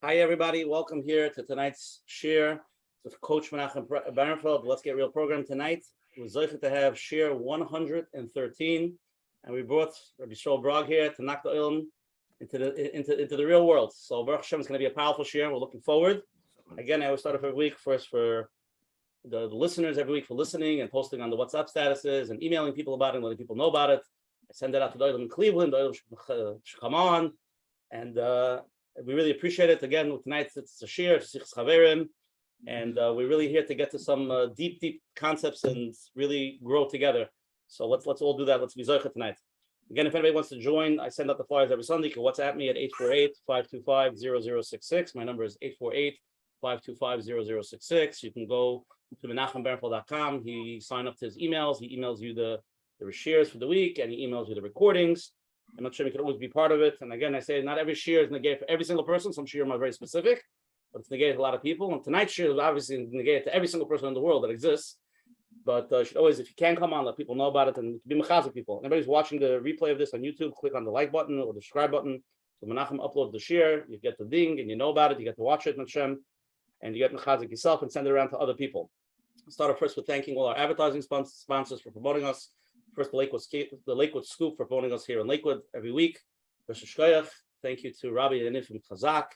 Hi, everybody. Welcome here to tonight's Shiur with Coach Menachem Bernfeld. Let's Get Real program tonight. We're zeichet to have Shiur 113, and we brought Rabbi Yisroel Brog here to knock the ilm into the real world. So Baruch Hashem is going to be a powerful Shiur. We're looking forward. Again, I always start off every week first for the listeners every week for listening and posting on the WhatsApp statuses and emailing people about it and letting people know about it. I send that out to the ilm in Cleveland. The ilm should come on, and we really appreciate it. Again, tonight it's a Shiur, Sichas Chaverim, and we're really here to get to some deep concepts and really grow together. So let's all do that. Let's be zoicha tonight. Again, if anybody wants to join, I send out the flyers every Sunday. You can WhatsApp me at 848-525-0066. My number is 848-525-0066. You can go to menachembernfeld.com. He signed up to his emails. He emails you the shiurs for the week, and he emails you the recordings. I'm not sure you could always be part of it. And again, I say not every shiur is negated for every single person. Some shiurim are very specific, but it's negated to a lot of people. And tonight's shiur is obviously negated to every single person in the world that exists. But you should always, if you can come on, let people know about it and be mechazik people. Anybody's watching the replay of this on YouTube, click on the like button or the subscribe button. So Menachem uploads the shiur, you get the ding and you know about it. You get to watch it, Hashem, and you get mechazik yourself and send it around to other people. I'll start off first with thanking all our advertising sponsors for promoting us. First, the Lakewood Scoop for promoting us here in Lakewood every week. Thank you to Rabbi Yaniv from Chazak,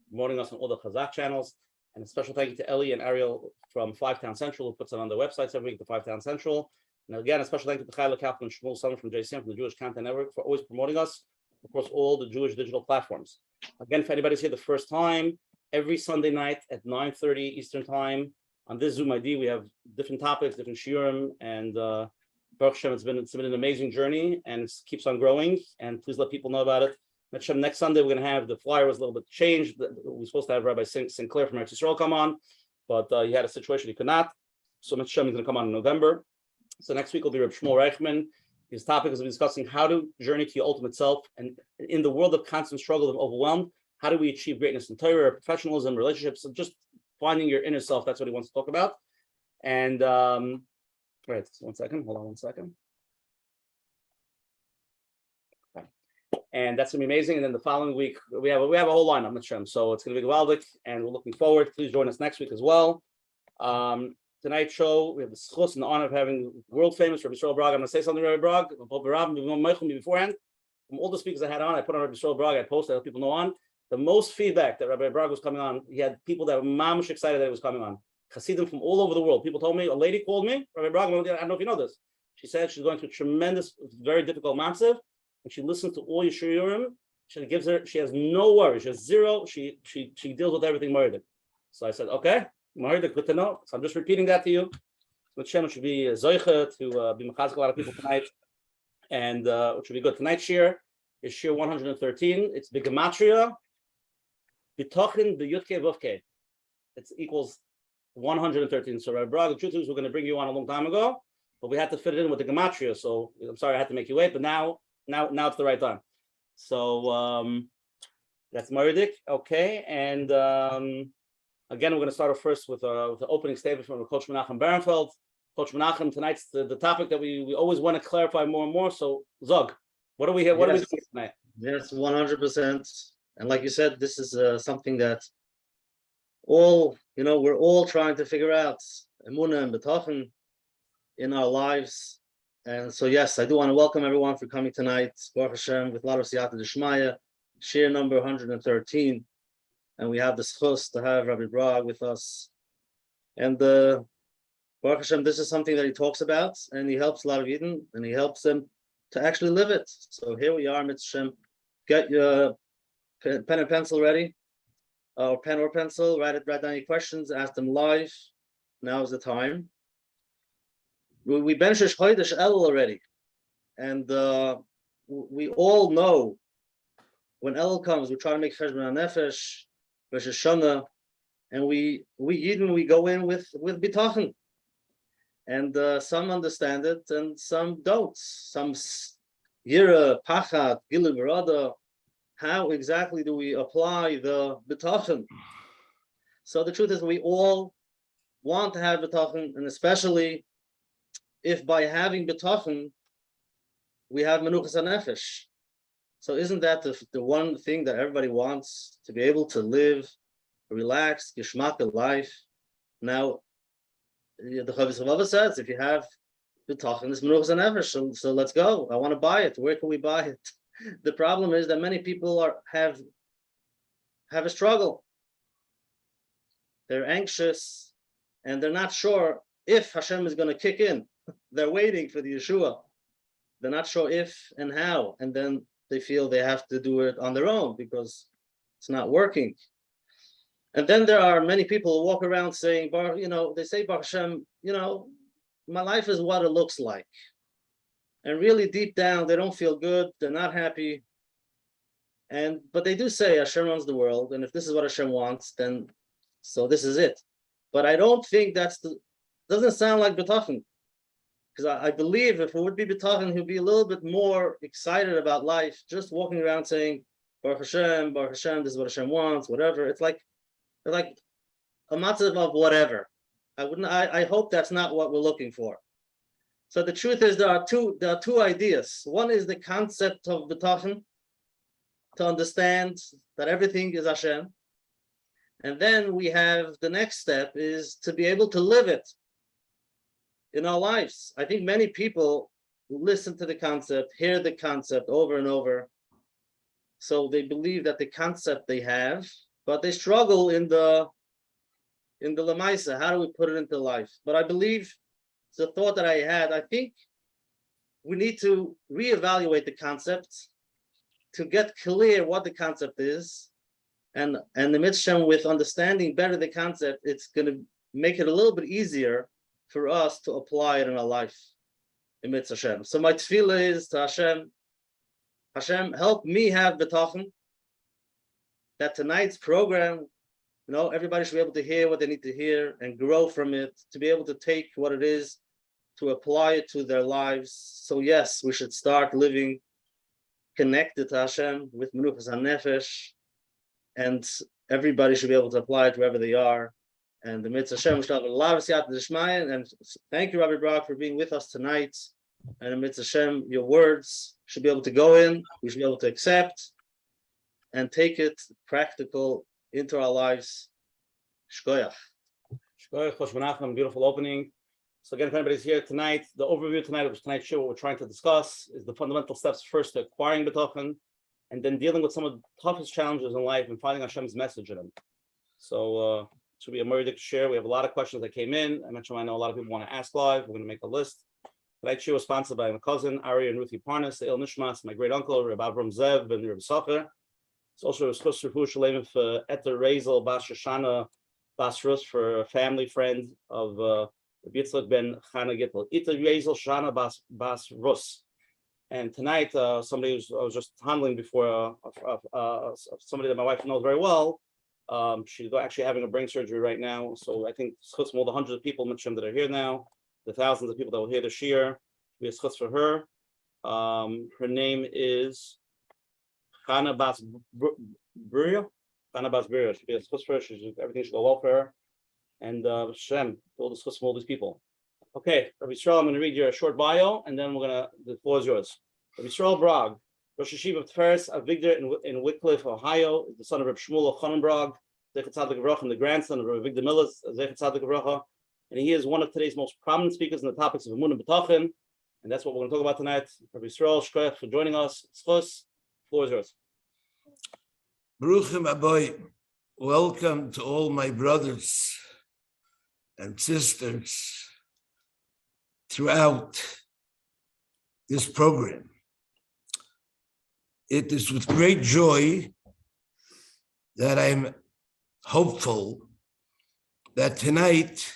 promoting us on all the Chazak channels. And a special thank you to Ellie and Ariel from 5 Town Central, who puts it on their websites every week, the 5 Town Central. And again, a special thank you to Chayla Kaplan and Shmuel Summer from JCM, from the Jewish Content Network, for always promoting us across all the Jewish digital platforms. Again, if anybody's here the first time, every Sunday night at 9:30 Eastern Time, on this Zoom ID, we have different topics, different shiurim, and Baruch Hashem, it's been an amazing journey, and it keeps on growing. And please let people know about it. Hashem, next Sunday we're going to have, the flyer was a little bit changed. We're supposed to have Rabbi Sinclair from Eretz Yisrael come on, but he had a situation he could not. So Hashem is going to come on in November. So next week will be Rabbi Shmuel Reichman. His topic is discussing how to journey to your ultimate self, and in the world of constant struggle and overwhelmed, how do we achieve greatness in Torah, professionalism, relationships, and just finding your inner self. That's what he wants to talk about. And right, 1 second. Hold on 1 second. Okay. And that's gonna be amazing. And then the following week we have a whole lineup, Hashem. So it's gonna be gewaldic, and we're looking forward. Please join us next week as well. Tonight's show, we have the schus and the honor of having world famous Rabbi Yisroel Brog. I'm gonna say something, Rabbi Brog. Beforehand, from all the speakers I had on, I put on Rabbi Yisroel Brog. I posted, I let people know on. The most feedback that Rabbi Brog was coming on, he had people that were mamish excited that he was coming on. Chassidim from all over the world. People told me, a lady called me, Rabbi Brog, I don't know if you know this. She said she's going through a tremendous, very difficult matziv, and she listens to all your shiurim. She has no worries. She has zero. She deals with everything Murdik. So I said, okay, Murdik, good to know. So I'm just repeating that to you. So Hashem should be zoicha to be mechazik a lot of people tonight, and it should be good. Tonight's shiur is shiur 113. It's Bigematria, Bitachon, B'yutke, Vuvke. It equals 113. So Rabbi Brog, the truth is we're going to bring you on a long time ago, but we had to fit it in with the gematria. So I'm sorry I had to make you wait, but now it's the right time. So that's Murdik. Okay, and again we're going to start off first with the opening statement from Coach Menachem Bernfeld. Coach Menachem, tonight's the topic that we always want to clarify more and more. So Zog, what are we here? What are we doing tonight? Yes, 100%. And like you said, this is something that we're all trying to figure out Emunah and Bitachon in our lives. And so, yes, I do want to welcome everyone for coming tonight. Baruch Hashem, with a lot of siyata d'shmaya, shiur number 113. And we have the schus to have Rabbi Brog with us. And Baruch Hashem, this is something that he talks about, and he helps a lot of Yidden, and he helps them to actually live it. So here we are, Mitzvah. Get your pen and pencil ready. Or pen or pencil, write down your questions, ask them live. Now is the time. We benchish Chodesh El already, and we all know when El comes, we try to make Cheshbon HaNefesh, Rosh Hashanah, and we Yidden, we go in with Bitachon, and some understand it and some don't. Some Yira, Pachat, Gilu Barada. How exactly do we apply the Bitachon? So the truth is we all want to have Bitachon, and especially if by having Bitachon we have Menuchas HaNefesh. So isn't that the one thing that everybody wants, to be able to live a relaxed, geschmack life? Now, the Chavis Chavava says, if you have Bitachon, this Menachem never, so let's go. I want to buy it. Where can we buy it? The problem is that many people have a struggle. They're anxious, and they're not sure if Hashem is going to kick in. They're waiting for the Yeshua. They're not sure if and how, and then they feel they have to do it on their own because it's not working. And then there are many people who walk around saying, they say, Baruch Hashem, my life is what it looks like. And really deep down, they don't feel good. They're not happy. But they do say Hashem runs the world. And if this is what Hashem wants, then so this is it. But I don't think doesn't sound like Bitachon. Because I believe if it would be Bitachon, he'd be a little bit more excited about life, just walking around saying, Baruch Hashem, this is what Hashem wants, whatever. It's like a matzav of whatever. I hope that's not what we're looking for. So the truth is there are two ideas. One is the concept of Bitachon, to understand that everything is Hashem. And then we have the next step is to be able to live it in our lives. I think many people listen to the concept, hear the concept over and over. So they believe that the concept they have, but they struggle in the Lamaisa. How do we put it into life? But I believe it's a thought that I had. I think we need to reevaluate the concept to get clear what the concept is. And the Mitzvah, with understanding better the concept, it's going to make it a little bit easier for us to apply it in our life. In Mitzvah Hashem. So my tefillah is to Hashem, help me have Bitachon, that tonight's program, everybody should be able to hear what they need to hear and grow from it, to be able to take what it is, to apply it to their lives. So yes, we should start living connected to Hashem with Menuchas HaNefesh, and everybody should be able to apply it wherever they are. And the Mitzvah Hashem, we should have a lot of siyata d'shmaya. And thank you, Rabbi Brog, for being with us tonight. And the Mitzvah Hashem, your words should be able to go in, we should be able to accept and take it practical into our lives. Shkoyach. Shkoyach, Chosh Menachem, beautiful opening. So again, if anybody's here tonight, the overview tonight of tonight's show, what we're trying to discuss is the fundamental steps first to acquiring Bitachon, and then dealing with some of the toughest challenges in life and finding Hashem's message in them. So it should be a Murdic share. We have a lot of questions that came in. I mentioned I know a lot of people want to ask live. We're going to make a list. Tonight's show was sponsored by my cousin, Ari and Ruthie Parnas, the Il Nishmas, my great uncle, Rabbi Avram Zev, and Rabbi Sacher. It's also a special refuah shalem for Eter Rezel Bas Shoshana Bas Rus, for a family friend of Rabbi Yitzchak ben Chana Gittel. Eter Rezel Shoshana Bas Rus. And tonight, somebody I was just handling before, somebody that my wife knows very well. She's actually having a brain surgery right now. So I think schutz more the hundreds of people Menachem that are here now, the thousands of people that will hear the Shiur. We have schutz for her. Her name is Chana Bas Buria. Chana Bas Buria. She has schutz for her. Everything should go well for her. And Hashem, all the schutz from all these people. Okay, Rabbi Yisroel, I'm going to read your short bio, and then the floor is yours. Rabbi Yisroel Brog, Rosh Hashiva of Tferes Avigdor in Wickliffe, Ohio, is the son of Rabbi Shmuel Chanan Brog, Zechat Tzadik Avrocha, and the grandson of Rabbi Avigdor Millis, Zechat Tzadik Avrocha, and he is one of today's most prominent speakers on the topics of Emunah and Bitachon, and that's what we're going to talk about tonight. Rabbi Yisroel, shkoyach for joining us. Schus, floor is yours. Baruchim Aboy, welcome to all my brothers and sisters throughout this program. It is with great joy that I'm hopeful that tonight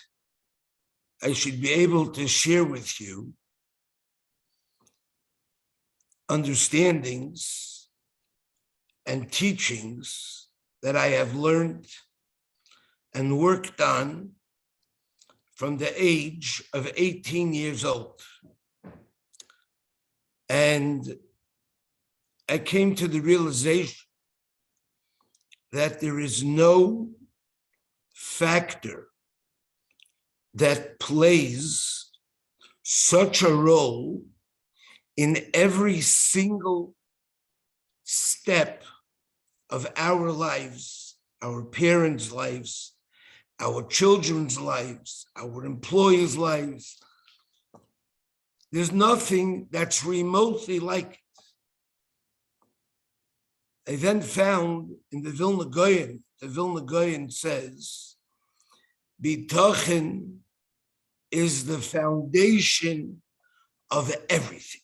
I should be able to share with you understandings and teachings that I have learned and worked on from the age of 18 years old. And I came to the realization that there is no factor that plays such a role in every single step of our lives, our parents' lives, our children's lives, our employers' lives, there's nothing that's remotely like it. I then found in the Vilna Gaon says, Bitachon is the foundation of everything.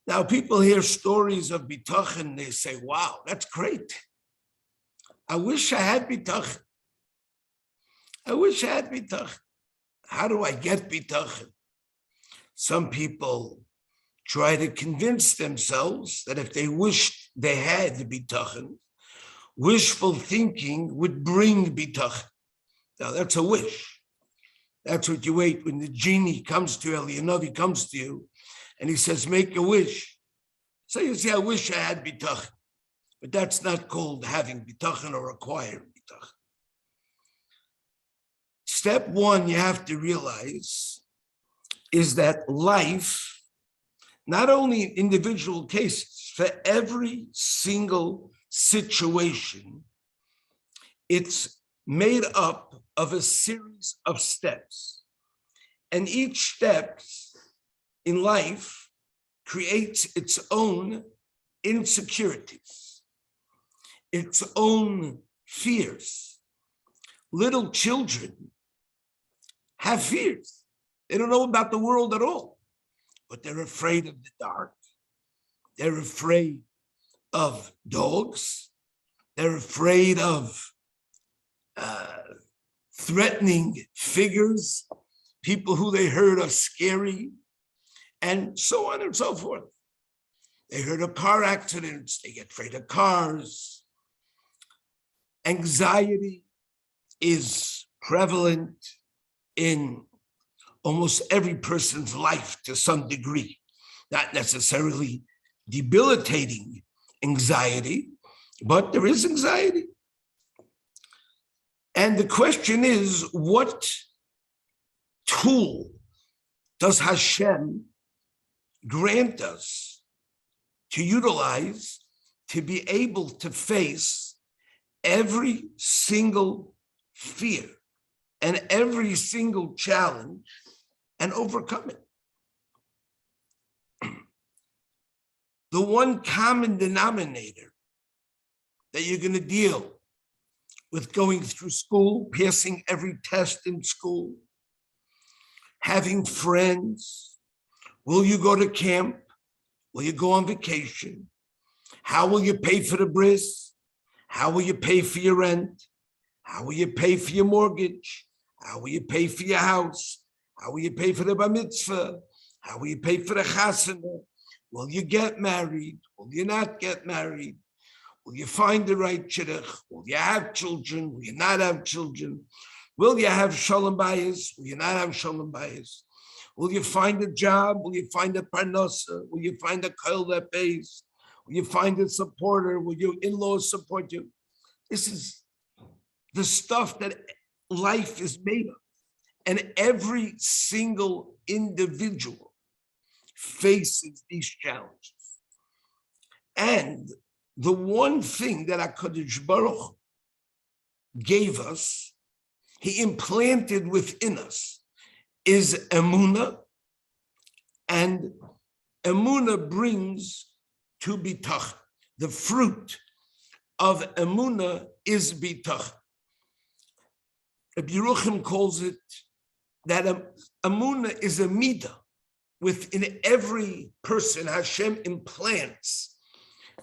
Now, people hear stories of Bitachon, they say, wow, that's great. I wish I had Bitachon. How do I get Bitachon? Some people try to convince themselves that if they wished they had the Bitachon, wishful thinking would bring Bitachon. Now, that's a wish. That's what you wait when the genie comes to you, Elianavi comes to you, and he says, make a wish. So you say, I wish I had Bitachon. But that's not called having Bitachon or acquiring Bitachon. Step one you have to realize is that life, not only in individual cases, for every single situation, it's made up of a series of steps. And each step in life creates its own insecurities, its own fears. Little children have fears. They don't know about the world at all, but they're afraid of the dark. They're afraid of dogs. They're afraid of threatening figures, people who they heard are scary, and so on and so forth. They heard of car accidents, they get afraid of cars. Anxiety is prevalent in almost every person's life to some degree, not necessarily debilitating anxiety, but there is anxiety. And the question is, what tool does Hashem grant us to utilize to be able to face every single fear and every single challenge and overcome it? The one common denominator that you're going to deal with going through school, passing every test in school, having friends, will you go to camp? Will you go on vacation? How will you pay for the bris? How will you pay for your rent? How will you pay for your mortgage? How will you pay for your house? How will you pay for the bar mitzvah? How will you pay for the chasana? Will you get married? Will you not get married? Will you find the right shidduch? Will you have children? Will you not have children? Will you have shalom bayis? Will you not have shalom bayis? Will you find a job? Will you find a parnasa? Will you find a koil that pays? Will you find a supporter? Will your in-laws support you? This is the stuff that life is made of. And every single individual faces these challenges. And the one thing that HaKadosh Baruch gave us, he implanted within us, is Emunah, and Emunah brings to Bitachon. The fruit of Emunah is Bitachon. Rabbi Yisroel calls it that Emunah is a midah. Within every person, Hashem implants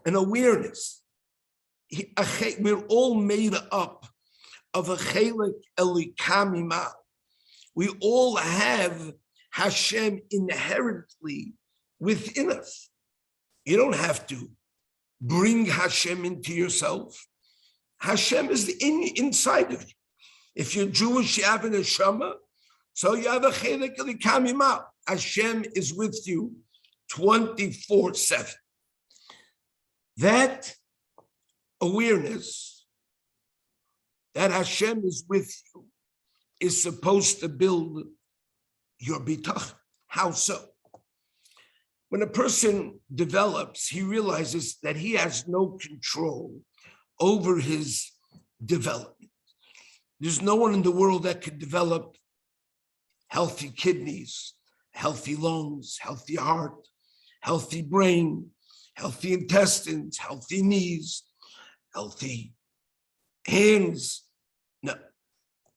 an awareness. We're all made up of a chelik elikamima. We all have Hashem inherently within us. You don't have to bring Hashem into yourself. Hashem is inside of you. If you're Jewish, you have an neshama, so you have a chelik elikamima. Hashem is with you 24/7. That awareness that Hashem is with you is supposed to build your bitachon. How so? When a person develops, he realizes that he has no control over his development. There's no one in the world that could develop healthy kidneys, healthy lungs, healthy heart, healthy brain, healthy intestines, healthy knees, healthy hands. No,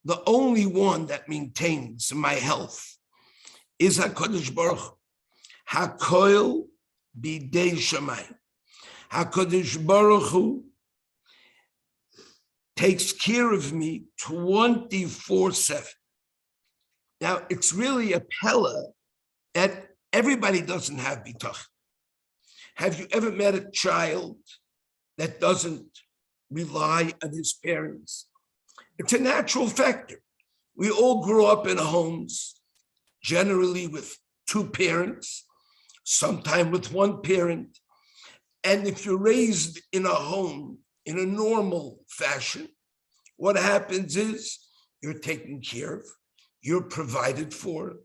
the only one that maintains my health is HaKadosh Baruch Hu. HaKoil b'dei Shamayim. HaKadosh Baruch Hu takes care of me 24/7. Now, it's really a pella that everybody doesn't have bitachon. Have you ever met a child that doesn't rely on his parents? It's a natural factor. We all grow up in homes, generally with two parents, sometimes with one parent. And if you're raised in a home in a normal fashion, what happens is you're taken care of, you're provided for,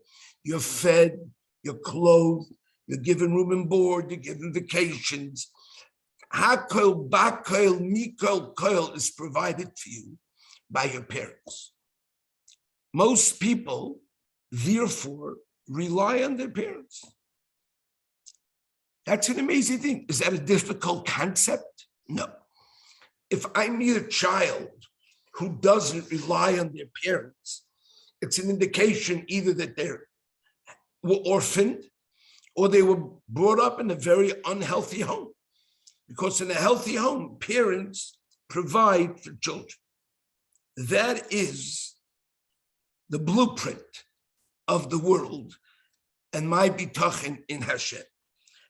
you're fed, you're clothed, you're given room and board, you're given vacations. Hakol, bakol, mikol, koil is provided for you by your parents. Most people, therefore, rely on their parents. That's an amazing thing. Is that a difficult concept? No. If I meet a child who doesn't rely on their parents, it's an indication either that they were orphaned or they were brought up in a very unhealthy home. Because in a healthy home, parents provide for children. That is the blueprint of the world and my bitachon in Hashem.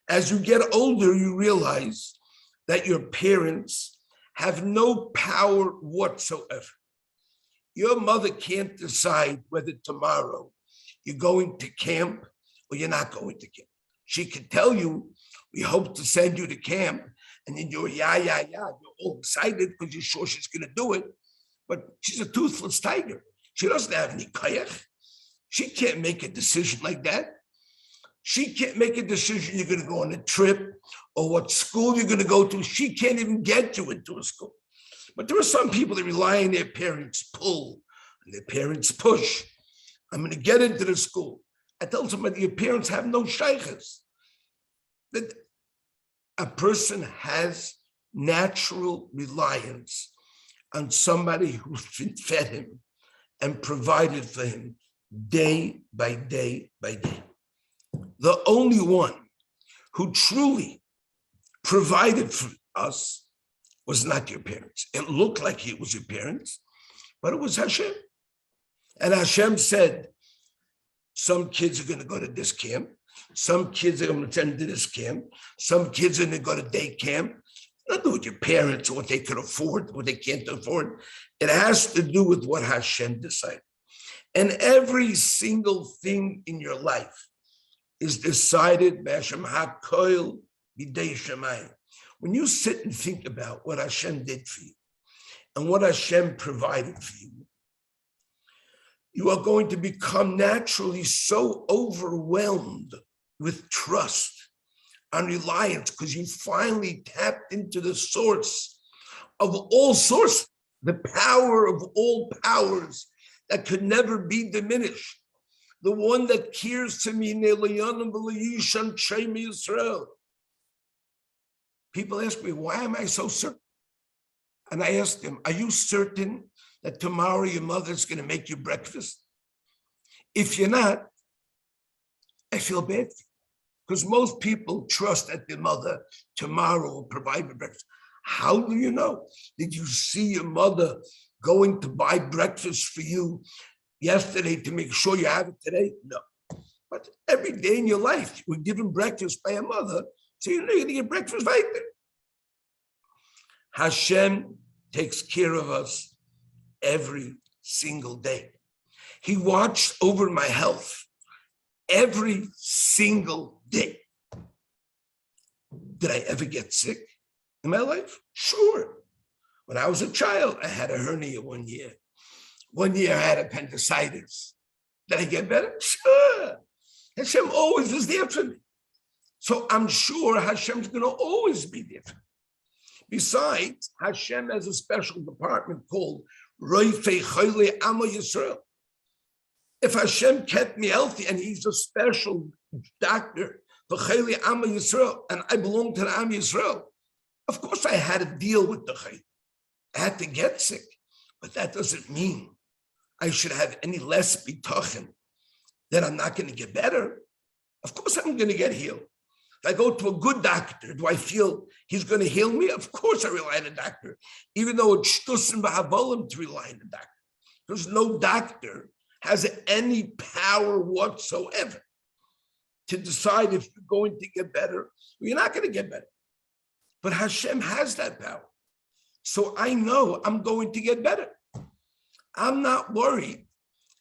As you get older, you realize that your parents have no power whatsoever. Your mother can't decide whether tomorrow you're going to camp or you're not going to camp. She can tell you, we hope to send you to camp, and then you're you're all excited because you're sure she's going to do it. But she's a toothless tiger. She doesn't have any koyach. She can't make a decision like that. She can't make a decision you're going to go on a trip or what school you're going to go to. She can't even get you into a school. But there are some people that rely on their parents' pull and their parents' push. I'm going to get into the school. I tell somebody, your parents have no shaykhs. That a person has natural reliance on somebody who fed him and provided for him day by day by day. The only one who truly provided for us was not your parents. It looked like it was your parents, but it was Hashem. And Hashem said, some kids are going to go to this camp. Some kids are going to attend to this camp. Some kids are going to go to day camp. Nothing to do with your parents or what they could afford, what they can't afford. It has to do with what Hashem decided. And every single thing in your life is decided by Hashem. HaKoil b'dei Shamayim. When you sit and think about what Hashem did for you and what Hashem provided for you, you are going to become naturally so overwhelmed with trust and reliance because you finally tapped into the source of all sources, the power of all powers that could never be diminished. The one that cares to me, people ask me, why am I so certain? And I ask them, are you certain that tomorrow your mother's going to make you breakfast? If you're not, I feel bad for you. Because most people trust that their mother tomorrow will provide me breakfast. How do you know? Did you see your mother going to buy breakfast for you yesterday to make sure you have it today? No. But every day in your life, you were given breakfast by a mother, so you know you're going to get breakfast right there. Hashem takes care of us every single day. He watched over my health every single day. Did I ever get sick in my life? Sure. When I was a child, I had a hernia one year. One year I had appendicitis. Did I get better? Sure. Hashem always was there for me. So I'm sure Hashem's going to always be there. Besides, Hashem has a special department called Roifei Chole Amo Yisrael. If Hashem kept me healthy and he's a special doctor for Chole Amo Yisrael, and I belong to the Am Yisrael, of course I had to deal with the Chole. I had to get sick, but that doesn't mean I should have any less bitachon that I'm not going to get better. Of course I'm going to get healed. If I go to a good doctor, do I feel he's going to heal me? Of course I rely on a doctor, even though it's shtusim b'havolim to rely on a doctor. Because no doctor has any power whatsoever to decide if you're going to get better or you're not going to get better. But Hashem has that power. So I know I'm going to get better. I'm not worried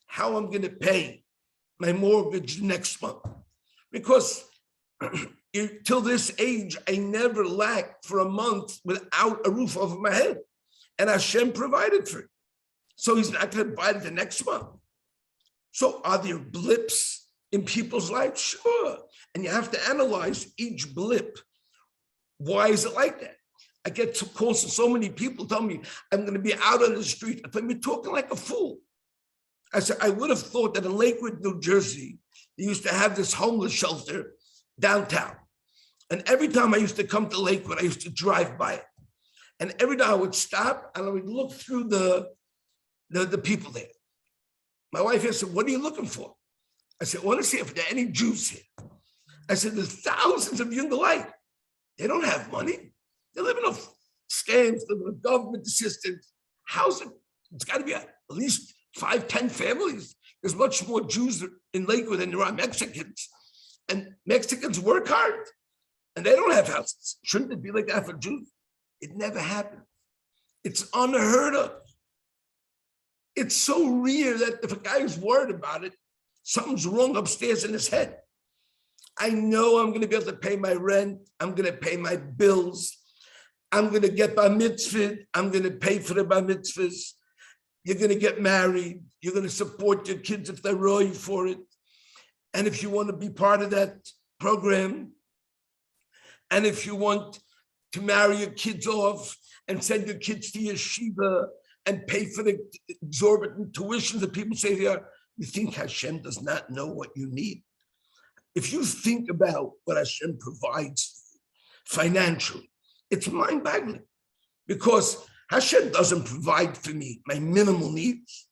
how I'm going to pay my mortgage next month. Because till this age, I never lacked for a month without a roof over my head. And Hashem provided for it. So he's not going to provide it the next month. So are there blips in people's lives? Sure. And you have to analyze each blip. Why is it like that? I get calls from so many people tell me I'm going to be out on the street. I thought you're talking like a fool. I said, I would have thought that in Lakewood, New Jersey, they used to have this homeless shelter downtown. And every time I used to come to Lakewood, I used to drive by it. And every time I would stop and I would look through the people there. My wife asked, what are you looking for? I said, I want to see if there are any Jews here. I said, there's thousands of you in the light. They don't have money. They live in a scams, live in a government assistance housing. It's got to be at least 5, 10 families. There's much more Jews in Lakewood than there are Mexicans. And Mexicans work hard and they don't have houses. Shouldn't it be like that for Jews? It never happened. It's unheard of. It's so rare that if a guy is worried about it, something's wrong upstairs in his head. I know I'm going to be able to pay my rent. I'm going to pay my bills. I'm going to get bar mitzvah. I'm going to pay for the bar mitzvahs. You're going to get married. You're going to support your kids if they're roy for it. And if you want to be part of that program, and if you want to marry your kids off and send your kids to yeshiva and pay for the exorbitant tuition that people say they are, you think Hashem does not know what you need. If you think about what Hashem provides financially, it's mind-boggling because Hashem doesn't provide for me my minimal needs.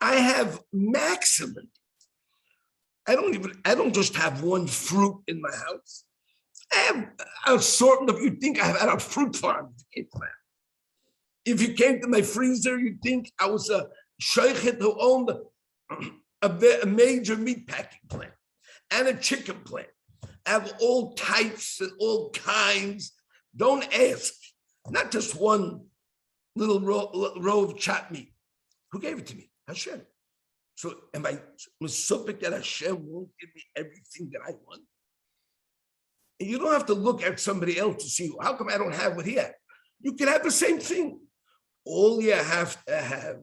I have maximum. I don't just have one fruit in my house. I have an assortment of, you think I have a fruit farm. If you came to my freezer, you'd think I was a sheikhet who owned a major meat packing plant and a chicken plant. I have all types and all kinds. Don't ask. Not just one little row of chopped meat. Who gave it to me? Hashem. So am I misupik that Hashem won't give me everything that I want? And you don't have to look at somebody else to see, how come I don't have what he had? You can have the same thing. All you have to have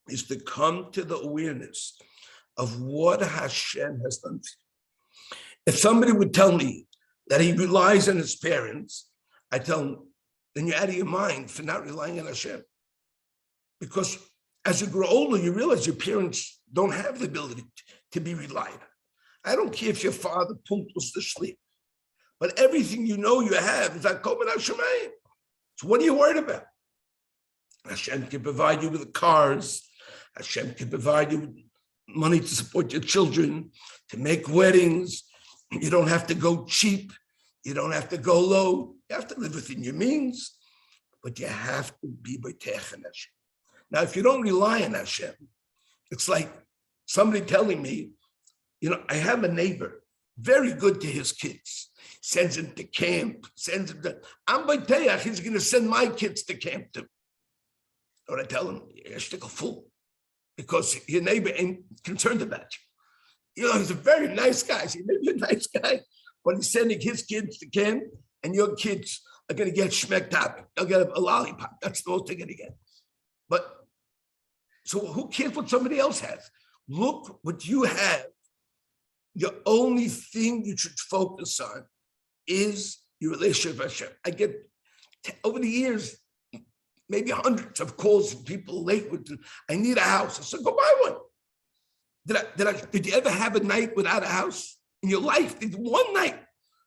is to come to the awareness of what Hashem has done for you. If somebody would tell me that he relies on his parents, I tell him, then you're out of your mind for not relying on Hashem. Because as you grow older, you realize your parents don't have the ability to be relied on. I don't care if your father punctures to sleep, but everything you know you have is like Komen Hashemayim. So what are you worried about? Hashem can provide you with cars. Hashem can provide you with money to support your children, to make weddings. You don't have to go cheap. You don't have to go low. You have to live within your means, but you have to be Bitachon Hashem. Now, if you don't rely on Hashem, it's like somebody telling me, I have a neighbor, very good to his kids, sends them to camp, I'm Bitachon, he's going to send my kids to camp too. Or I tell him, you're still a fool, because your neighbor ain't concerned about you. He's a very nice guy. He may be a nice guy, but he's sending his kids to camp, and your kids are going to get shmek topping. They'll get a lollipop. That's the most they're going to get. But so who cares what somebody else has? Look what you have the only thing you should focus on is your relationship with Hashem. I get over the years, maybe hundreds of calls from people late with, I need a house. I said, go buy one. Did you ever have a night without a house in your life? One night,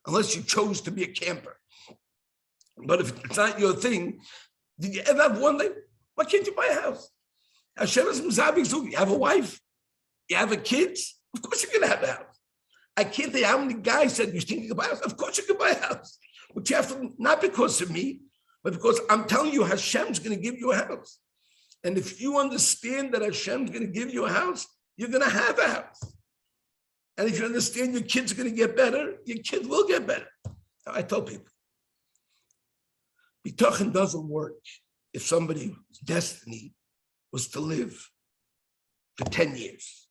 unless you chose to be a camper. But if it's not your thing, did you ever have one night? Why can't you buy a house? Hashem is Mizabik, so you have a wife, you have a kids, of course you're gonna have a house. I can't tell you how many guys said you think you can buy a house. Of course you can buy a house. But you have to, not because of me, but because I'm telling you Hashem's gonna give you a house. And if you understand that Hashem's gonna give you a house, you're gonna have a house. And if you understand your kids are gonna get better, your kids will get better. I tell people, Bitachon doesn't work if somebody's destiny was to live for 10 years.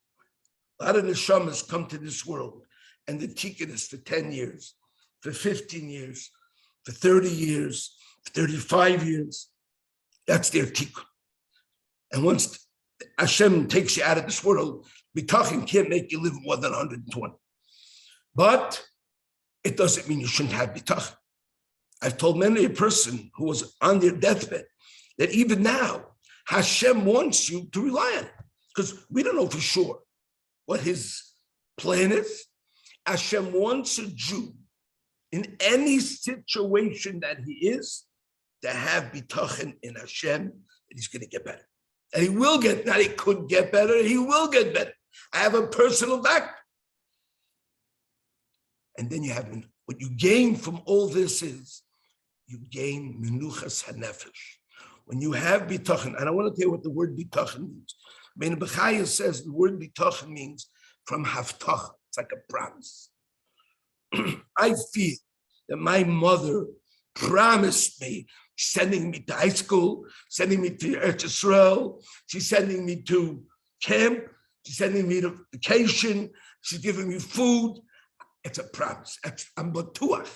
A lot of the Hashems come to this world and they're teaching us for 10 years, for 15 years, for 30 years, for 35 years. That's their tikkun. And once Hashem takes you out of this world, Bitachon can't make you live more than 120. But it doesn't mean you shouldn't have Bitachon. I've told many a person who was on their deathbed that even now, Hashem wants you to rely on it. Because we don't know for sure what his plan is. Hashem wants a Jew in any situation that he is to have Bitachon in Hashem, that he's going to get better. And he will get, not he could get better, he will get better. I have a personal doctor. And then you have, what you gain from all this is, you gain menuchas hanefesh. When you have bitachon, and I want to tell you what the word bitachon means. Ben Bechaya says the word bitachon means from haftach. It's like a promise. I feel that my mother promised me, sending me to high school, sending me to Eretz Yisrael, she's sending me to camp, she's sending me to vacation, she's giving me food. It's a promise. I'm batuach.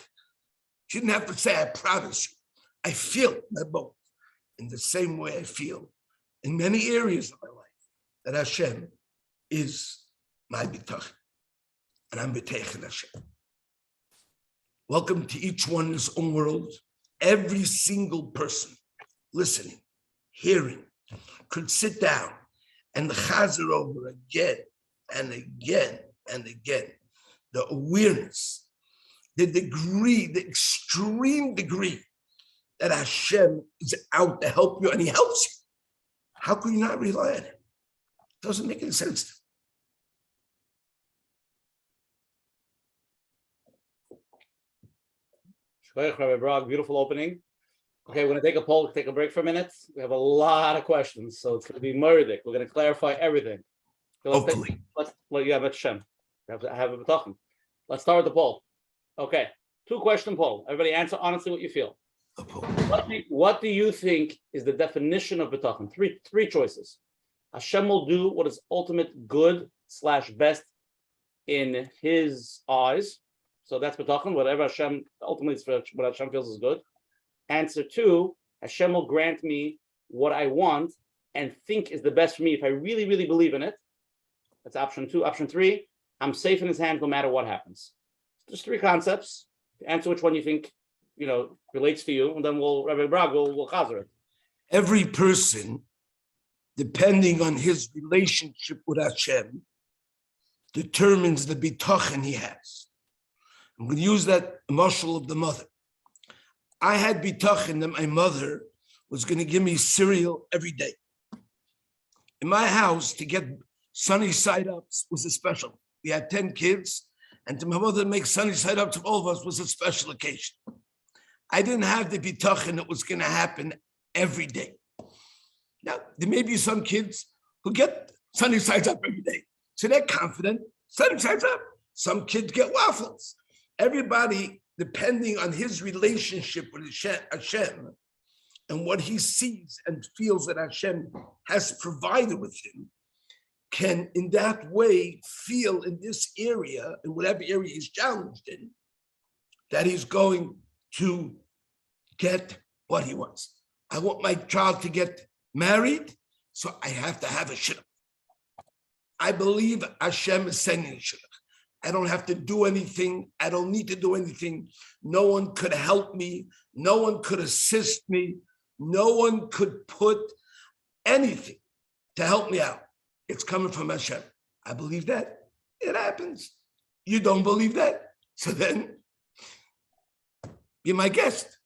She didn't have to say, I promise you. I feel it in my bones. In the same way I feel in many areas of my life that Hashem is my bitachon. And I'm bitachon Hashem. Welcome to each one in his own world. Every single person listening, hearing, could sit down and chazer over again and again and again. The awareness, the degree, the extreme degree that Hashem is out to help you and he helps you. How can you not rely on him? It doesn't make any sense to me. Rabbi Brog, beautiful opening. Okay, we're going to take a poll, take a break for a minute. We have a lot of questions, so it's going to be murdic. We're going to clarify everything. So Hopefully. Yeah, but Hashem. I have a bitachon. Let's start with the poll. Okay, 2-question poll. Everybody answer honestly what you feel. What do you think is the definition of bitachon? Three choices. Hashem will do what is ultimate good / best in his eyes. So that's bitachon, whatever Hashem, ultimately it's what Hashem feels is good. Answer 2, Hashem will grant me what I want and think is the best for me if I really, really believe in it. That's option 2. Option 3, I'm safe in his hands no matter what happens. Just 3 concepts. Answer which one you think, relates to you, and then Rabbi Brog will chazer it. Every person, depending on his relationship with Hashem, determines the bitachon he has. I'm going to use that mashal of the mother. I had bitachon that my mother was going to give me cereal every day. In my house, to get sunny side ups was a special. We had 10 kids, and to my mother to make sunny side ups of all of us was a special occasion. I didn't have the bitachon that was going to happen every day. Now, there may be some kids who get sunny sides up every day. So they're confident, sunny sides up. Some kids get waffles. Everybody, depending on his relationship with Hashem and what he sees and feels that Hashem has provided with him, can in that way feel in this area, in whatever area he's challenged in, that he's going to get what he wants. I want my child to get married, so I have to have a shidduch. I believe Hashem is sending a shidduch. I don't have to do anything. I don't need to do anything. No one could help me. No one could assist me. No one could put anything to help me out. It's coming from Hashem. I believe that. It happens. You don't believe that? So then, be my guest.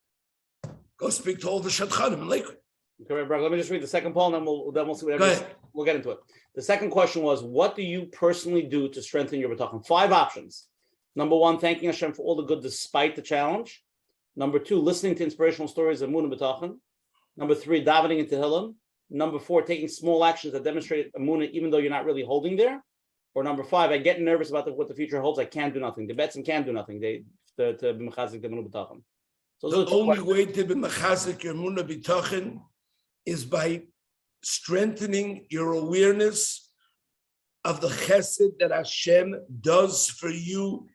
Go speak to all the Shadchanim in Lakewood. Okay, Brog, let me just read the second poll, and then we'll see whatever. We'll get into it. The second question was, what do you personally do to strengthen your Bitachon? 5 options. Number 1, thanking Hashem for all the good despite the challenge. Number 2, listening to inspirational stories of Emunah Bitachon. Number 3, davening in Tehillim. Number 4, taking small actions that demonstrate Emunah even though you're not really holding there. Or number 5, I get nervous about what the future holds. I can't do nothing. The Betzim can't do nothing. To be mechazik the Emunah Bitachon. So the only way to be mechazik your Emunah Bitachon is by strengthening your awareness of the chesed that Hashem does for you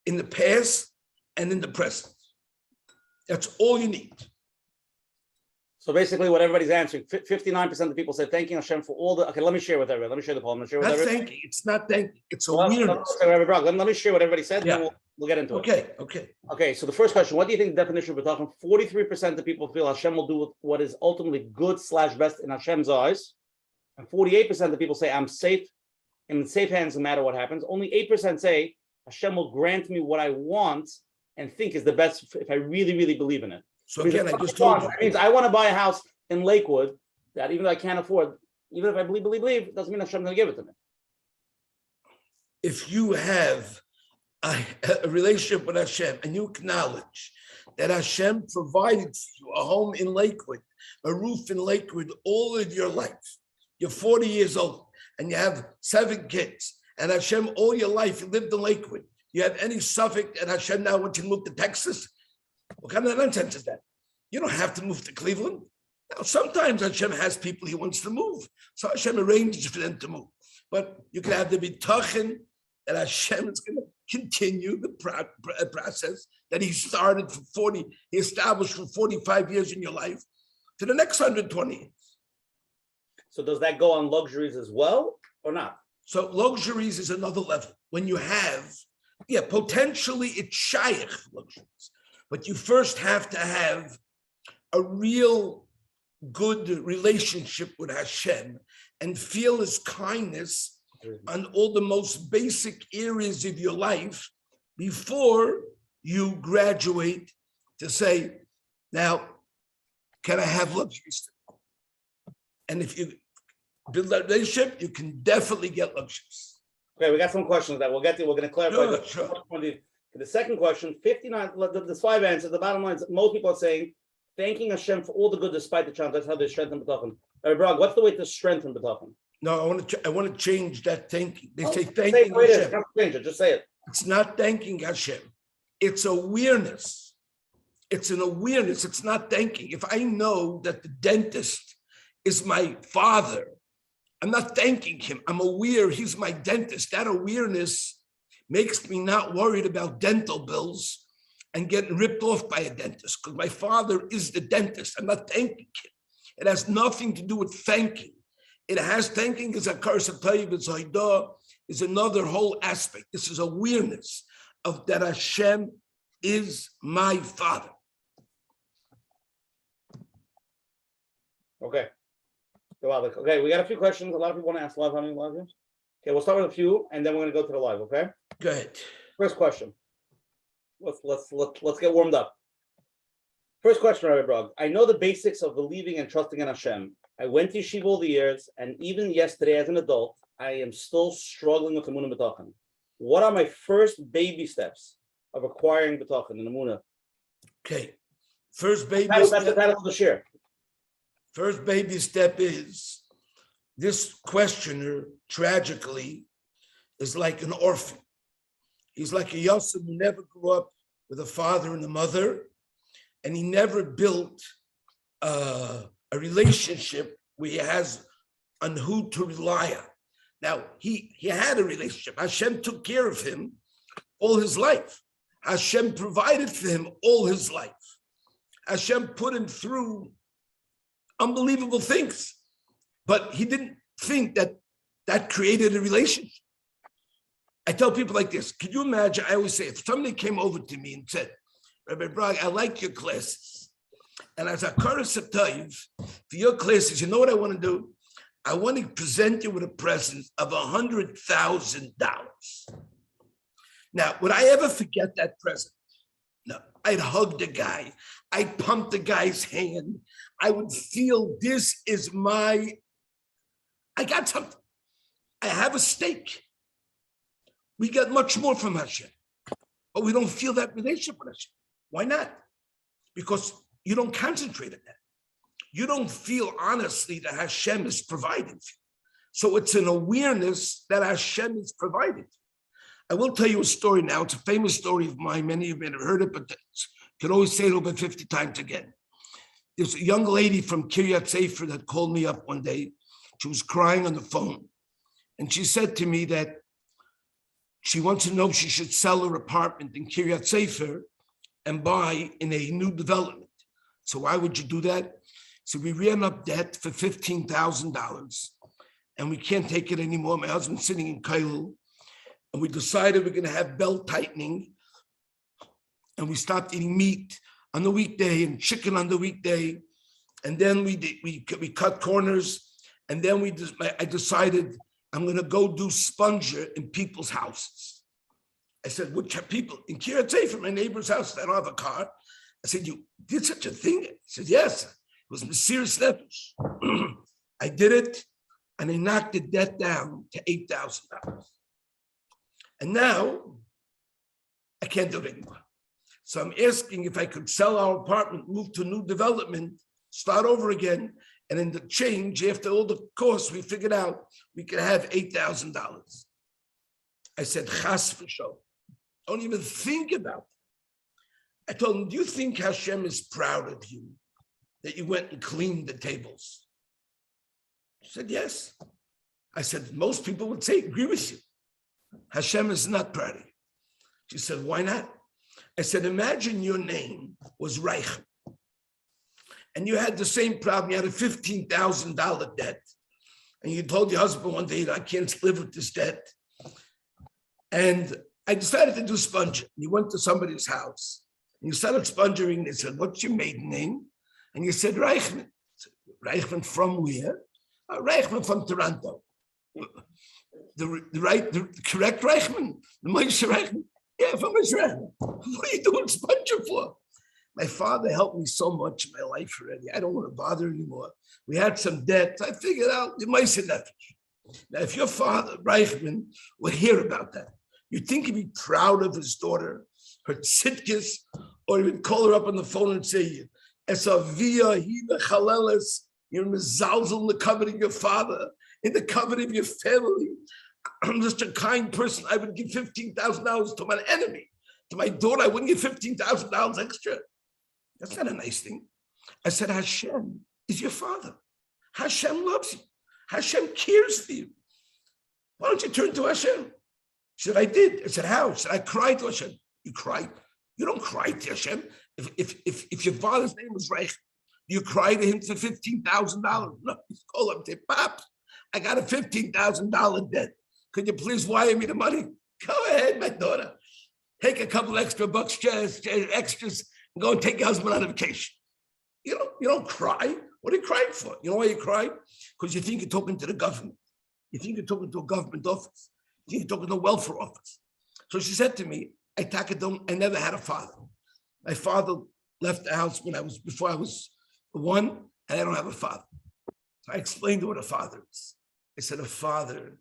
in the past and in the present. That's all you need. So basically what everybody's answering, 59% of the people said thanking Hashem for all the, okay, let me share with everybody. Let me share the poll. I'm going to share with Not everybody. thanking, it's not thanking, it's awareness. Let me share what everybody said, Yeah. and we'll get into it. Okay. So the first question, what do you think the definition of Bitachon? 43% of people feel Hashem will do what is ultimately good/best in Hashem's eyes. And 48% of people say, I'm safe, in safe hands no matter what happens. Only 8% say, Hashem will grant me what I want and think is the best if I really, really believe in it. So again, I just told you. That means I want to buy a house in Lakewood that even though I can't afford, even if I believe, it doesn't mean Hashem's going to give it to me. If you have a relationship with Hashem and you acknowledge that Hashem provided for you a home in Lakewood, a roof in Lakewood all of your life, you're 40 years old and you have 7 kids, and Hashem all your life you lived in Lakewood, you have any suffix and Hashem now wants you to move to Texas? What kind of nonsense is that? You don't have to move to Cleveland. Now, sometimes Hashem has people he wants to move. So Hashem arranges for them to move. But you can have the bitachon that Hashem is going to continue the process that he established for 45 years in your life to the next 120 years. So does that go on luxuries as well or not? So luxuries is another level. When you have, potentially it's shaykh luxuries. But you first have to have a real good relationship with Hashem and feel his kindness on all the most basic areas of your life before you graduate to say, now, can I have luxuries? And if you build that relationship, you can definitely get luxuries. Okay, we got some questions that we'll get to. We're going to clarify. Sure. The second question, 59, there's 5 answers. The bottom line is most people are saying, thanking Hashem for all the good despite the challenge. That's how they strengthen Bitachon. Rabbi Brog, what's the way to strengthen Bitachon? No, I want to change that thinking. They say thanking Hashem. Change it. Just say it. It's not thanking Hashem. It's awareness. It's an awareness. It's not thanking. If I know that the dentist is my father, I'm not thanking him. I'm aware he's my dentist. That awareness makes me not worried about dental bills and getting ripped off by a dentist because my father is the dentist. I'm not thanking him. It has nothing to do with thanking. It has thanking is a curse of Tayyib, it's Haidah, is another whole aspect. This is awareness of that Hashem is my father. Okay. Okay, we got a few questions. A lot of people want to ask live. How many live games? Okay, we'll start with a few, and then we're going to go to the live. Okay. Go ahead. First question. Let's get warmed up. First question, Rabbi Brog. I know the basics of believing and trusting in Hashem. I went to yeshiva all the years, and even yesterday as an adult, I am still struggling with Emunah Bitachon. What are my first baby steps of acquiring Bitachon and Emunah? Okay. First baby That's step. the title of the shir. First baby step is this questioner, tragically, is like an orphan. He's like a Yosef who never grew up with a father and a mother, and he never built a relationship where he has on who to rely on. Now, he had a relationship. Hashem took care of him all his life. Hashem provided for him all his life. Hashem put him through unbelievable things, but he didn't think that created a relationship. I tell people like this, can you imagine, I always say, if somebody came over to me and said, Rabbi Brog, I like your classes. And as a chorus of Taiv, for your classes, you know what I want to do? I want to present you with a present of $100,000. Now, would I ever forget that present? No, I'd hug the guy. I'd pump the guy's hand. I would feel this is I got something. I have a stake. We get much more from Hashem, but we don't feel that relationship with Hashem. Why not? Because you don't concentrate on that. You don't feel honestly that Hashem is providing for you. So it's an awareness that Hashem is providing. I will tell you a story now. It's a famous story of mine. Many of you may have heard it, but you can always say it over 50 times again. There's a young lady from Kiryat Sefer that called me up one day. She was crying on the phone. And she said to me that she wants to know if she should sell her apartment in Kiryat Sefer and buy in a new development. So why would you do that? So we ran up debt for $15,000 and we can't take it anymore. My husband's sitting in Kailul and we decided we're going to have belt tightening and we stopped eating meat on the weekday and chicken on the weekday. And then we cut corners. And then I decided I'm going to go do sponger in people's houses. I said, which people? In Kiryat Sefer, my neighbor's house, I don't have a car. I said, you did such a thing? He said, yes, it was Mesiras Nefesh. I did it, and I knocked the debt down to $8,000. And now, I can't do it anymore. So I'm asking if I could sell our apartment, move to a new development, start over again, and in the change, after all the costs, we figured out we could have $8,000. I said, chas v'shol. Don't even think about it. I told him, do you think Hashem is proud of you that you went and cleaned the tables? He said, yes. I said, most people would say, agree with you. Hashem is not proud of you. She said, why not? I said, imagine your name was Reich. And you had the same problem. You had a $15,000 debt. And you told your husband one day, I can't live with this debt. And I decided to do sponging. You went to somebody's house. And you started sponging. They said, what's your maiden name? And you said, Reichman. Reichman from where? Reichman from Toronto. The correct Reichman? The Moshe Reichman? Yeah, from Israel. What are you doing sponging for? My father helped me so much in my life already. I don't want to bother anymore. We had some debt. I figured out the Moshe Nefesh. Now, if your father, Reichman, would hear about that, you'd think he'd be proud of his daughter, her tzidkis, or he would call her up on the phone and say, Esavia, hiva chaleles, you're mezalzel in the covenant of your father, in the covenant of your family. I'm just a kind person. I would give $15,000 to my enemy. To my daughter, I wouldn't give $15,000 extra. That's not a nice thing. I said, Hashem is your father. Hashem loves you. Hashem cares for you. Why don't you turn to Hashem? She said, I did. I said, how? She said, I cried to Hashem. You cried? You don't cry to Hashem. If your father's name was Reich, you cry to him for $15,000. No, you call him and say, Pop, I got a $15,000 debt. Could you please wire me the money? Go ahead, my daughter. Take a couple extra bucks, extras, and go and take your husband on a vacation. You don't cry. What are you crying for? You know why you cry? Because you think you're talking to the government. You think you're talking to a government office. You think you're talking to a welfare office. So she said to me, I never had a father. My father left the house before I was one, and I don't have a father. So I explained to her what a father is. I said, a father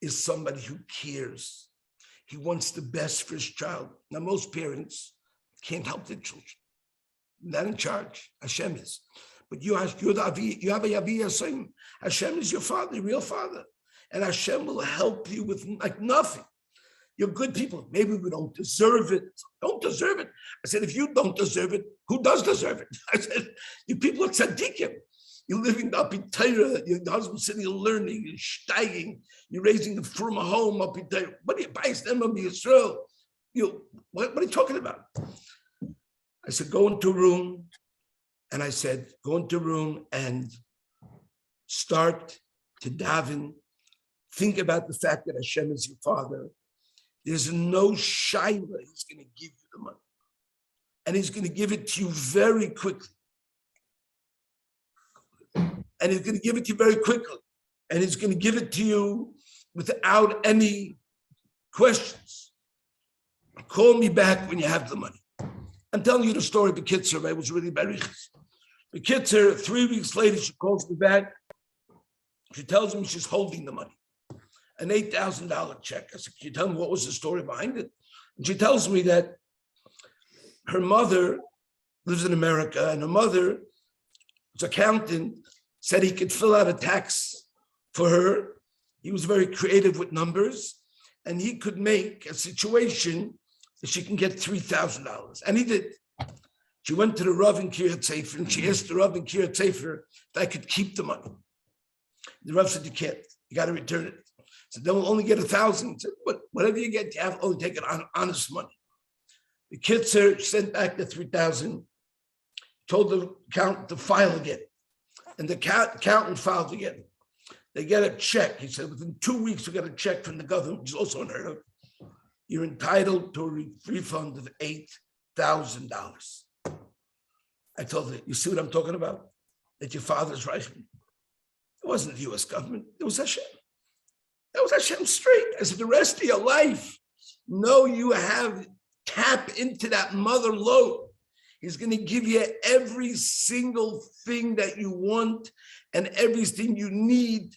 is somebody who cares. He wants the best for his child. Now, most parents can't help their children. They're not in charge. Hashem is. But you have a Yavi Hashem. Hashem is your father, your real father. And Hashem will help you with like nothing. You're good people. Maybe we don't deserve it. Don't deserve it. I said, if you don't deserve it, who does deserve it? I said, you people are tzaddikim. You're living up in Torah. Your husband's sitting and learning. You're steiging. You're raising from a home up in Torah. What do you buy them Rabbi Yisroel? What are you talking about? I said, go into a room. And I said, go into a room and start to daven. Think about the fact that Hashem is your father. There's no shaila. He's going to give you the money. And he's going to give it to you very quickly. And he's going to give it to you very quickly. And he's going to give it to you without any questions. Call me back when you have the money. I'm telling you the story of the Kitzer. It was really barichas. The Kitzer, 3 weeks later, she calls me back. She tells me she's holding the money, an $8,000 check. I said, can you tell me what was the story behind it? And she tells me that her mother lives in America, and her mother's accountant said he could fill out a tax for her. He was very creative with numbers, and he could make a situation that she can get $3,000. And he did. She went to the Rav in Kiryat Sefer, and she asked the Rav in Kiryat Sefer if I could keep the money. The Rav said, you can't. You got to return it. So then we'll only get 1,000. He said, but whatever you get, you have to only take it on honest money. The Kitzer sent back the 3,000, told the accountant to file again. And the accountant filed again. They get a check. He said, within 2 weeks, we got a check from the government, which is also unheard of. You're entitled to a refund of $8,000. I told her, you see what I'm talking about? That your father's right. It wasn't the US government. It was Hashem. That was Hashem straight. I said, the rest of your life, no, you have tap into that mother lode. He's going to give you every single thing that you want and everything you need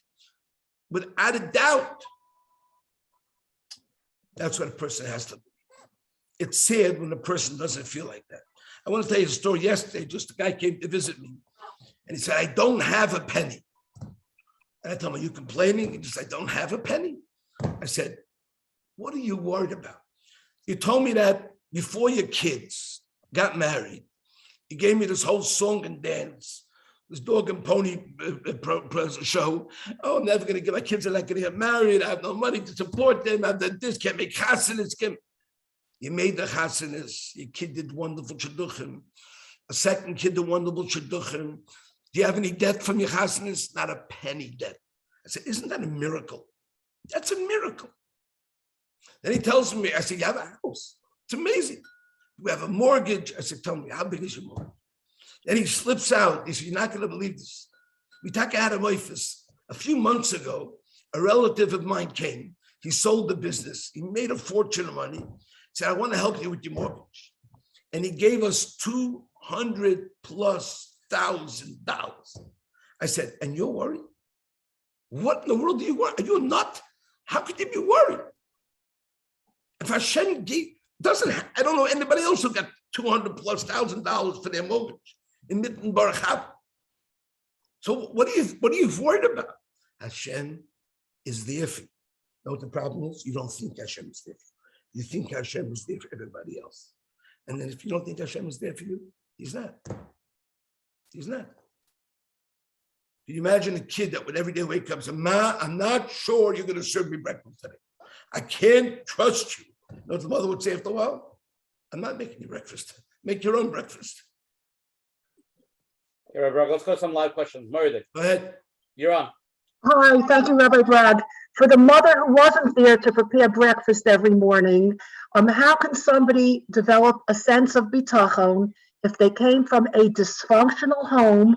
without a doubt. That's what a person has to be. It's sad when a person doesn't feel like that. I want to tell you a story yesterday. Just a guy came to visit me and he said, I don't have a penny. And I told him, are you complaining? He said, I don't have a penny. I said, what are you worried about? You told me that before your kids got married, you gave me this whole song and dance, this dog and pony show. Oh, I'm never going to get, my kids are not going to get married. I have no money to support them. I've done this, can't make chasanas. You made the chasanas. Your kid did wonderful shidduchim. A second kid did wonderful shidduchim. Do you have any debt from your chasanas? Not a penny debt. I said, isn't that a miracle? That's a miracle. Then he tells me, I said, you have a house. It's amazing. We have a mortgage. I said, tell me, how big is your mortgage? Then he slips out. He said, you're not going to believe this. We took out of office. A few months ago, a relative of mine came. He sold the business. He made a fortune of money. He said, I want to help you with your mortgage. And he gave us $200,000+. I said, and you're worried? What in the world do you worry? Are you a nut? How could you be worried? If Hashem doesn't, I don't know anybody else who got $200,000+ for their mortgage in Mitten Baruch. So what are you worried about? Hashem is there for you. You know what the problem is? You don't think Hashem is there for you. You think Hashem is there for everybody else. And then if you don't think Hashem is there for you, he's not. He's not. Can you imagine a kid that would every day wake up and say, Ma, I'm not sure you're going to serve me breakfast today. I can't trust you. You know what the mother would say after a while? I'm not making you breakfast. Make your own breakfast. Hey, Rabbi Brog, let's go to some live questions. Meredith, Go ahead. you're on. Hi, thank you, Rabbi Brog. For the mother who wasn't there to prepare breakfast every morning, how can somebody develop a sense of bitachon if they came from a dysfunctional home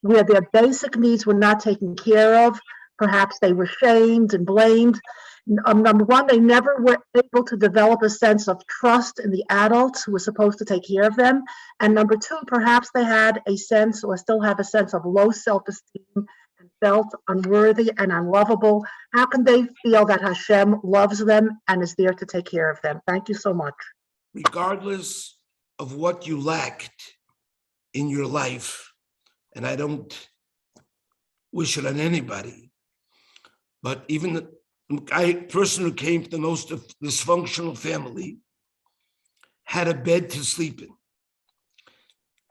where their basic needs were not taken care of? Perhaps they were shamed and blamed. Number one, they never were able to develop a sense of trust in the adults who were supposed to take care of them. And number two, perhaps they had a sense or still have a sense of low self-esteem and felt unworthy and unlovable. How can they feel that Hashem loves them and is there to take care of them? Thank you so much. Regardless of what you lacked in your life, and I don't wish it on anybody, but even the person who came from the most dysfunctional family had a bed to sleep in.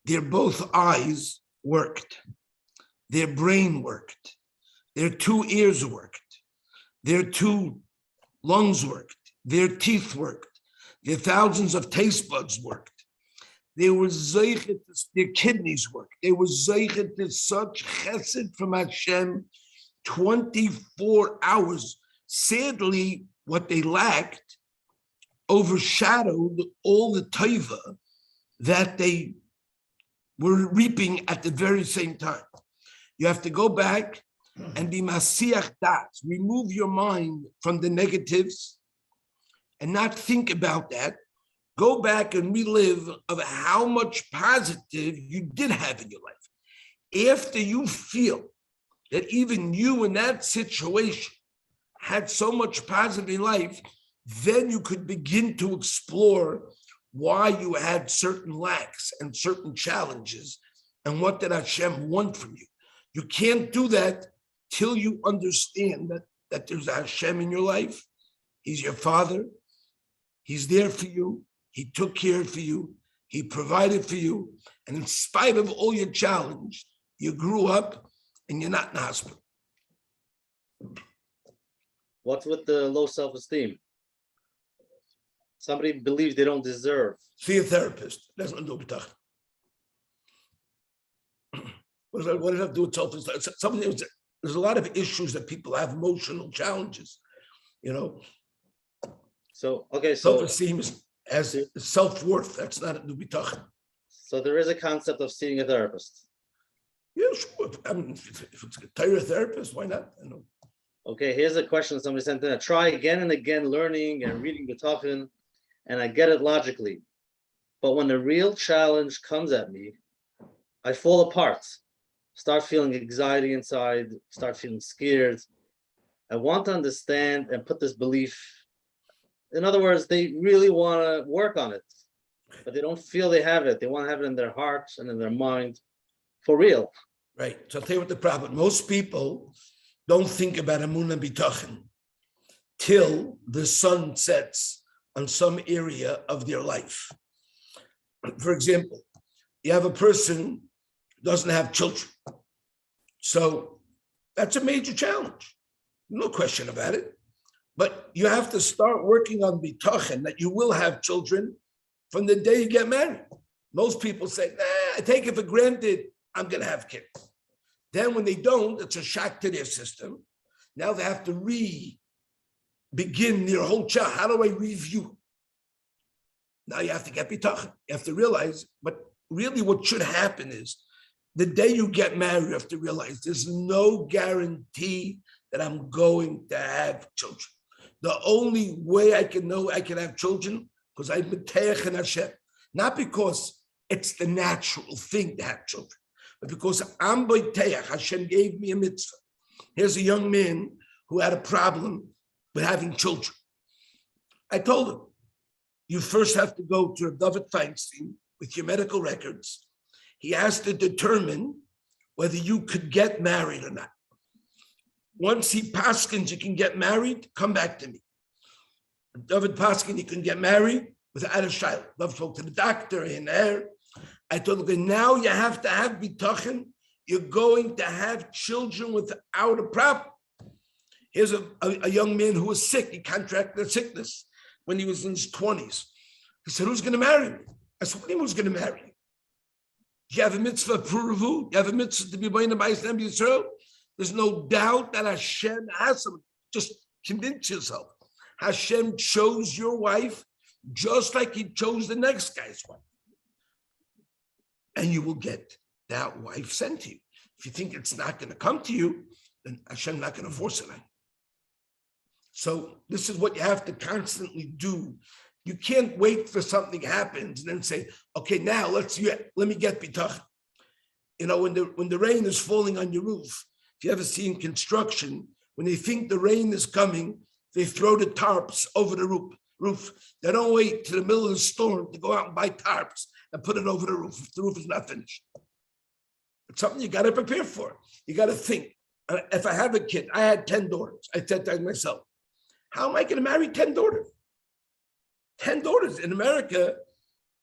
Their both eyes worked. Their brain worked. Their 2 ears worked. Their 2 lungs worked. Their teeth worked. Their thousands of taste buds worked. They were zeichet, their kidneys worked. They were zeichet to such chesed from Hashem 24 hours. Sadly, what they lacked overshadowed all the taiva that they were reaping at the very same time. You have to go back and be masiach das, remove your mind from the negatives and not think about that. Go back and relive of how much positive you did have in your life. After you feel that even you in that situation had so much positive in life, then you could begin to explore why you had certain lacks and certain challenges and what did Hashem want from you. You can't do that till you understand that there's a Hashem in your life. He's your father. He's there for you. He took care for you. He provided for you. And in spite of all your challenge, you grew up and you're not in the hospital. What's with the low self-esteem? Somebody believes they don't deserve. See a therapist. That's not do bitachon. What does that do with self-esteem? There's a lot of issues that people have, emotional challenges, you know. So, okay, Self-esteem is as self-worth. That's not a do bitachon. So there is a concept of seeing a therapist. Yeah, sure. I mean, if it's a Torah therapist, why not? You know. Okay, here's a question somebody sent in. I try again and again learning and reading Bitachon, and I get it logically. But when the real challenge comes at me, I fall apart. Start feeling anxiety inside, start feeling scared. I want to understand and put this belief. In other words, they really want to work on it, but they don't feel they have it. They want to have it in their hearts and in their mind for real. Right. So I'll tell you what the problem. Most people don't think about Emunah Bitachon till the sun sets on some area of their life. For example, you have a person who doesn't have children. So that's a major challenge. No question about it. But you have to start working on Bitachon that you will have children from the day you get married. Most people say, nah, I take it for granted, I'm going to have kids. Then when they don't, it's a shock to their system. Now they have to begin their whole child. How do I review? Now you have to get bitachon. You have to realize, but really what should happen is the day you get married, you have to realize there's no guarantee that I'm going to have children. The only way I can know I can have children because I'm Meteach in Hashem. Not because it's the natural thing to have children, but because I'm Meteach. Hashem gave me a mitzvah. Here's a young man who had a problem with having children. I told him, you first have to go to David Feinstein with your medical records. He has to determine whether you could get married or not. Once he paskins you can get married, come back to me. David Paskin, you can get married without a child. Love spoke to the doctor in there. I told him, now you have to have bitachon. You're going to have children without a problem. Here's a young man who was sick. He contracted a sickness when he was in his 20s. He said, who's going to marry me? I said, what do you mean who's going to marry you? You have a mitzvah puravu. You have a mitzvah to be born in Rabbi Yisroel. There's no doubt that Hashem has some. Just convince yourself. Hashem chose your wife just like he chose the next guy's wife. And you will get that wife sent to you. If you think it's not going to come to you, then Hashem not going to force it on you. So this is what you have to constantly do. You can't wait for something happens and then say, okay, now let me get bitachon. You know, when the rain is falling on your roof, if you ever seen construction, when they think the rain is coming, they throw the tarps over the roof. They don't wait to the middle of the storm to go out and buy tarps and put it over the roof if the roof is not finished. It's something you got to prepare for. You got to think. If I have a kid, I had 10 daughters. I said to myself, how am I going to marry 10 daughters? 10 daughters. In America,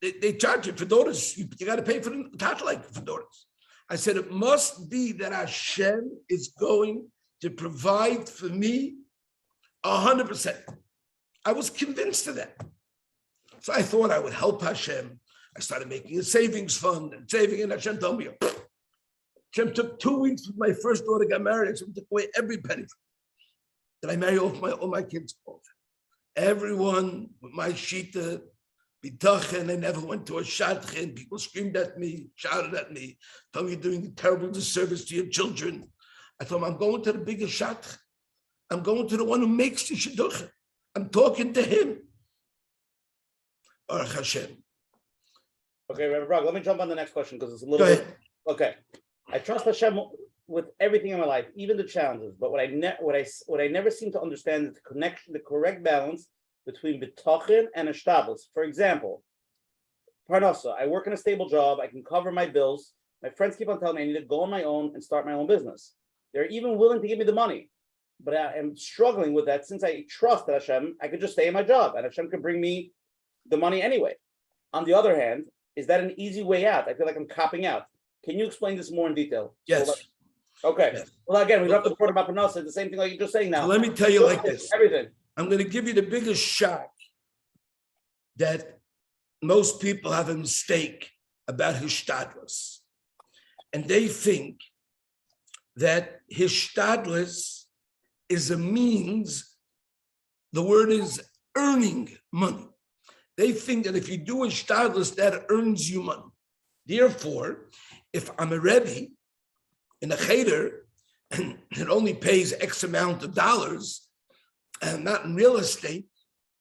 they charge you for daughters. You got to pay for the tatalik for daughters. I said, it must be that Hashem is going to provide for me 100%. I was convinced of that. So I thought I would help Hashem. I started making a savings fund and saving, and Hashem told me, Hashem took 2 weeks with my first daughter got married. Hashem took away every penny. Did I marry all my kids? Everyone with my shita, Bitachon, I never went to a shadchan. People screamed at me, shouted at me, told me you're doing a terrible disservice to your children. I told them, I'm going to the biggest shadchan. I'm going to the one who makes the shidduchim. I'm talking to him. Baruch Hashem. Okay, Rabbi Brog, let me jump on the next question because it's a little bit. Okay, I trust Hashem with everything in my life, even the challenges. But what I never seem to understand is the connection, the correct balance between bitachon and ishtadlus. For example, parnasa. I work in a stable job. I can cover my bills. My friends keep on telling me I need to go on my own and start my own business. They're even willing to give me the money, but I am struggling with that since I trust that Hashem. I could just stay in my job and Hashem could bring me the money anyway. On the other hand, is that an easy way out? I feel like I'm copping out. Can you explain this more in detail? Yes. Okay. Yes. Well, again, we don't have to report about parnasa. The same thing like you're just saying now. So let me tell you like this. Everything. I'm going to give you the biggest shock that most people have a mistake about hishtadlus. And they think that hishtadlus is a means, the word is earning money. They think that if you do hishtadlus, that earns you money. Therefore, if I'm a Rebbe in a cheder and it only pays X amount of dollars, and not in real estate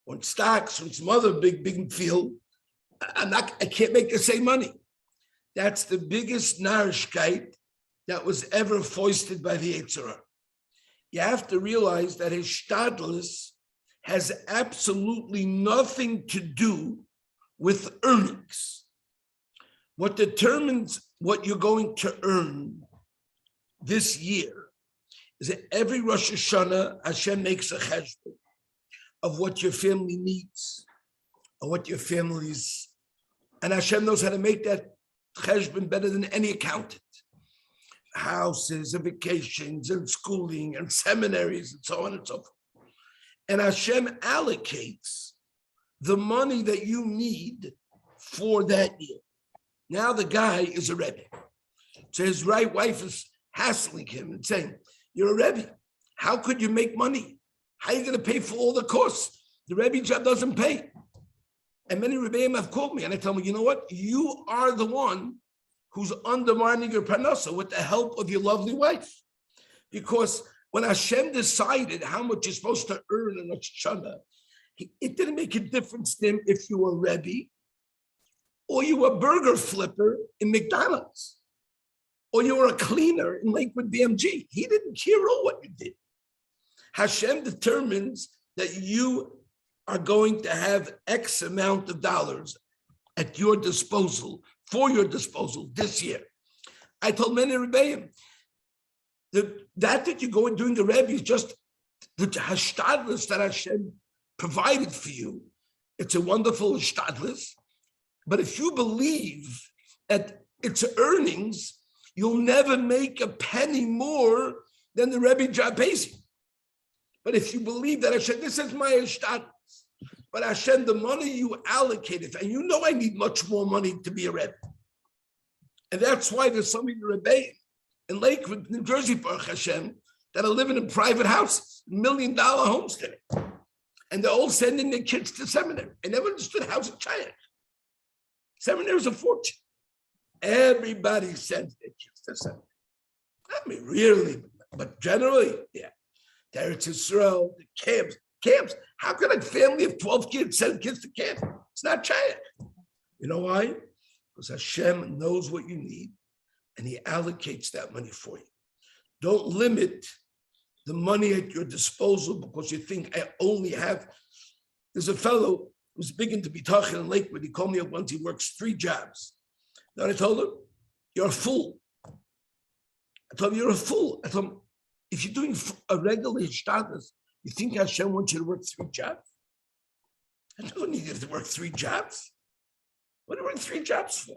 or in stocks or in some other big field, I can't make the same money. That's the biggest narishkeit that was ever foisted by the Yitzhak. You have to realize that hishtadlus has absolutely nothing to do with earnings. What determines what you're going to earn this year is that every Rosh Hashanah, Hashem makes a cheshbon of what your family needs, or what your family's, and Hashem knows how to make that cheshbon better than any accountant. Houses and vacations and schooling and seminaries and so on and so forth. And Hashem allocates the money that you need for that year. Now the guy is a Rebbe. So his right wife is hassling him and saying, you're a Rebbe. How could you make money? How are you going to pay for all the costs? The Rebbe job doesn't pay. And many Rebbeim have called me and I tell them, you know what? You are the one who's undermining your parnasa with the help of your lovely wife. Because when Hashem decided how much you're supposed to earn in Rosh Hashanah, it didn't make a difference to him if you were a Rebbe or you were a burger flipper in McDonald's, or you were a cleaner in Lakewood BMG. He didn't care all what you did. Hashem determines that you are going to have X amount of dollars at your disposal, for your disposal this year. I told many Rebbeim, that you go and doing the Rebbe is just the hashtadlus that Hashem provided for you. It's a wonderful hashtadlus. But if you believe that it's earnings, you'll never make a penny more than the Rebbe job pays you. But if you believe that Hashem, this is my hashtadlus, but Hashem, the money you allocated, and you know I need much more money to be a Rebbe. And that's why there's so many Rebbeim in Lakewood, New Jersey, Baruch Hashem, that are living in private houses, $1 million homes today. And they're all sending their kids to seminary. I never understood how's a child. Seminary is a fortune. Everybody sends their kids to seminary. I mean, really, but generally, yeah. Eretz Yisrael, the camps. How can a family of 12 kids send kids to camp? It's not child. You know why? Because Hashem knows what you need and he allocates that money for you. Don't limit the money at your disposal because you think I only have. There's a fellow who's big into Bitachon in Lakewood. He called me up once. He works 3 jobs. Then I told him, you're a fool. I told him, you're a fool. I told him, if you're doing a regular hishtadlus, you think Hashem wants you to work 3 jobs? I don't need you to work 3 jobs. What do you work 3 jobs for?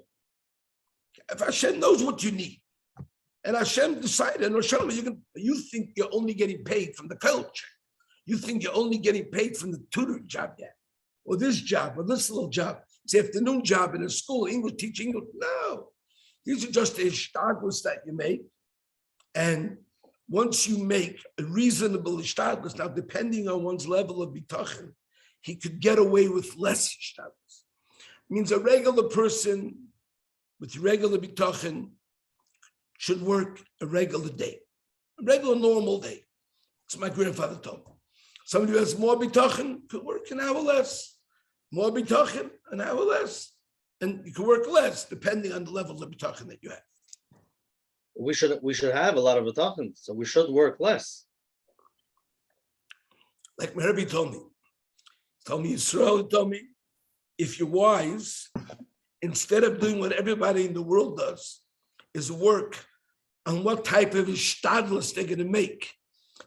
If Hashem knows what you need, and Hashem decided, you think you're only getting paid from the culture. You think you're only getting paid from the tutoring job yet, or this job, or this little job. It's the afternoon job in a school, English, teach English. No, these are just the hishtadlus that you make. And once you make a reasonable hishtadlus, now depending on one's level of bitachon, he could get away with less Ishtadlus. Means a regular person with regular bitachon should work a regular day, a regular normal day. That's my grandfather told me. Somebody who has more bitachon could work an hour less. More bitachon, an hour less. And you can work less depending on the level of bitachon that you have. We should have a lot of bitachon, so we should work less. Like my Rebbe told me, Yisroel told me, if you're wise, instead of doing what everybody in the world does, is work on what type of ishtadlus they're going to make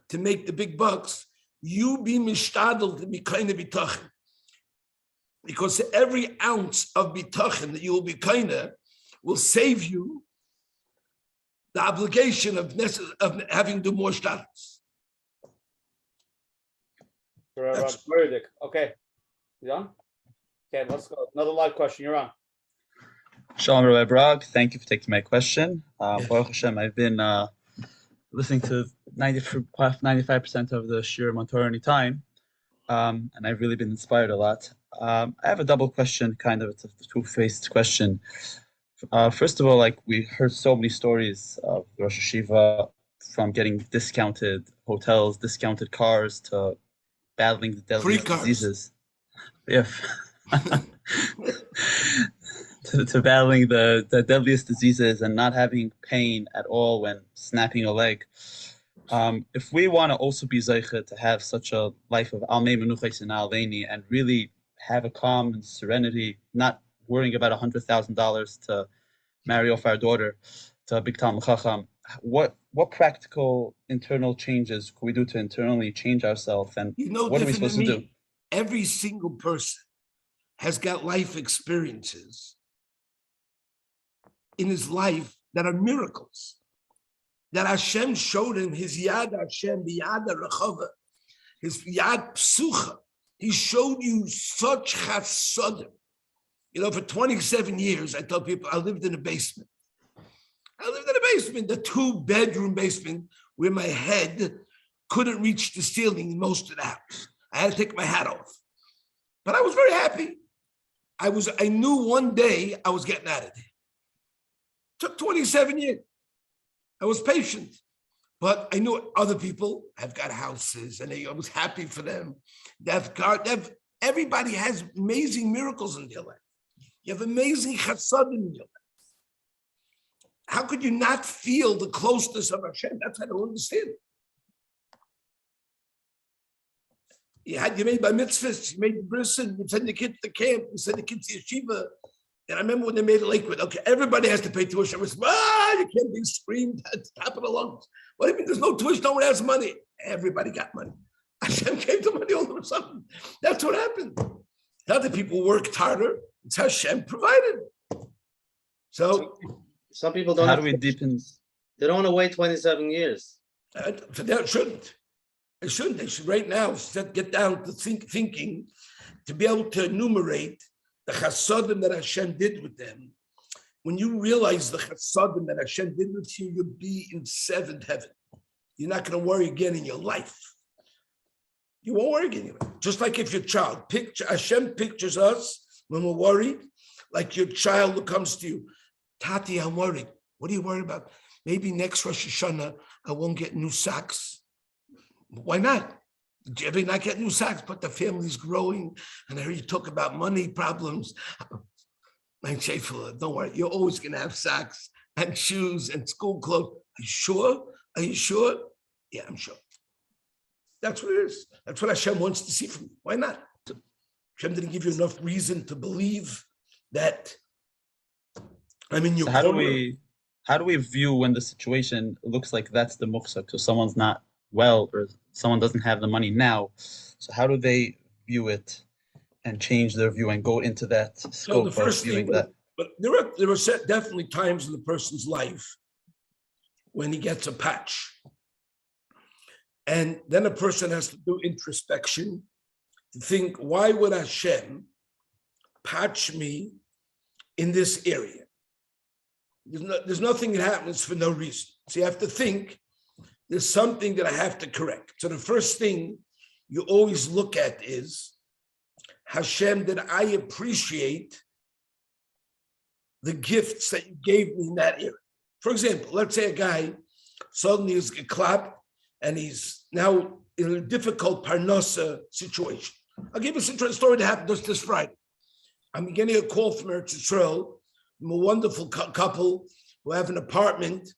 the big bucks, you be mishtadl to be kind of bitachon. Because every ounce of bitachon that you will be kind of will save you the obligation of having to do more shtadlus. Okay. You on? Okay, let's go. Another live question. You're on. Shalom, Rabbi Brog. Thank you for taking my question. Baruch Hashem, I've been listening to 95% of the Shiur Montorah anytime, and I've really been inspired a lot. I have a double question, kind of. It's a two-faced question. First of all, like we heard so many stories of Rosh Hashiva, from getting discounted hotels, discounted cars, to battling the deadliest diseases. Yeah. to battling the deadliest diseases and not having pain at all when snapping a leg. If we want to also be zeicha to have such a life of almei menuchos and aleini and really have a calm and serenity, not worrying about $100,000 to marry off our daughter to a big Talmid Chacham, what practical internal changes could we do to internally change ourselves, and what are we supposed to do? Every single person has got life experiences in his life that are miracles, that Hashem showed him, his Yad Hashem, the Yad Rechava, his Yad Psucha. He showed you such chasadim. For 27 years, I tell people I lived in a basement. The 2-bedroom basement where my head couldn't reach the ceiling in most of the house. I had to take my hat off. But I was very happy. I knew one day I was getting out of there. Took 27 years. I was patient. But I knew other people have got houses, and I was happy for them. Everybody has amazing miracles in their life. You have amazing chasadim in your life. How could you not feel the closeness of Hashem? That's what I don't understand. You made by mitzvahs, you made the brisson, you send the kids to camp, you send the kids to yeshiva. And I remember when they made it Lakewood, okay, everybody has to pay tuition. I was, you can't be screamed at the top of the lungs. What do you mean there's no tuition? No one has money. Everybody got money. Hashem gave the money all of a sudden. That's what happened. Not that people worked harder. It's Hashem provided. So some people don't. How do we deepen? They don't want to wait 27 years. They shouldn't. They shouldn't. They should right now get down to thinking to be able to enumerate the chasadim that Hashem did with them. When you realize the chasadim that Hashem did with you, you'll be in seventh heaven. You're not going to worry again in your life. You won't worry again. Just like if your child, Hashem pictures us when we're worried, like your child who comes to you, Tati, I'm worried. What are you worried about? Maybe next Rosh Hashanah, I won't get new socks. Why not? Did you ever not get new socks? But the family's growing, and I heard you talk about money problems. I'm Shefula, don't worry. You're always going to have socks and shoes and school clothes. Are you sure? Are you sure? Yeah, I'm sure. That's what it is. That's what Hashem wants to see from you. Why not? Hashem didn't give you enough reason to believe that I'm in your corner. How do we view when the situation looks like that's the muksak? So someone's not well, or someone doesn't have the money now. So how do they view it and change their view and go into that scope of viewing that? But there are definitely times in the person's life when he gets a patch. And then a person has to do introspection to think, why would Hashem patch me in this area? There's nothing that happens for no reason. So you have to think, there's something that I have to correct. So the first thing you always look at is, Hashem, that I appreciate the gifts that you gave me in that area. For example, let's say a guy suddenly is a clap and he's now in a difficult parnasa situation. I'll give you a story that happened just this Friday. I'm getting a call from Eretz Yisrael, from a wonderful couple who have an apartment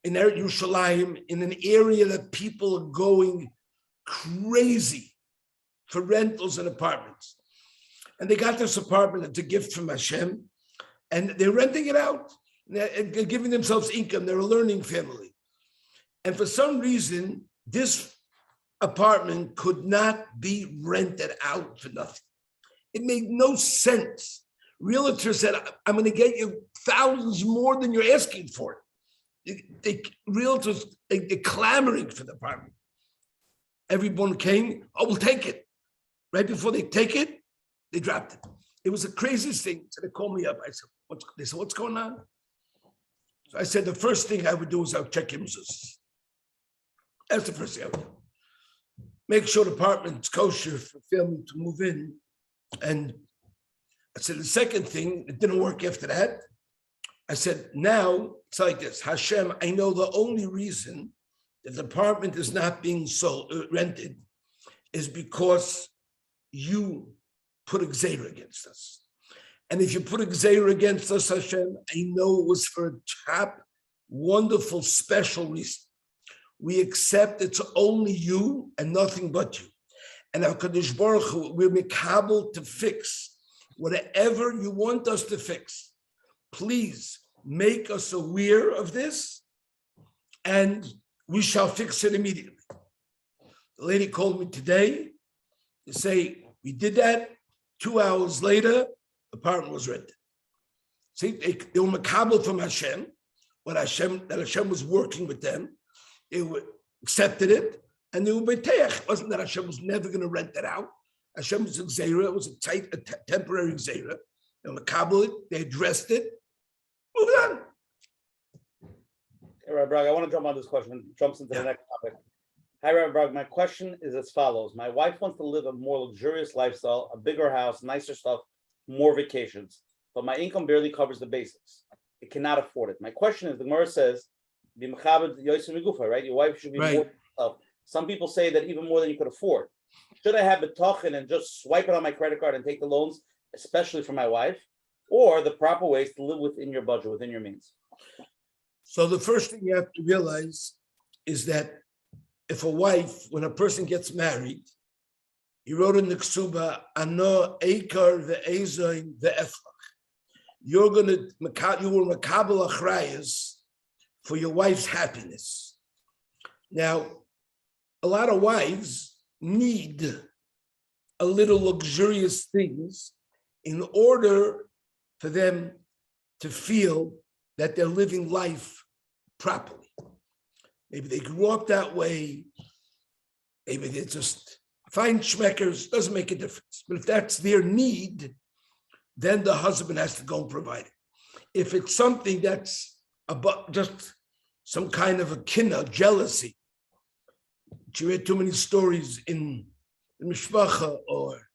in Eretz Yerushalayim in an area that people are going crazy for rentals and apartments. And they got this apartment, it's a gift from Hashem, and they're renting it out. They're giving themselves income. They're a learning family. And for some reason, this apartment could not be rented out for nothing. It made no sense. Realtor said, I'm going to get you thousands more than you're asking for. Realtors, they're clamoring for the apartment. Everyone came, oh, we'll take it. Right before they take it, they dropped it. It was the craziest thing. So they called me up. I said, what's going on? So I said, the first thing I would do is I would check Moses. That's the first thing I would do. Make sure the apartment's kosher for family to move in. And I said, the second thing, it didn't work after that. I said, now it's like this. Hashem, I know the only reason that the apartment is not being rented is because you put a gzeira against us. And if you put a gzeira against us, Hashem, I know it was for a top, wonderful, special reason. We accept it's only you and nothing but you. And HaKadosh Baruch Hu, we're mikabel to fix whatever you want us to fix. Please make us aware of this, and we shall fix it immediately. The lady called me today to say, we did that. 2 hours later, the apartment was rented. See, they were makabel from Hashem, that Hashem was working with them. They accepted it, and they were beteach. It wasn't that Hashem was never going to rent that out. Hashem was a gzeira. It was a temporary gzeira. They were makabel it. They addressed it. Moved on. Hey, Rabbi Brog, I want to jump on this question. Jumps into the next topic. Hi, Rabbi Brog. My question is as follows. My wife wants to live a more luxurious lifestyle, a bigger house, nicer stuff, more vacations, but my income barely covers the basics. It cannot afford it. My question is, the Gemara says, right? Your wife should be more self. Some people say that even more than you could afford. Should I have Bitachon and just swipe it on my credit card and take the loans, especially for my wife? Or the proper way is to live within your budget, within your means? So the first thing you have to realize is that if a wife, when a person gets married, he wrote in the Ksuba, Ano Eikar ve'ezoin ve'efrach. You were makabel achrayas for your wife's happiness. Now, a lot of wives need a little luxurious things in order for them to feel that they're living life properly. Maybe they grew up that way. Maybe they're just fine schmeckers, doesn't make a difference. But if that's their need, then the husband has to go and provide it. If it's something that's about just some kind of a kinna, jealousy, you read too many stories in the Mishpacha or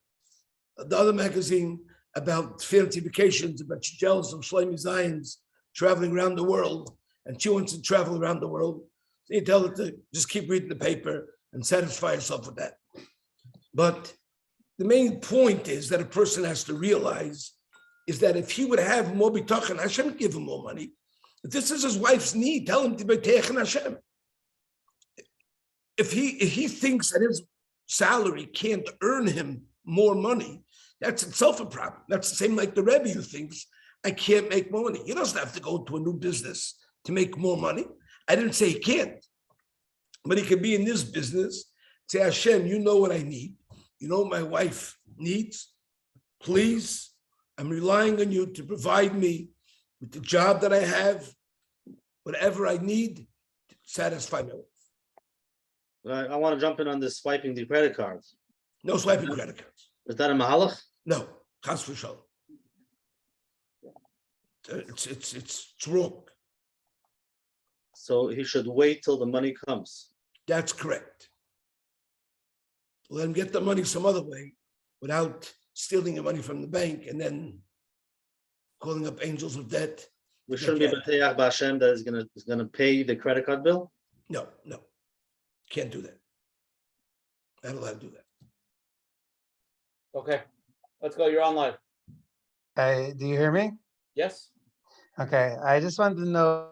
the other magazine about fancy vacations, about she's jealous of Shlomi Zion's traveling around the world, and she wants to travel around the world. So you tell her to just keep reading the paper and satisfy herself with that. But the main point is that a person has to realize is that if he would have more bitachon, Hashem would give him more money. If this is his wife's need, tell him to betech Hashem. If he thinks that his salary can't earn him more money, that's itself a problem. That's the same like the Rebbe who thinks, I can't make more money. He doesn't have to go to a new business to make more money. I didn't say he can't, but he can be in this business, say, Hashem, you know what I need. You know what my wife needs. Please, I'm relying on you to provide me with the job that I have, whatever I need to satisfy my wife. I want to jump in on this swiping the credit cards. No swiping credit cards. Is that a mahalach? No, chas v'shalom. It's wrong. So he should wait till the money comes. That's correct. Let him get the money some other way without stealing your money from the bank and then calling up angels of debt. We shouldn't be B'teach B'Hashem that is gonna pay the credit card bill. No, can't do that. Not allowed to do that. Okay, let's go. You're on live. Do you hear me? Yes. Okay, I just wanted to know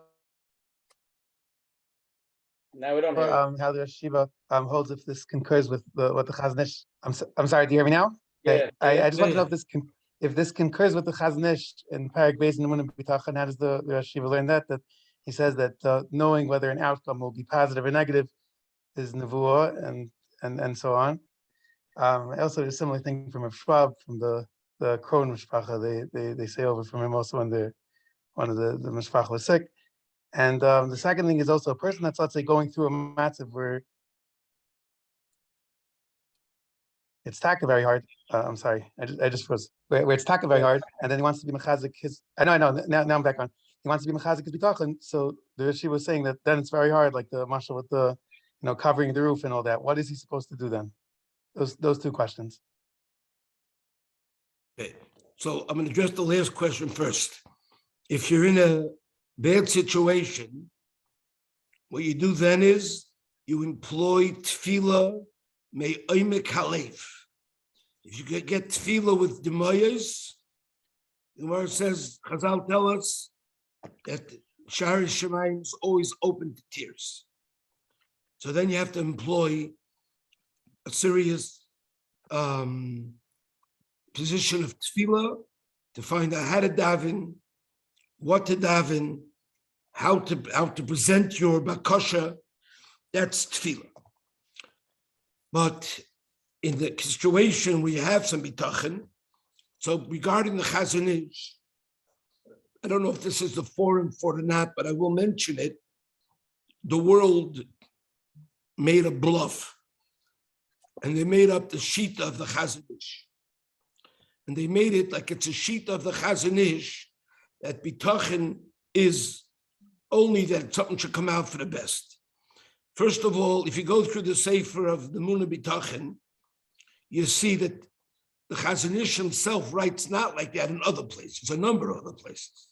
Now we don't hear you. how the Shiva holds if this concurs with what the Chazon Ish. I'm sorry. Do you hear me now? Yeah. I just want to know if this concurs with the Chazon Ish in Parak Beis and Emunah Bitachon. How does the Shiva learn that he says that knowing whether an outcome will be positive or negative is nevuah and so on. Also, there's a similar thing from a Schwab from the Krohn Mishpacha. They say over from him also when one of the Mishpacha was sick. And the second thing is also a person that's, let's say, going through a matzav where it's taka very hard. I'm sorry, I just was where it's taka very hard, and then he wants to be mechazik his. I know. Now I'm back on. He wants to be mechazik his bitachon. So she was saying that then it's very hard, like the mashal with the, covering the roof and all that. What is he supposed to do then? Those two questions. Okay. So I'm going to address the last question first. If you're in a bad situation, what you do then is you employ tefillah me'omek halev. If you could get tefillah with demayas, the Gemara says, Chazal tell us that Sha'ar Shemayim is always open to tears. So then you have to employ a serious position of tefillah to find out how to daven, what to daven, how to present your bakasha. That's tefillah. But in the situation we have some bitachon, so regarding the Chazon Ish, I don't know if this is the forum for it or not, but I will mention it. The world made a bluff, and they made up the shita of the Chazon Ish. And they made it like it's a shita of the Chazon Ish, that bitachon is only that something should come out for the best. First of all, if you go through the sefer of the Emunah Bitachon, you see that the Chazon Ish himself writes not like that in other places, a number of other places.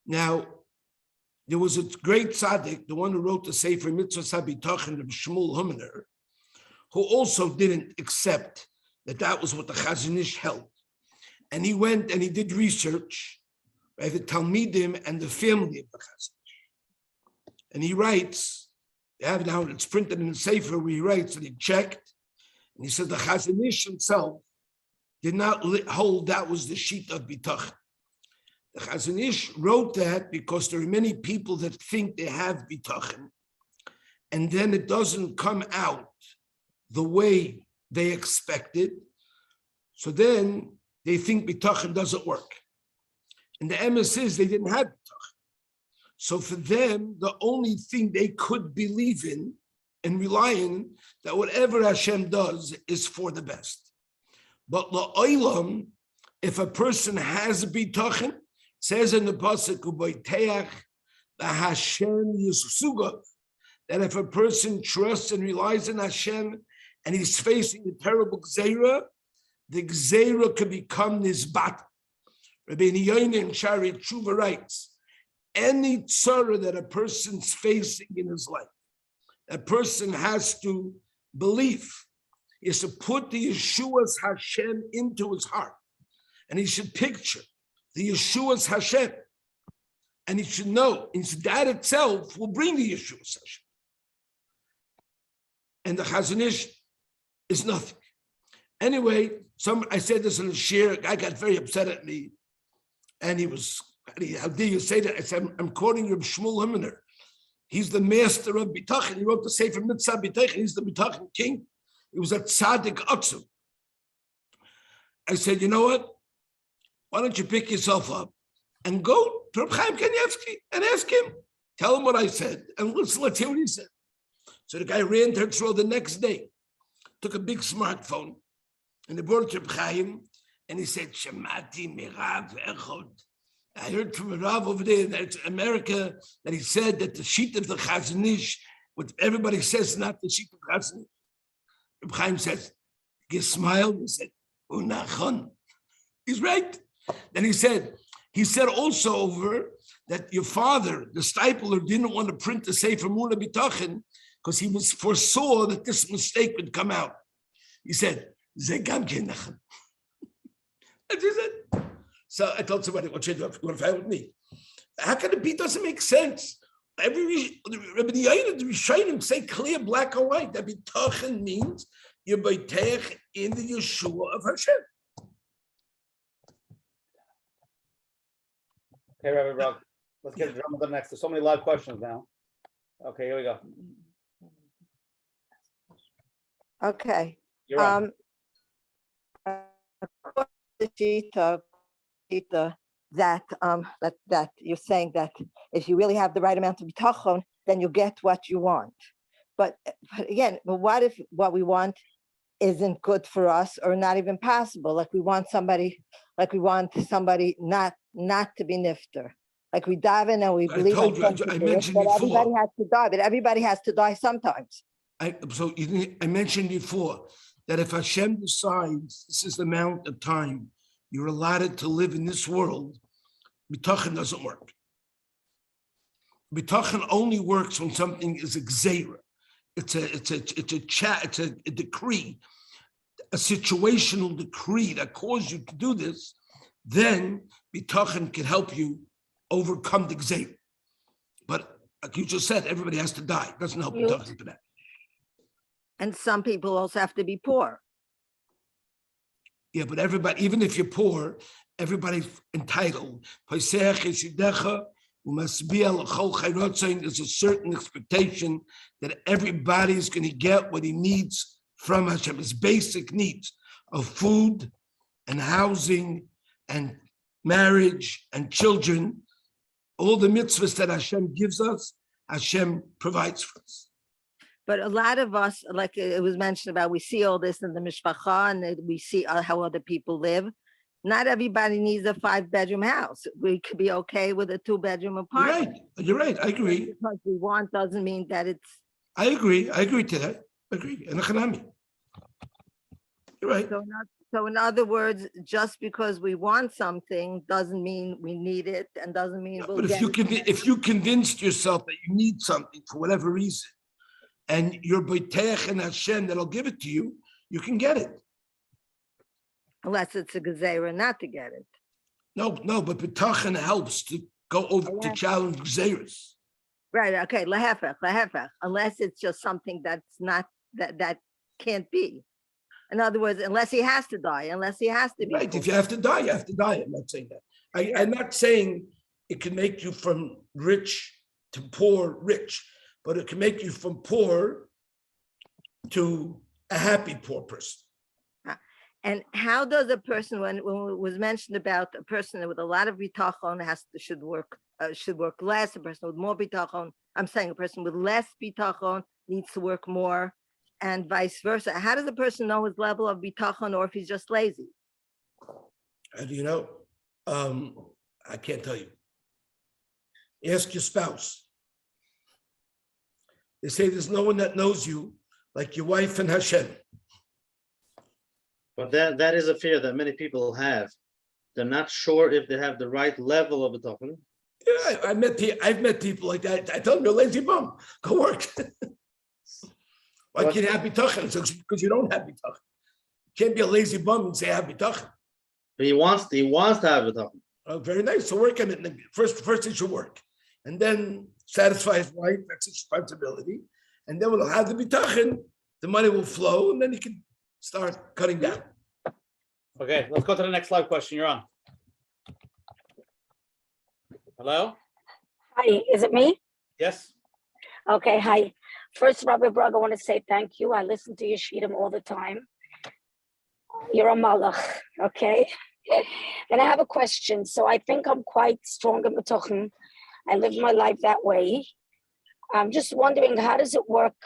Now, there was a great tzaddik, the one who wrote the sefer Mitzvah Bitachon, Rabbi Shmuel Humner, who also didn't accept that was what the Chazon Ish held. And he went and he did research by the Talmidim and the family of the Chazon Ish. And he writes, now it's printed in the sefer where he writes that he checked, and he said the Chazon Ish himself did not hold that was the sheet of bitachon. The Chazon Ish wrote that because there are many people that think they have bitachon, and then it doesn't come out the way they expected. So then they think bitachon doesn't work. And the emes is they didn't have bitachon. So for them, the only thing they could believe in and rely on, that whatever Hashem does is for the best. But la'olam, if a person has bitachon, says in the pasuk u'boiteach the Hashem yisuga, that if a person trusts and relies on Hashem and he's facing a terrible gzeira, the gzeira could become nizbat. Rabbi Yisroel in Shari Tshuva writes, any tzara that a person's facing in his life, a person has to believe, is to put the Yeshua's Hashem into his heart. And he should picture the Yeshua's Hashem. And he should know, that itself will bring the Yeshua's Hashem. And the Chazon Ish is nothing. Anyway, I said this in the Shiur, a guy got very upset at me. And he was, how dare you say that? I said, I'm quoting Rabbi Shmuel Humner. He's the master of Bitachon. He wrote the Sefer Mitzvah Bitachon. He's the Bitachon king. He was a tzaddik atzum. I said, you know what? Why don't you pick yourself up and go to Reb Chaim Kanievsky and ask him. Tell him what I said, and let's hear what he said. So the guy ran to Eretz Yisrael the next day, took a big smartphone, and they brought it to Reb Chaim, and he said, Shemati mirav echod. I heard from a Rav over there in America that he said that the sheet of the Chazon Ish, what everybody says, not the sheet of Chazon Ish. Reb Chaim says, he smiled and said, Unachon. He's right. Then he said also over that your father, the stipler, didn't want to print the Sefer Emunah Bitachon because he foresaw that this mistake would come out. He said, Zegam Kenachem. That's it. So I told somebody, what should I do? You want to fight with me? How can it be? Doesn't make sense. Rabbi Yisroel, the Rishonim say clear, black or white, that Bitachon means you're Beitech in the Yeshua of Hashem. Okay, Rabbi Brog, let's get done with the next. There's so many live questions now. Okay, here we go. Okay. You're on. That you're saying that if you really have the right amount of bitachon, then you get what you want. But again, what if what we want isn't good for us or not even possible? Like we want somebody not to be nifter. Like we daven and we believe. I mentioned that before. everybody has to die, but everybody has to die sometimes. I mentioned before that if Hashem decides this is the amount of time you're allotted to live in this world, Bitachon doesn't work. Bitachon only works when something is a gzeira. It's a decree, a situational decree that caused you to do this. Then Bitachon can help you overcome the gzeira. But like you just said, everybody has to die. It doesn't help Bitachon for that. And some people also have to be poor. Yeah, but everybody, even if you're poor, everybody's entitled. There's a certain expectation that everybody is going to get what he needs from Hashem, his basic needs of food and housing and marriage and children. All the mitzvahs that Hashem gives us, Hashem provides for us. But a lot of us, like it was mentioned about, we see all this in the mishpacha and we see how other people live. Not everybody needs a 5-bedroom house. We could be okay with a 2-bedroom apartment. You're right. I agree. Because we want doesn't mean that it's. I agree to that. I agree. You're right. So in other words, just because we want something doesn't mean we need it and doesn't mean we'll get it. If you convinced yourself that you need something for whatever reason, and you're Beitech and Hashem that'll give it to you, you can get it. Unless it's a gezerah not to get it. No, but Bitachon helps to go over to challenge gezerahs. Right, okay, lehefech. Unless it's just something that's not, that can't be. In other words, unless he has to die, unless he has to be. Right, if you have to die, you have to die. I'm not saying that. I'm not saying it can make you from rich to poor rich, but it can make you from poor to a happy poor person. And how does a person, when it was mentioned about a person with a lot of bitachon should work less, a person with more bitachon, I'm saying a person with less bitachon needs to work more, and vice versa. How does a person know his level of bitachon, or if he's just lazy? How do you know? I can't tell you. Ask your spouse. They say there's no one that knows you like your wife and Hashem. But that is a fear that many people have. They're not sure if they have the right level of bitachon. Yeah, I've met people like that. I tell them, you're a lazy bum. Go work. Why can't you have bitachon? It's because you don't have bitachon. You can't be a lazy bum and say I have bitachon. But he wants to have bitachon. Oh, very nice. So work on it. First he should work. And then satisfy his wife. That's his responsibility. And then when he'll have the bitachon, the money will flow, and then he can start cutting down. Okay, let's go to the next live question. You're on. Hello? Hi, is it me? Yes. Okay, hi. First, Rabbi Brog, I want to say thank you. I listen to your shiurim all the time. You're a malach, okay? Then I have a question. So I think I'm quite strong in Bitachon. I live my life that way. I'm just wondering, how does it work?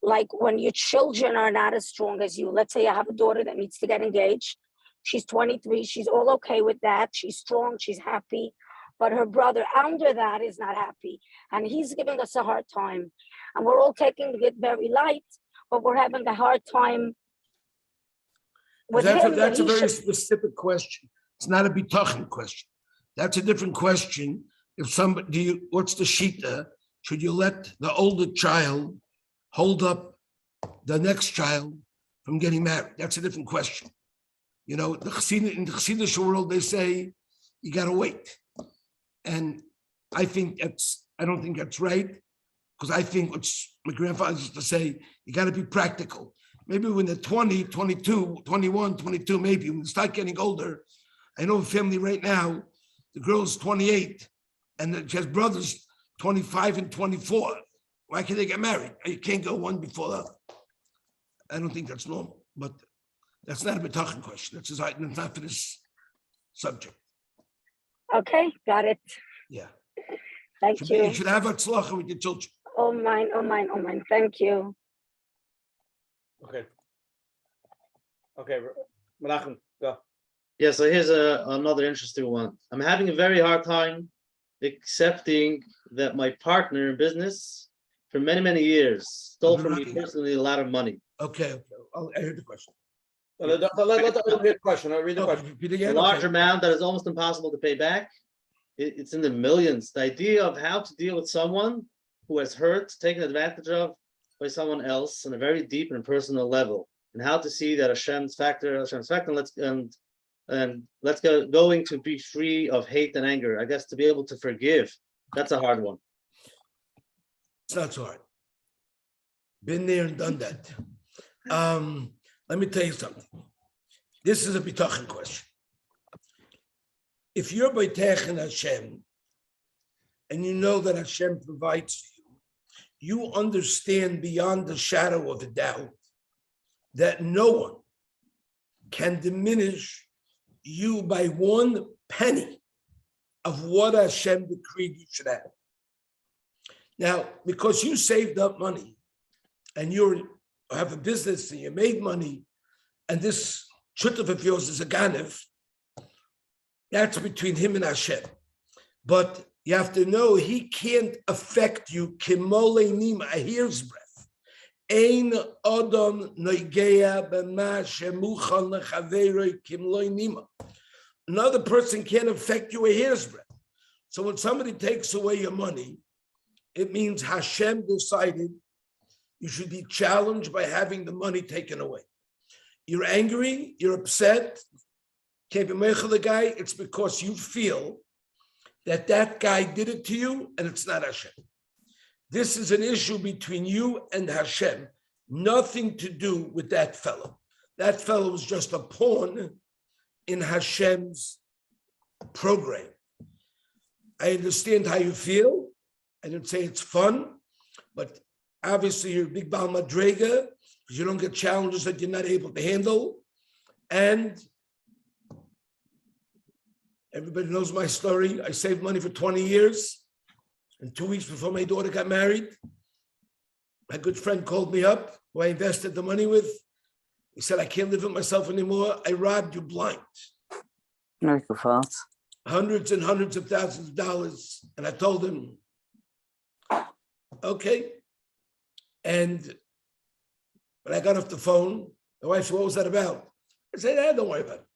Like when your children are not as strong as you. Let's say I have a daughter that needs to get engaged. She's 23. She's all okay with that. She's strong. She's happy. But her brother under that is not happy. And he's giving us a hard time. And we're all taking it very light, but we're having a hard time with That's him, that a he very should, specific question. It's not a bitachon question. That's a different question. If somebody, what's the shita? Should you let the older child hold up the next child from getting married? That's a different question. You know, in the Chassidish world, they say you got to wait. And I don't think that's right, because I think what my grandfather used to say, you got to be practical. Maybe when they're 20, 22, 21, 22, maybe when they start getting older. I know a family right now, the girl's 28 and she has brothers 25 and 24. Why can't they get married? You can't go one before the other. I don't think that's normal, but that's not a bitachon question. That's not for this subject. okay, got it. Yeah. Thank you. You should have hatzlacha with your children. Oh mine. Thank you. Okay. Okay, Menachem, go. Yeah, so here's another interesting one. I'm having a very hard time accepting that my partner in business for many, many years stole from me personally a lot of money. Okay. I heard the question. Let the read the question. I'll read the question. Repeat A again. large Okay. amount that is almost impossible to pay back. It's in the millions. The idea of how to deal with someone who has hurt, taken advantage of by someone else on a very deep and personal level, and how to see that Hashem's factor, and let's go going to be free of hate and anger. I guess to be able to forgive, that's a hard one. It's not so hard. Been there and done that. Let me tell you something. This is a bitachon question. If you're Bitachon Hashem, and you know that Hashem provides for you, you understand beyond the shadow of a doubt that no one can diminish you by 1 penny of what Hashem decreed you should have. Now, because you saved up money and you have a business and you made money, and this shutaf of yours is a ganev, that's between him and Hashem. But you have to know he can't affect you kimole nima, a hair's breadth. Ein adam noigeya b'ma shemuchal lechaveroi kimloi nima. Another person can't affect you a hair's breadth. So when somebody takes away your money, it means Hashem decided you should be challenged by having the money taken away. You're angry, you're upset, can't be meichel the guy, it's because you feel that that guy did it to you and it's not Hashem. This is an issue between you and Hashem, nothing to do with that fellow. That fellow was just a pawn in Hashem's program. I understand how you feel. I didn't say it's fun, but obviously you're a big Baal Madrega because you don't get challenges that you're not able to handle. And everybody knows my story. I saved money for 20 years. And 2 weeks before my daughter got married, my good friend called me up, who I invested the money with. He said, I can't live with myself anymore. I robbed you blind. Hundreds and hundreds of thousands of dollars. And I told him, okay. And when I got off the phone, my wife said, what was that about? I said, don't worry about it.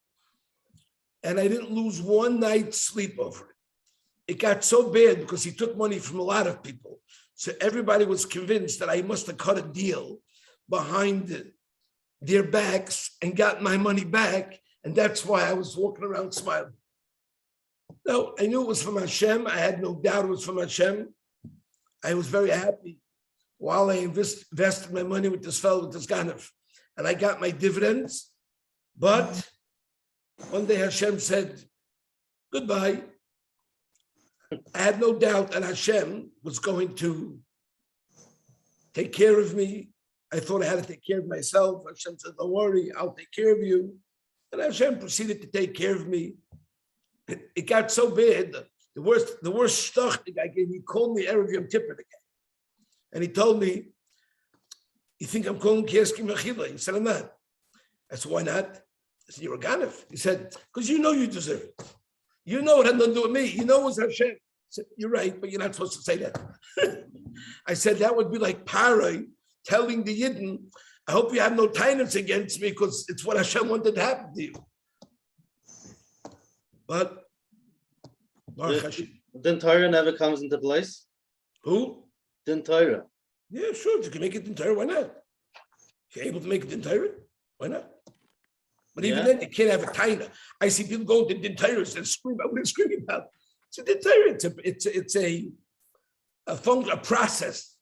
And I didn't lose one night's sleep over it. It got so bad because he took money from a lot of people. So everybody was convinced that I must have cut a deal behind their backs and got my money back. And that's why I was walking around smiling. No, I knew it was from Hashem. I had no doubt it was from Hashem. I was very happy while I invested my money with this fellow, with this Ganev. And I got my dividends. But one day Hashem said, goodbye. I had no doubt that Hashem was going to take care of me. I thought I had to take care of myself. Hashem said, don't worry, I'll take care of you. And Hashem proceeded to take care of me. It got so bad. The worst shtuch the guy gave me, he called me Erev Yom Kippur again. And he told me, you think I'm calling Kieski Mechila? He said, I'm not. I said, why not? I said, you're a Ganev. He said, because you know you deserve it. You know it had nothing to do with me. You know it was Hashem. I said, you're right, but you're not supposed to say that. I said, that would be like Parai telling the Yidden, I hope you have no tinnitus against me because it's what Hashem wanted to happen to you. But Then Torah never comes into place. who? Then Torah. Yeah, sure. You can make it in Torah. Why not? If you're able to make it in Torah, why not? But even then, you can't have a taina. I see people going to Din Torah and scream about what they're screaming about. It's a Din Torah. It's a process,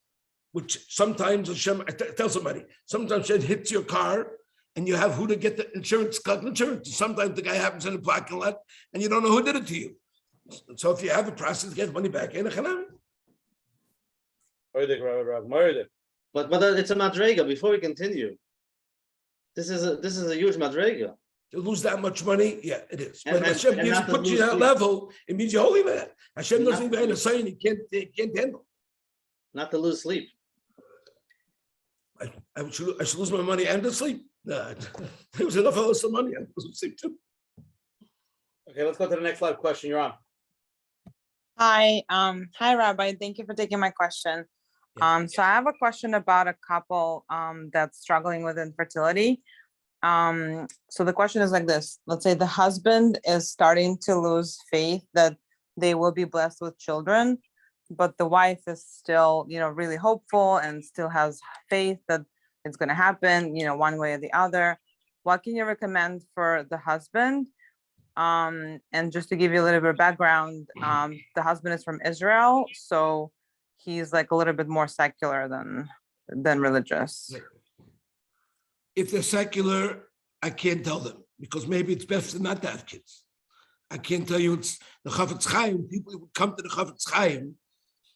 which sometimes Hashem, I tell somebody, sometimes Hashem hits your car and you have who to get the insurance. Sometimes the guy happens in the parking lot and you don't know who did it to you. So if you have a process, get money back. But it's a madrega. Before we continue, this is a huge madrega. You lose that much money, yeah, it is. And- But Hashem and not to puts you lose at that sleep. level, it means you're holy man. Hashem Not- doesn't even have a sign he can't handle. Not to lose sleep. I should lose my money and the sleep. Nah, there was enough of us some money. I lose sleep too. Okay, let's go to the next live question. You're on. Hi, Rabbi. Thank you for taking my question. So I have a question about a couple that's struggling with infertility. So the question is like this: let's say the husband is starting to lose faith that they will be blessed with children, but the wife is still, really hopeful and still has faith that it's going to happen, one way or the other. What can you recommend for the husband? And just to give you a little bit of background, the husband is from Israel, so he's like a little bit more secular than religious. If they're secular, I can't tell them because maybe it's best to not to have kids. I can't tell you it's the Chafetz Chaim. People who would come to the Chafetz Chaim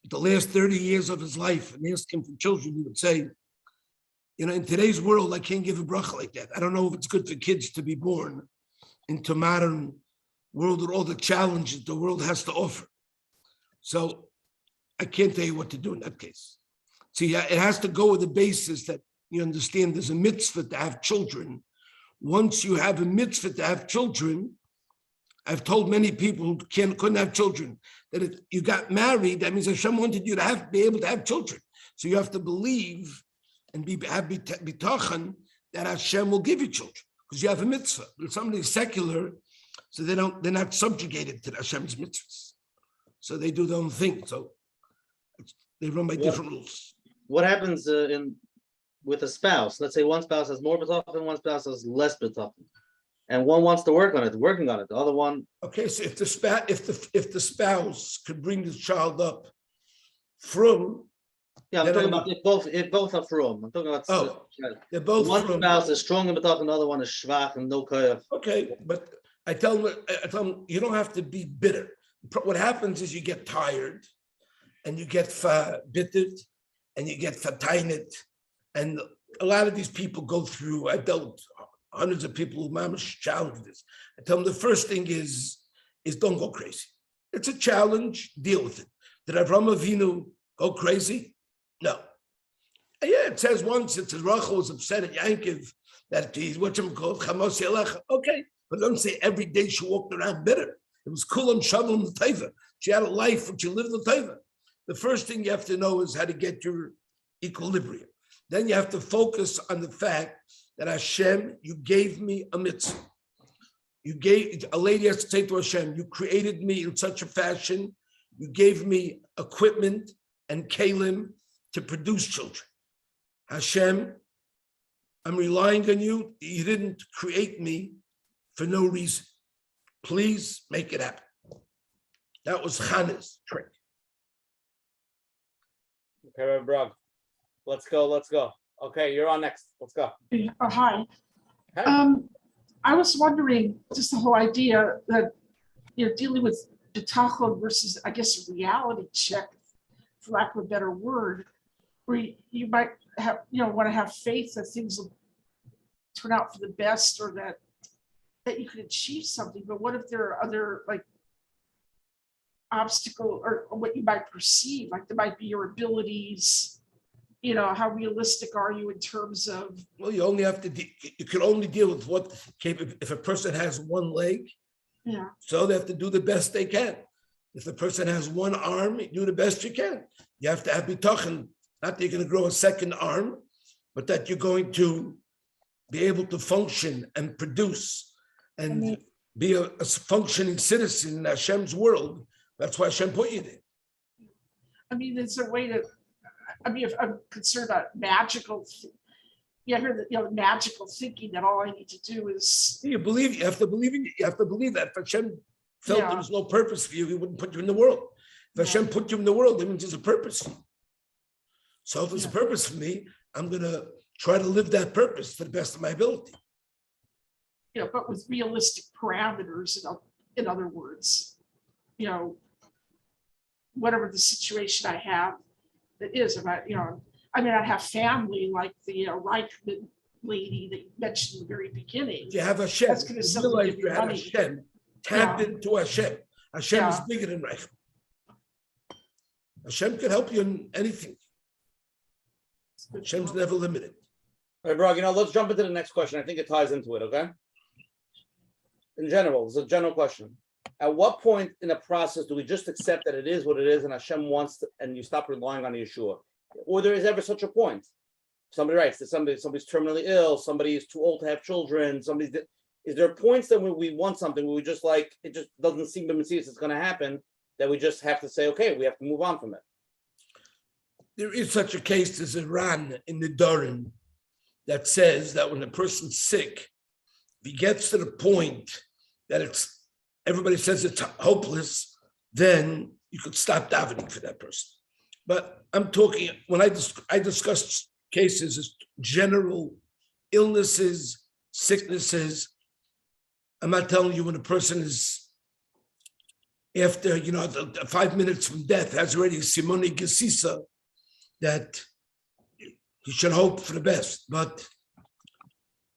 the last 30 years of his life and ask him for children, he would say, in today's world, I can't give a bracha like that. I don't know if it's good for kids to be born into modern world with all the challenges the world has to offer. So I can't tell you what to do in that case. See, it has to go with the basis that you understand there's a mitzvah to have children. Once you have a mitzvah to have children, I've told many people who couldn't have children that if you got married, that means Hashem wanted you to be able to have children. So you have to believe and have Bitachon that Hashem will give you children because you have a mitzvah. But if somebody's secular, so they're not subjugated to Hashem's mitzvahs. So they do their own thing. So they run by different rules. What happens with a spouse? Let's say one spouse has more bitachon, one spouse has less bitachon, and one wants to working on it. The other one. Okay, so if the spouse could bring the child up from. Yeah, I'm talking about if both are from. I'm talking about. They're both one from. spouse is strong in bitachon, the other one is schwach and no koyach. Okay, but I tell them you don't have to be bitter. What happens is you get tired, and you get bittered, and you get fatainet, and a lot of these people go through. I dealt with hundreds of people who mamish challenge this. I tell them the first thing is don't go crazy. It's a challenge. Deal with it. Did Avraham Avinu go crazy? No. And yeah, it says once Rachel was upset at Yankov that he's called Chamos Yelecha. Okay, but don't say every day she walked around bitter. It was Kulam Shalom L'Teiva. She had a life and she lived L'Teiva. The first thing you have to know is how to get your equilibrium. Then you have to focus on the fact that Hashem, you gave me a mitzvah. A lady has to say to Hashem, you created me in such a fashion, you gave me equipment and kalim to produce children. Hashem, I'm relying on you. You didn't create me for no reason. Please make it happen. That was Chana's trick. Okay, Rabbi Brog. Let's go. Okay, you're on next. Let's go. Hi. Hi. I was wondering, just the whole idea that dealing with bitachon versus, I guess, a reality check, for lack of a better word, where you might have, want to have faith that things will turn out for the best or that you can achieve something. But what if there are other obstacle or what you might perceive, like there might be your abilities, how realistic are you in terms of? Well, you only have to, you can only deal with what, if a person has one leg, Yeah. so they have to do the best they can. If the person has one arm, you do the best you can. You have to have bitachon, not that you're going to grow a second arm, but that you're going to be able to function and produce and be a functioning citizen in Hashem's world. That's why Hashem put you there. I mean, it's a way to, I mean, if I'm concerned about magical, I heard that, magical thinking that all I need to do is. You have to believe that. If Hashem felt there was no purpose for you, he wouldn't put you in the world. If Hashem put you in the world, that means there's a purpose for you. So if there's a purpose for me, I'm going to try to live that purpose to the best of my ability. But with realistic parameters, in other words, whatever the situation I have that is, if I have family like the Reichman lady that you mentioned in the very beginning. If you have Hashem, that's going to realize you have Hashem, tap into Hashem. Hashem is bigger than Reichman. Hashem can help you in anything. Hashem's never limited. All right, Brog, let's jump into the next question. I think it ties into it, okay? In general, it's a general question. At what point in the process do we just accept that it is what it is and Hashem wants to, and you stop relying on Yeshua? Or there is ever such a point? Somebody writes that somebody's terminally ill, somebody is too old to have children, is there points that when we want something where we just it just doesn't seem to see it's going to happen, that we just have to say, okay, we have to move on from it? There is such a case as Iran in the Doran that says that when a person's sick, if he gets to the point that everybody says it's hopeless, then you could stop davening for that person. But I'm talking, when I discuss cases as general illnesses, sicknesses, I'm not telling you when a person is, after 5 minutes from death, has already simoni gesisa, that you should hope for the best. But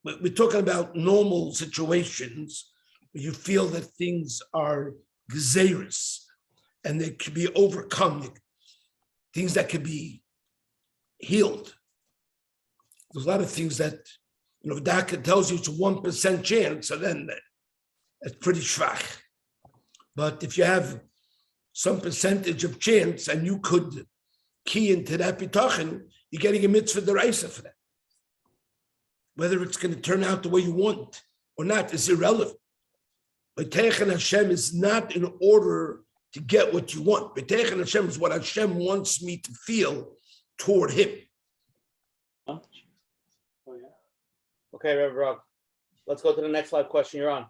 we're talking about normal situations where you feel that things are gezeirus and they can be overcome, things that can be healed. There's a lot of things that, if doctor tells you it's a 1% chance, so then that's pretty schwach. But if you have some percentage of chance and you could key into that bitachon, you're getting a mitzvah deraisa for that. Whether it's going to turn out the way you want or not is irrelevant. Bitachon Hashem is not in order to get what you want. Bitachon Hashem is what Hashem wants me to feel toward Him. Oh, yeah. Okay, Rabbi Brog. Let's go to the next live question. You're on.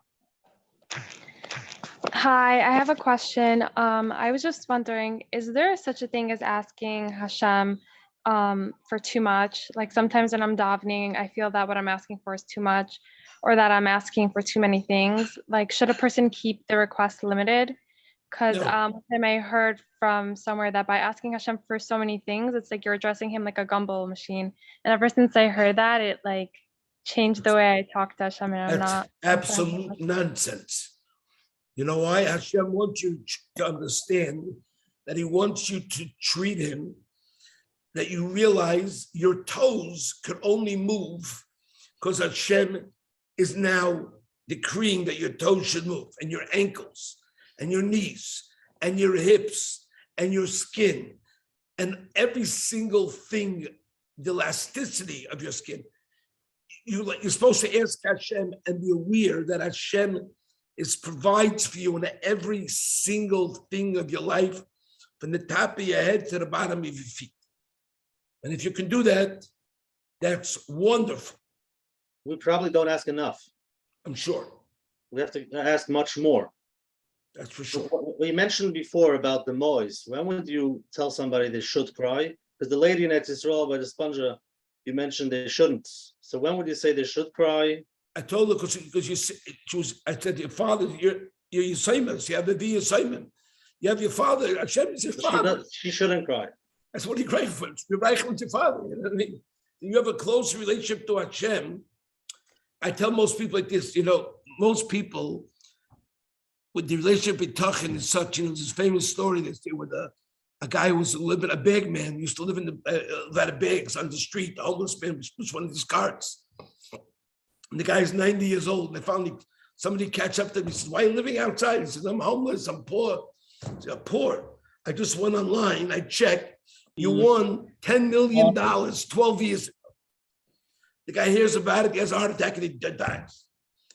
Hi, I have a question. I was just wondering, is there such a thing as asking Hashem for too much? Like sometimes when I'm davening, I feel that what I'm asking for is too much, or that I'm asking for too many things. Like, should a person keep the request limited? Because I heard from somewhere that by asking Hashem for so many things, it's like you're addressing Him like a gumball machine. And ever since I heard that, it changed the way I talk to Hashem. And I'm not absolute nonsense. You know why? Hashem wants you to understand that He wants you to treat Him, that you realize your toes could only move because Hashem is now decreeing that your toes should move, and your ankles, and your knees, and your hips, and your skin, and every single thing, the elasticity of your skin. You're supposed to ask Hashem and be aware that Hashem provides for you in every single thing of your life, from the top of your head to the bottom of your feet. And if you can do that, that's wonderful. We probably don't ask enough. I'm sure. We have to ask much more. That's for sure. We mentioned before about the mois. When would you tell somebody they should cry? Because the lady in Eretz Yisrael by the sponja, you mentioned they shouldn't. So when would you say they should cry? I told her because I said, your father, you're Yisaimas, you have a Yisaiman. You have your father, Hashem is your father. She shouldn't cry. That's what you cry for. You're right with your father. You know what I mean? You have a close relationship to Hashem. I tell most people like this, most people with the relationship with Bitachon is such, there's this famous story they say with a guy who was living, a bag man, used to live in out of bags on the street. The homeless man was one of his carts. And the guy's 90 years old. And finally, somebody catch up to him. He says, why are you living outside? He says, I'm homeless, I'm poor. He said, poor. I just went online, I checked. You won $10 million 12 years ago. The guy hears about it, he has a heart attack, and he dies.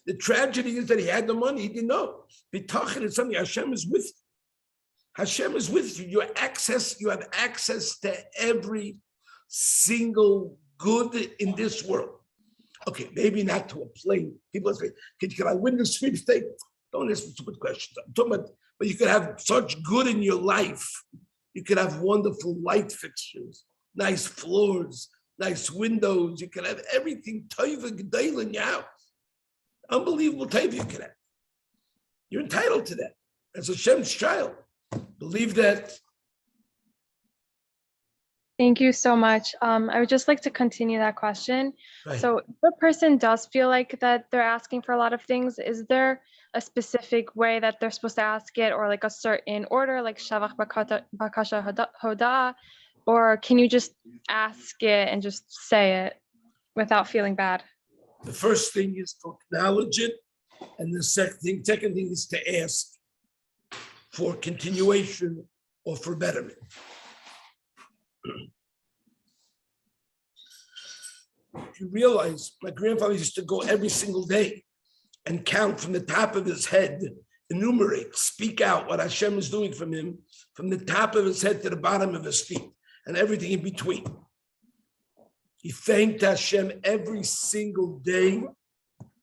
The tragedy is that he had the money, he didn't know. Bitachon is something, Hashem is with you. Hashem is with you. You have access to every single good in this world. Okay, maybe not to a plane. People say, can I win the sweepstake? Don't ask me stupid questions. I'm talking about, but you could have such good in your life. You could have wonderful light fixtures, nice floors, nice windows. You can have everything taiva gedayla in your house. Unbelievable taiva you can have. You're entitled to that. As Hashem's child. Believe that. Thank you so much. I would just like to continue that question. Right. So if a person does feel like that they're asking for a lot of things, is there a specific way that they're supposed to ask it, or like a certain order, like Shavach Bakasha Hoda, or can you just ask it and just say it without feeling bad? The first thing is to acknowledge it, and the second thing is to ask for continuation or for betterment. You realize my grandfather used to go every single day and count from the top of his head, enumerate, speak out what Hashem is doing from him, from the top of his head to the bottom of his feet, and everything in between. He thanked Hashem every single day,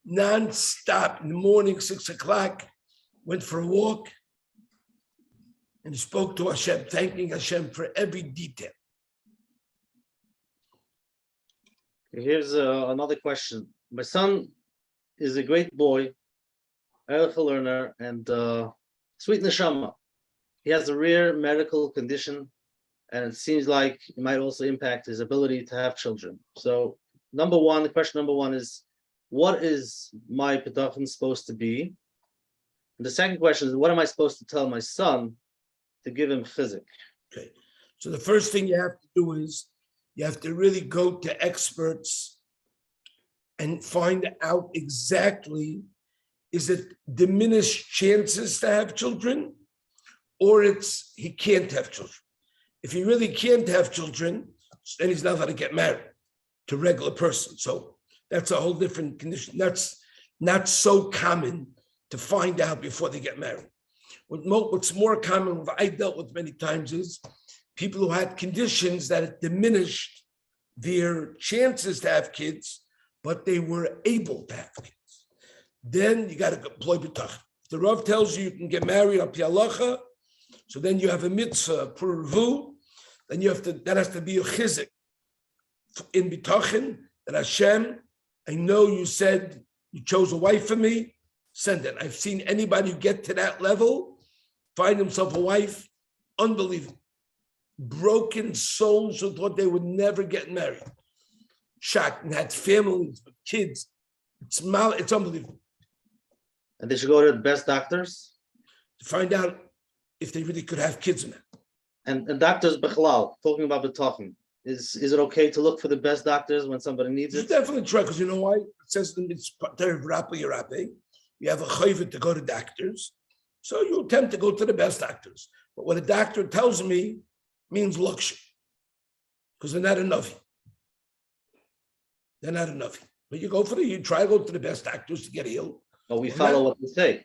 non-stop. In the morning, 6 o'clock, went for a walk, and he spoke to Hashem, thanking Hashem for every detail. Here's another question. My son is a great boy, a learner, and sweet neshama. He has a rare medical condition, and it seems like it might also impact his ability to have children. So, question number one is, what is my bitachon supposed to be? And the second question is, what am I supposed to tell my son to give him chizik? Okay, so the first thing you have to do is you have to really go to experts and find out exactly, is it diminished chances to have children, or it's he can't have children. If he really can't have children, then he's not allowed to get married to a regular person. So that's a whole different condition. That's not so common to find out before they get married. What's more common, what I dealt with many times, is people who had conditions that it diminished their chances to have kids, but they were able to have kids. Then you got to employ bitachon. If the Rav tells you can get married on Pialacha, so then you have a mitzvah per revu, then you have to, that has to be a chizik in bitachon, that Hashem, I know you said you chose a wife for me, send it. I've seen anybody who get to that level, find himself a wife, unbelievable. Broken souls who thought they would never get married. Shocked and had families with kids. It's unbelievable. And they should go to the best doctors to find out if they really could have kids in it. And doctors bechalal, talking about bitachon, is it okay to look for the best doctors when somebody needs it? It's definitely true, because you know why? It says in it's Rabbi, you have a chayvut to go to doctors, so you attempt to go to the best doctors. But what a doctor tells me means luxury, because they're not enough. They're not enough. But you try to go to the best doctors to get healed. But we follow what they say.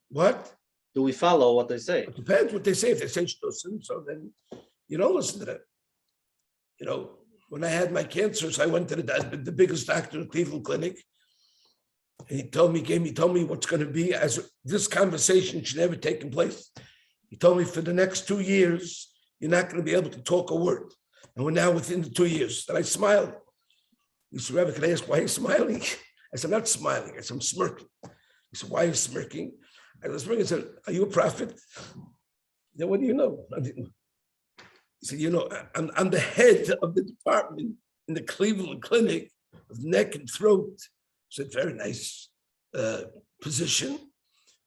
What? Do we follow what they say? It depends what they say. If they say shtosim, so then you don't listen to them. You know, when I had my cancers, I went to the biggest doctor in Cleveland Clinic, and he told me what's going to be, as this conversation should never taken place. He told me for the next 2 years, you're not going to be able to talk a word. And we're now within the 2 years. And I smiled. He said, Rabbi, can I ask why you're smiling? I said, I'm not smiling. I said, I'm smirking. He said, why are you smirking? I was smirking. I said, are you a prophet? Then what do you know? He said, you know, I'm the head of the department in the Cleveland Clinic of neck and throat. I said, very nice position,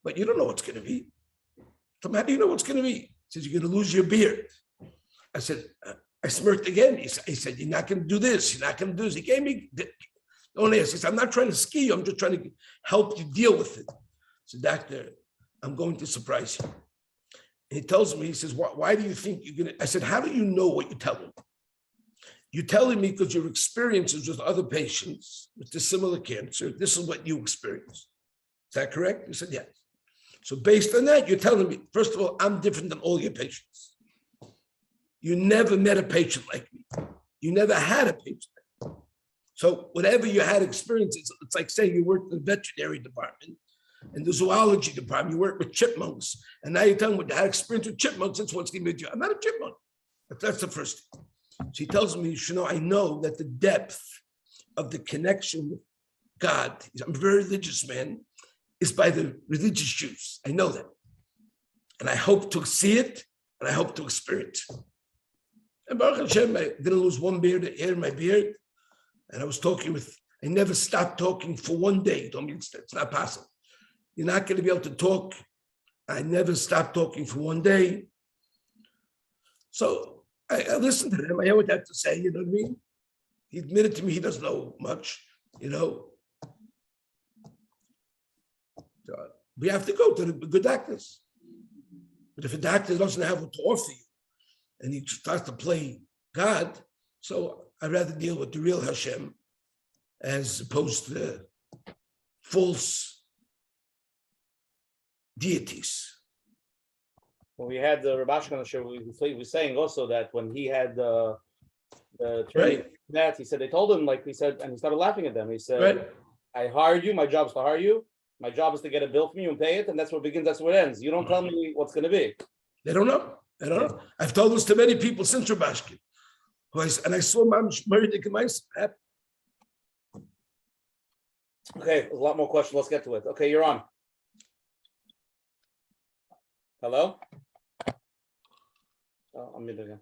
but you don't know what's going to be. So how do you know what's going to be? He says, you're going to lose your beard. I said, I smirked again. He said, you're not going to do this. You're not going to do this. He gave me, don't ask. He said, I'm not trying to ski you. I'm just trying to help you deal with it. I said, doctor, I'm going to surprise you. And he tells me, he says, why do you think you're going to? I said, how do you know what you tell him? you're telling me because your experiences with other patients with the similar cancer, this is what you experienced. Is that correct? You said yes. So based on that, you're telling me, first of all, I'm different than all your patients. You never met a patient like me. You never had a patient. So whatever you had experience, it's like saying you worked in the veterinary department and the zoology department, you work with chipmunks, and now you're telling me you had experience with chipmunks, that's what's going to be. I'm not a chipmunk. That's the first thing. So he tells me, I know that the depth of the connection with God, I'm a very religious man, is by the religious Jews. I know that. And I hope to see it, and I hope to experience it. And Baruch Hashem, I didn't lose one beard, hair in my beard. And I was talking I never stopped talking for one day. Don't mean it's not possible. You're not going to be able to talk. I never stopped talking for one day. So I listened to him. I hear what he had to say, you know what I mean? He admitted to me he doesn't know much, you know. We have to go to the good doctors. But if a doctor doesn't have what to offer you and he starts to play God, so I'd rather deal with the real Hashem as opposed to the false deities. When we had the Rabbi Yisroel on the show, he was saying also that when he had the attorney, that he said they told him, like he said, and he started laughing at them. He said, I hired you, my job is to hire you. My job is to get a bill from you and pay it, and that's where it begins, that's where it ends. You don't tell me what's going to be. They don't know. They don't know. I've told this to many people since Rabashkin. And I saw Mom married the Gemais. Okay, there's a lot more questions. Let's get to it. Okay, you're on. Hello? Oh, I'm muted again.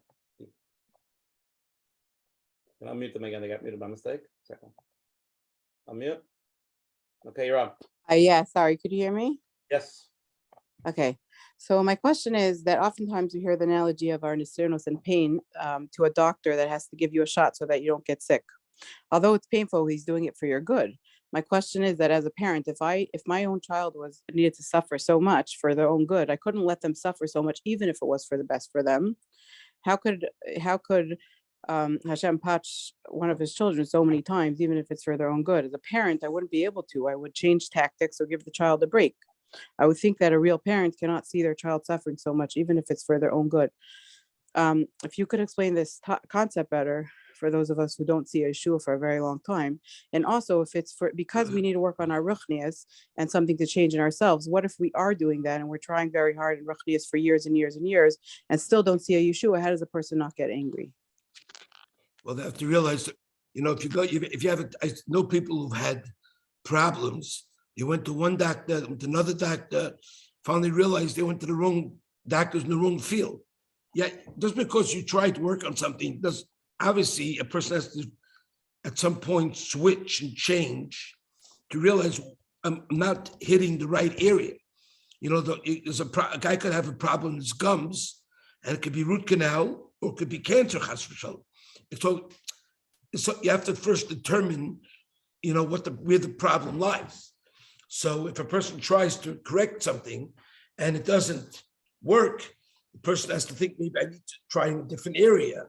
Can I unmute them again? They got muted by mistake. Second. Unmute. Okay, you're on. Yeah, sorry, could you hear me? Yes. Okay, so my question is that oftentimes we hear the analogy of our nisirnos and pain to a doctor that has to give you a shot so that you don't get sick. Although it's painful, he's doing it for your good. My question is that as a parent, if my own child needed to suffer so much for their own good, I couldn't let them suffer so much, even if it was for the best for them. How could Hashem patch one of his children so many times, even if it's for their own good? As a parent, I wouldn't be able to. I would change tactics or give the child a break. I would think that a real parent cannot see their child suffering so much, even if it's for their own good. If you could explain this concept better for those of us who don't see Yeshua for a very long time, and also if it's because we need to work on our ruchnias and something to change in ourselves, what if we are doing that and we're trying very hard in ruchnias for years and years and years and still don't see a Yeshua? How does a person not get angry? Well, they have to realize that, I know people who've had problems. You went to one doctor, went to another doctor, finally realized they went to the wrong doctors in the wrong field. Yet, just because you try to work on something, obviously a person has to, at some point, switch and change to realize I'm not hitting the right area. There's a guy could have a problem in his gums, and it could be root canal, or it could be cancer, chas v'shalom. So you have to first determine, where the problem lies. So if a person tries to correct something and it doesn't work, the person has to think, maybe I need to try in a different area.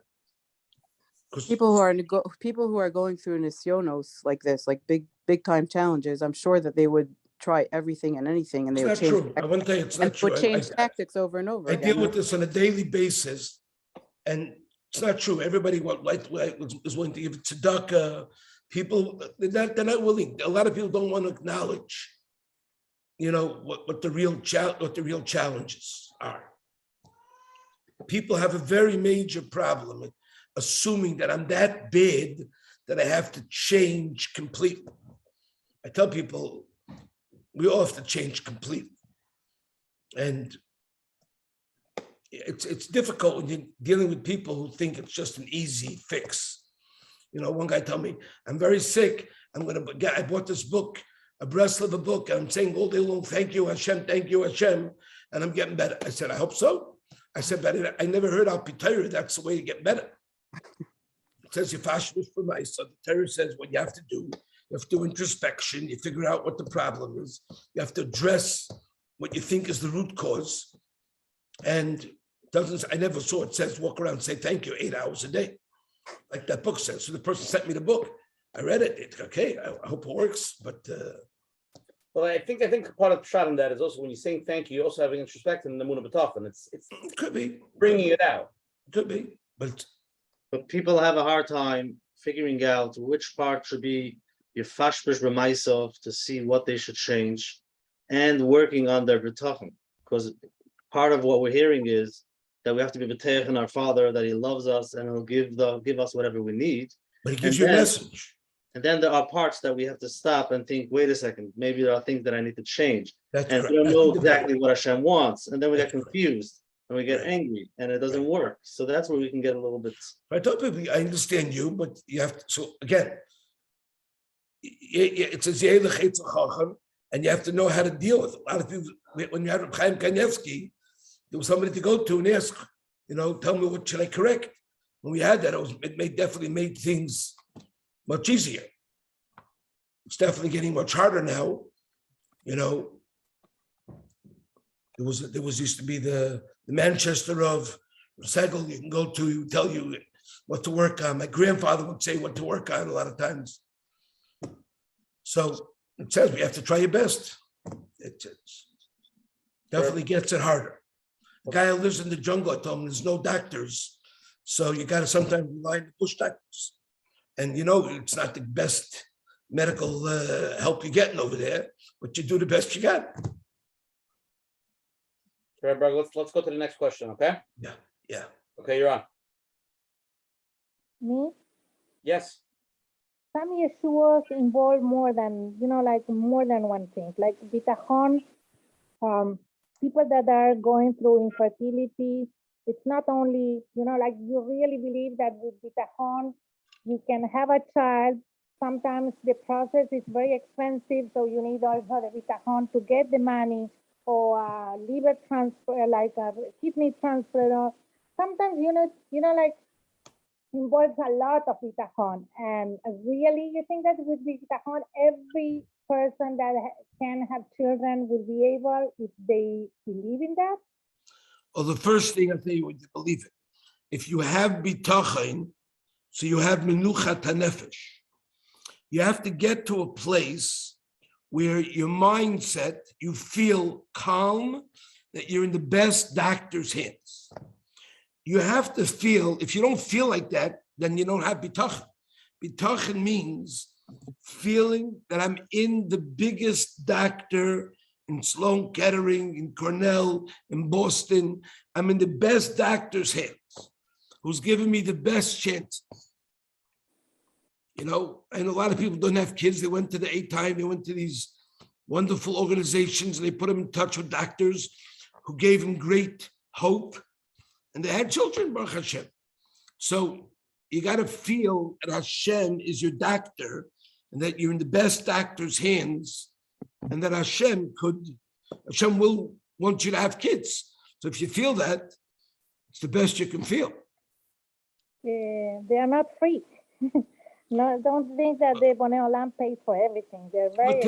People who are going through nisyonos like this, like big time challenges, I'm sure that they would try everything and anything, and they would change. I want to tell you, it's not true. Would change tactics over and over. I deal with this on a daily basis, and it's not true. Everybody is willing to give it tzedakah. People, they're not willing. A lot of people don't want to acknowledge, what the real challenges are. People have a very major problem assuming that I'm that bad that I have to change completely. I tell people we all have to change completely, and it's difficult when you're dealing with people who think it's just an easy fix. One guy told me, I'm very sick. I bought this book, a Breslov book, and I'm saying all day long, thank you, Hashem, and I'm getting better. I said, I hope so. I said, but I never heard Al Pitayr, that's the way you get better. It says, Yefashmish for my son. The Torah says what you have to do. You have to do introspection. You figure out what the problem is. You have to address what you think is the root cause. And I never saw it says walk around and say thank you 8 hours a day. like that book says. So the person sent me the book. I read it. It's okay. I hope it works. But well, I think part of the shot in that is also when you're saying thank you, you're also having introspect in the Emunah Bitachon. It's it could be bringing it out. Could be, but people have a hard time figuring out which part should be your fashbish remaisov to see what they should change, and working on their bitachon. Because part of what we're hearing is that we have to be b'teich in our Father, that He loves us and He'll give us whatever we need. But He gives you a message. And then there are parts that we have to stop and think, wait a second, maybe there are things that I need to change. That's and correct. we don't know exactly what Hashem wants. And then we get confused and we get angry and it doesn't work. So that's where we can get a little bit. I tell people, I understand you, but you have to, so again, it says, and you have to know how to deal with it. A lot of people, when you had Chaim Kanievsky, there was somebody to go to and ask, tell me what should I correct? When we had that, it definitely made things much easier. It's definitely getting much harder now. There was used to be the Manchester of Segel you can go to, he would tell you what to work on. My grandfather would say what to work on a lot of times. So it says we have to try your best. It definitely gets it harder. The guy who lives in the jungle, I told him there's no doctors. So you got to sometimes rely on the bush doctors. And it's not the best medical help you're getting over there, but you do the best you got. Rabbi Brog, let's go to the next question, okay? Yeah. Okay, you're on. Me? Yes. Some Yeshuas involve more than one thing, like Bitachon, people that are going through infertility. It's not only, you really believe that with Bitachon, you can have a child. Sometimes the process is very expensive, so you need also the Bitachon to get the money, or liver transfer, like a kidney transfer. Sometimes, involves a lot of Bitachon. And really, you think that with Bitachon, every person that can have children will be able, if they believe in that? Well, the first thing I tell you, when you believe it, if you have Bitachon, so you have Menuchat HaNefesh, you have to get to a place where your mindset, you feel calm, that you're in the best doctor's hands. You have to feel, if you don't feel like that, then you don't have Bitachon. Bitachon means feeling that I'm in the biggest doctor in Sloan Kettering, in Cornell, in Boston. I'm in the best doctor's hands, who's giving me the best chances. And a lot of people don't have kids. They went to the A-Time, they went to these wonderful organizations, and they put them in touch with doctors who gave them great hope. And they had children, Baruch Hashem. So you got to feel that Hashem is your doctor and that you're in the best doctor's hands, and that Hashem will want you to have kids. So if you feel that, it's the best you can feel. They are not free. No, don't think that the Bonei Olam pays for everything. They're very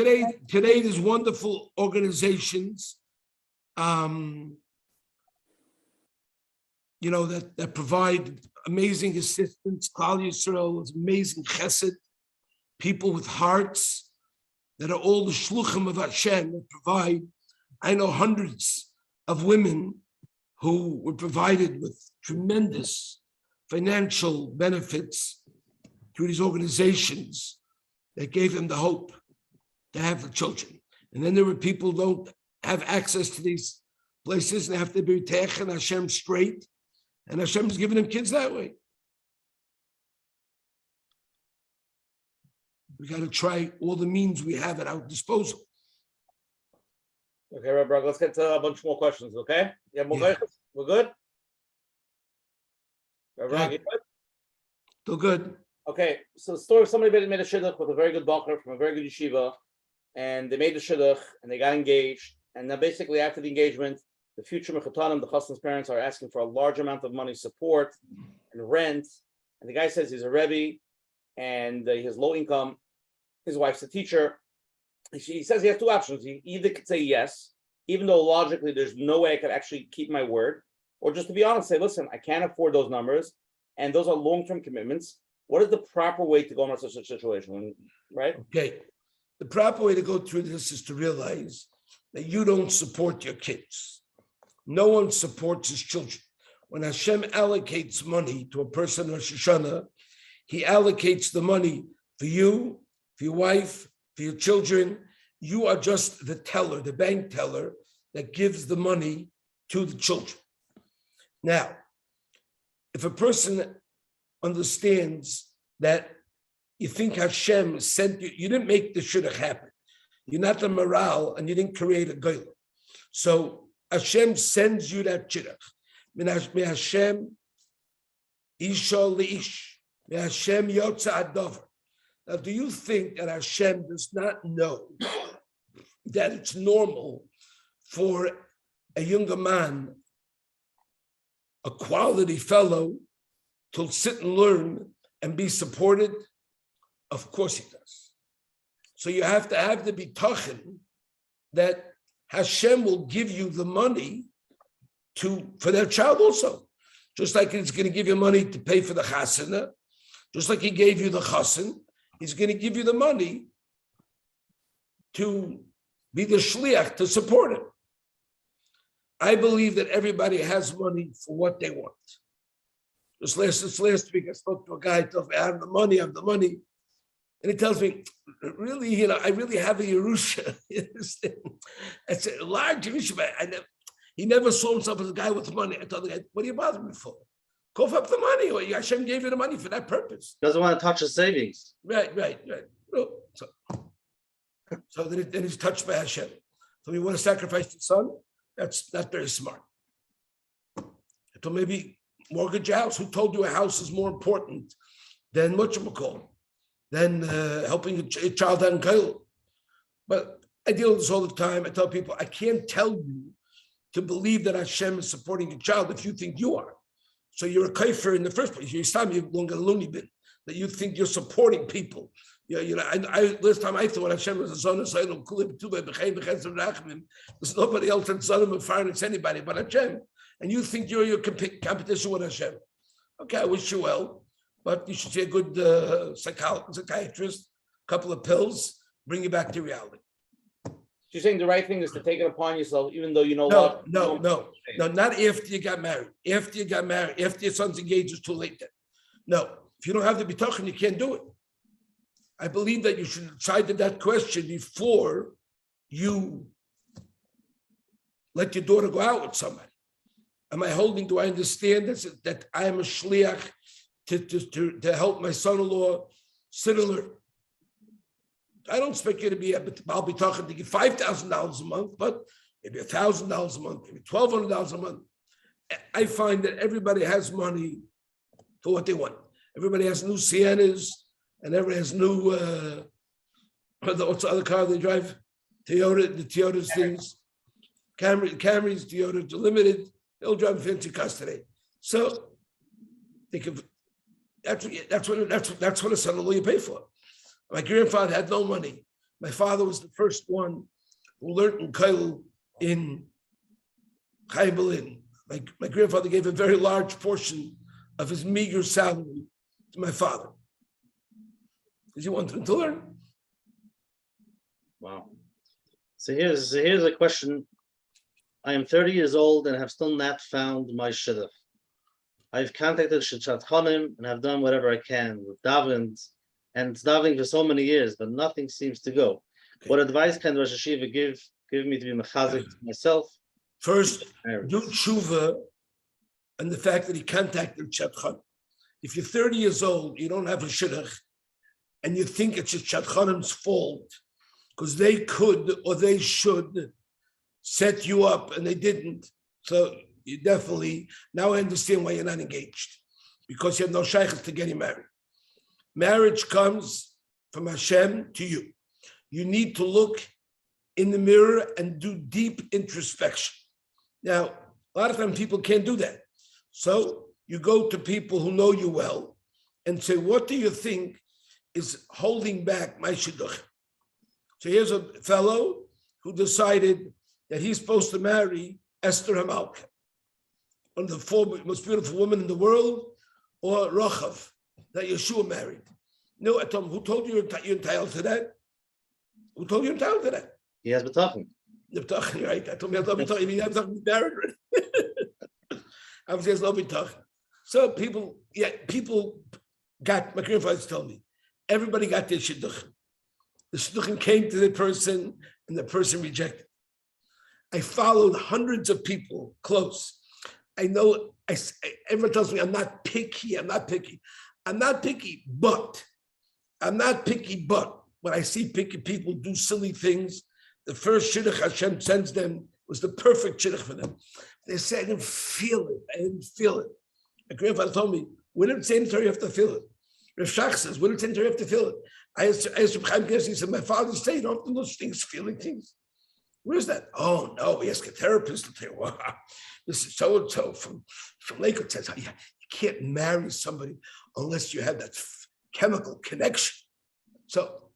today there's wonderful organizations that provide amazing assistance. Klal Yisrael is amazing chesed, people with hearts that are all the shluchim of Hashem that provide. I know hundreds of women who were provided with tremendous financial benefits through these organizations that gave them the hope to have the children. And then there were people who don't have access to these places and have to be Teich and Hashem straight. And Hashem's giving them kids that way. We got to try all the means we have at our disposal. Okay, Rabbi Brog, let's get to a bunch more questions, okay? Yeah, we're good? Rabbi Brog, you good? Still good. Okay, so the story, somebody made a shidduch with a very good bacher from a very good yeshiva, and they made the shidduch, and they got engaged, and then basically after the engagement, the future mechatanim, the chassan's parents, are asking for a large amount of money support and rent, and the guy says he's a rebbe, and he has low income, his wife's a teacher. He says he has two options. He either could say yes, even though logically there's no way I could actually keep my word, or just to be honest, say, listen, I can't afford those numbers, and those are long-term commitments. What is the proper way to go about such a situation, right? Okay. The proper way to go through this is to realize that you don't support your kids. No one supports his children. When Hashem allocates money to a person in Rosh Hashanah, he allocates the money for you, for your wife, for your children. You are just the teller, the bank teller that gives the money to the children. Now, if a person understands that you think Hashem sent you, you didn't make the shidduch happen. You're not the morale and you didn't create a goyim. So Hashem sends you that shidduch. Min Hashem isha leish. Min Hashem yotza adavar. Now, do you think that Hashem does not know that it's normal for a younger man, a quality fellow, to sit and learn and be supported? Of course he does. So you have to have the bitachon that Hashem will give you the money for their child also. Just like he's going to give you money to pay for the chasana, just like he gave you the chasen, he's going to give you the money to be the shliach, to support him. I believe that everybody has money for what they want. This last week, I spoke to a guy, told me, I have the money. And he tells me, really, I really have a Yerusha. It's a large Yerusha, but he never saw himself as a guy with money. I told the guy, what are you bothering me for? Cough up the money. Or Hashem gave you the money for that purpose. Doesn't want to touch his savings. Right. So then he's touched by Hashem. So you want to sacrifice the son? That's not very smart. So maybe mortgage your house. Who told you a house is more important than what you call, than helping a child out in Kail? But I deal with this all the time. I tell people, I can't tell you to believe that Hashem is supporting your child if you think you are. So you're a kaifer in the first place. You're longer loony bin, that you think you're supporting people. Last time I thought Hashem was a son of Sayyidul Kulib, there's nobody else in son of Fire, it's anybody but Hashem. And you think you're your competition with Hashem. Okay, I wish you well, but you should see a good psychiatrist, a couple of pills, bring you back to reality. You're saying the right thing is to take it upon yourself, even though you know No, not after you got married. After your son's engaged, it's too late then. No, if you don't have the bitachon, you can't do it. I believe that you should decide that question before you let your daughter go out with somebody. Do I understand that I am a shliach to help my son-in-law sit and learn? I don't expect you to be I'll be talking to give $5,000 a month, but maybe $1,000 a month, maybe $1,200 a month. I find that everybody has money for what they want. Everybody has new Siennas, and everybody has new what's the other car they drive? The Toyotas things, Camrys, Toyotas, the Limited. They all drive fancy cars today. So think of that's what a son-in-law you pay for. My grandfather had no money. My father was the first one who learned in Kail in Chaim Berlin. My grandfather gave a very large portion of his meager salary to my father because he wanted him to learn. Wow. So here's a question. I am 30 years old and have still not found my shidduch. I've contacted Bitachon and have done whatever I can with davened, and it's davening for so many years, but nothing seems to go. Okay. What advice can Rosh Hashiva give me to be mechazik myself? First, do tshuva and the fact that he contacted Bitachon. If you're 30 years old, you don't have a shidduch, and you think it's Bitachon's fault because they could or they should set you up and they didn't. So you definitely, now I understand why you're not engaged, because you have no shaykhs to getting married. Marriage comes from Hashem to you. You need to look in the mirror and do deep introspection. Now, a lot of times people can't do that. So you go to people who know you well and say, what do you think is holding back my shidduch? So here's a fellow who decided that he's supposed to marry Esther Hamalka, one of the 4 most beautiful women in the world, or Rochav that Yeshua married. No, I told him, who told you you're entitled to that? Who told you you're entitled to that? He has Bitachon. The Bitachon, right? I told him, he has married already. Obviously, has no Bitachon. So people got, my grandfather told me, everybody got their shidduchim. The shidduchim came to the person and the person rejected. I followed hundreds of people close. I know, everyone tells me I'm not picky, but when I see picky people do silly things, the first shidduch Hashem sends them was the perfect shidduch for them. They say, I didn't feel it. My grandfather told me, when it's in Torah, you have to feel it. Rav Shach says, when it's in Torah, you have to feel it. I asked Reb Chaim Knesset, he said, my father said, you don't have to know things, feeling things. Where's that? Oh, no, we ask a therapist to tell you, wow, this is so-and-so from Lakewood says, you can't marry somebody unless you have that chemical connection. So.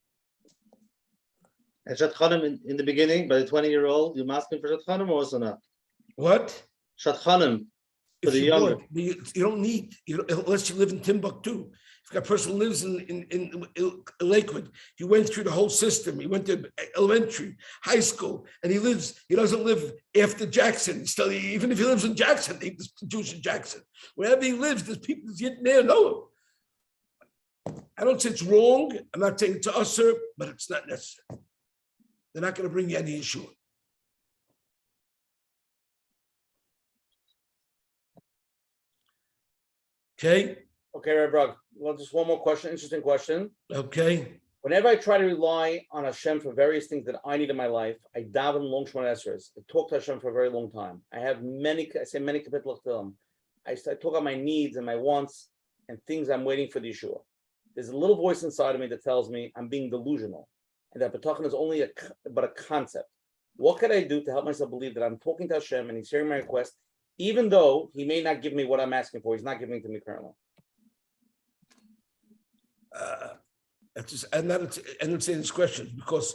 And Shatchanim in the beginning, by the 20-year-old, you're asking for Shatchanim or also not? What? Shatchanim for the younger. You don't need, unless you live in Timbuktu. If a person lives in Lakewood, he went through the whole system. He went to elementary, high school, and he doesn't live after Jackson. Still, even if he lives in Jackson, there's Jews in Jackson. Wherever he lives, there's people that there know him. I don't say it's wrong. I'm not saying it's usher, but it's not necessary. They're not going to bring you any issue. Okay. Okay, Rabbi Brog. Well, just one more question, interesting question. Okay. Whenever I try to rely on Hashem for various things that I need in my life, I daven long Shemona Esrei. I talk to Hashem for a very long time. I say many kapitel film. I talk about my needs and my wants and things I'm waiting for the Yeshua. There's a little voice inside of me that tells me I'm being delusional and that Bitachon is only a concept. What can I do to help myself believe that I'm talking to Hashem and He's hearing my request, even though He may not give me what I'm asking for? He's not giving it to me currently. I'm not saying this question because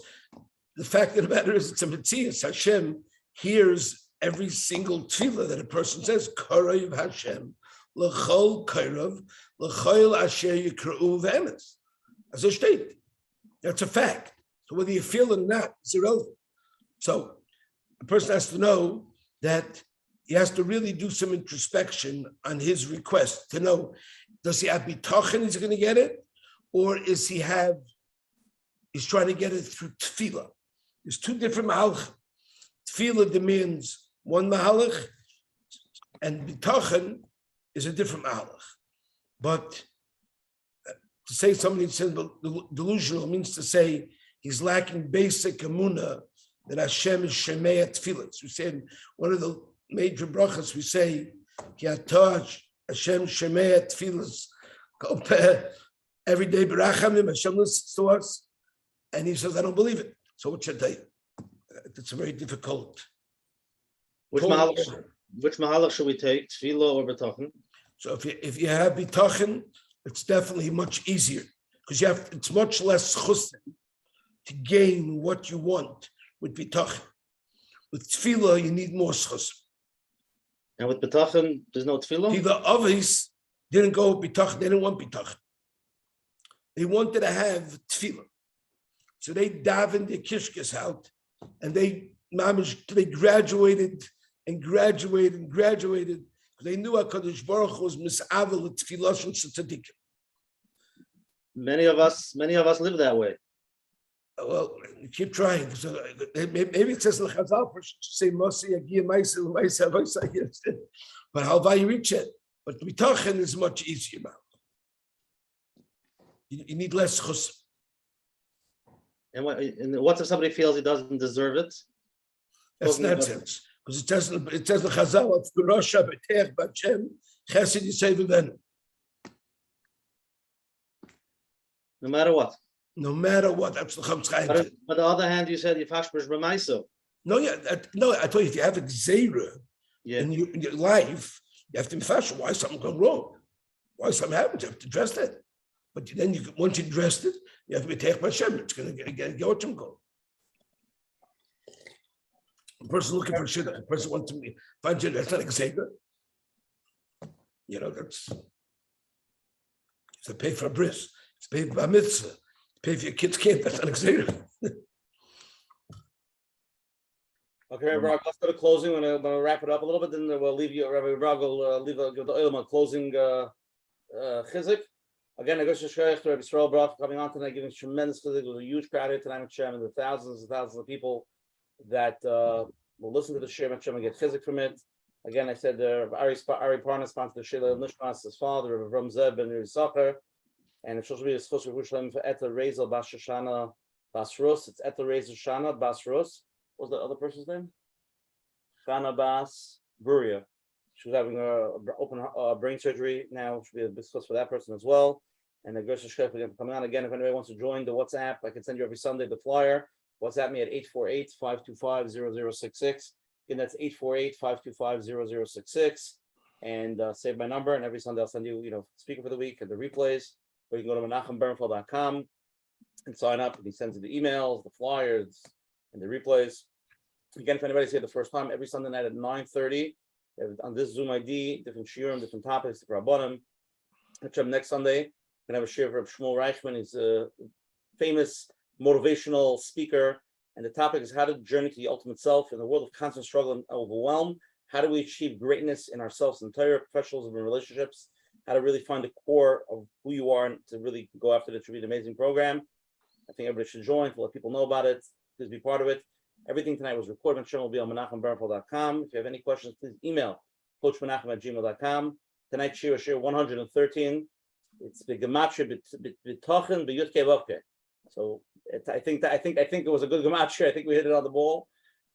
the fact of the matter is it's a Metzias. Hashem hears every single tefillah that a person says. Korav Hashem l'chol korav l'chol asher yikra'u v'emes. As a state, that's a fact. So whether you feel it or not, it's irrelevant. So a person has to know that he has to really do some introspection on his request to know, does he have bitachon, he's going to get it? Or he's trying to get it through tefillah. There's two different mahalach. Tefillah demands one mahalach, and bitachon is a different mahalach. But to say somebody says delusional means to say he's lacking basic emunah that Hashem is shemei tefillah. We say in one of the major brachas, we say, Ki atah Hashem shemei tefillah. Every day, Barachamim, Hashem listens to us, and he says, I don't believe it. So what should I do? It's a very difficult. Which mahalach should we take, tefillah or bitachon? So if you have bitachon, it's definitely much easier because it's much less chusn to gain what you want with bitachon. With tefillah, you need more chusn. And with bitachon, there's no tefillah? The others didn't go with bitachon, they didn't want bitachon. They wanted to have tefillah. So they davened their kishkas out and they graduated and graduated and graduated because they knew HaKadosh Baruch Hu was mis'avel at tefillah and tzaddikim. Many of us live that way. Well, keep trying. So maybe it says in the Chazal, say Masi Agia Maisa Maisa, but how far you reach it? But bitachon is much easier now. You need less chus. And what if somebody feels he doesn't deserve it? That's nonsense. Because it says in Chazal, it's the Rasha B'teach B'Hashem Chesed Yisei V'Venu. No matter what. No matter what. That's the Chum Chaim. But on the other hand, you said Yifashmish B'Maiso. No, I told you, if you have a gzeira in your life, you have to be fashion. Why something gone wrong? Why something happened? You have to address that. But then once you addressed it, you have to be taken by Hashem. It's going to get what you go. A person looking for shit, a person wants to find shit, that's not a gzeira. That's. It's to pay for a bris. It's to pay for a mitzvah. Pay for your kids' camp. That's not exciting. Okay, Rabbi Brog, let's go to closing. We're gonna wrap it up a little bit, then we'll leave you. Rabbi Brog will give the oil closing chizuk. Again, I go to Rabbi Yisroel Brog for coming on tonight, giving tremendous chizuk. It was a huge crowd here tonight, Hashem, and the thousands and thousands of people that will listen to the shir, Hashem, and get chizuk from it. Again, I said Ari Parna sponsored the Shila Nishmas, his father, Rabbi Ram Zeb ben Yisachar, and it's supposed to be a special Yerushalayim for Eta Rezel Bas Shoshana Bas Rus. It's Eta Rezel Shana Bas Rus. What was the other person's name? Shana Bas Buria. She was having open brain surgery now. Should be a discuss for that person as well. And the Gersh Shkef again coming on again. If anybody wants to join the WhatsApp, I can send you every Sunday the flyer. WhatsApp me at 848-525-0066. Again, that's 848-525-0066. And save my number. And every Sunday I'll send you, speaker for the week and the replays. Or you can go to menachembernfeld.com and sign up. And he sends you the emails, the flyers, and the replays. Again, if anybody's here the first time, every Sunday night at 9:30 on this Zoom ID, different shiurim, different topics, different rabbanim. Next Sunday, we're going to have a shiur of Shmuel Reichman. He's a famous motivational speaker, and the topic is how to journey to the ultimate self in the world of constant struggle and overwhelm. How do we achieve greatness in ourselves, entire professionals and relationships? How to really find the core of who you are and to really go after it. It should be an amazing program. I think everybody should join to let people know about it. Please be part of it. Everything tonight was recorded. Hashem will be on menachembernfeld.com. If you have any questions, please email coachmenachem@gmail.com. Tonight's shiur 113. It's the gematria Bitachon b'yud kevavke. So I think it was a good gematria. I think we hit it on the ball.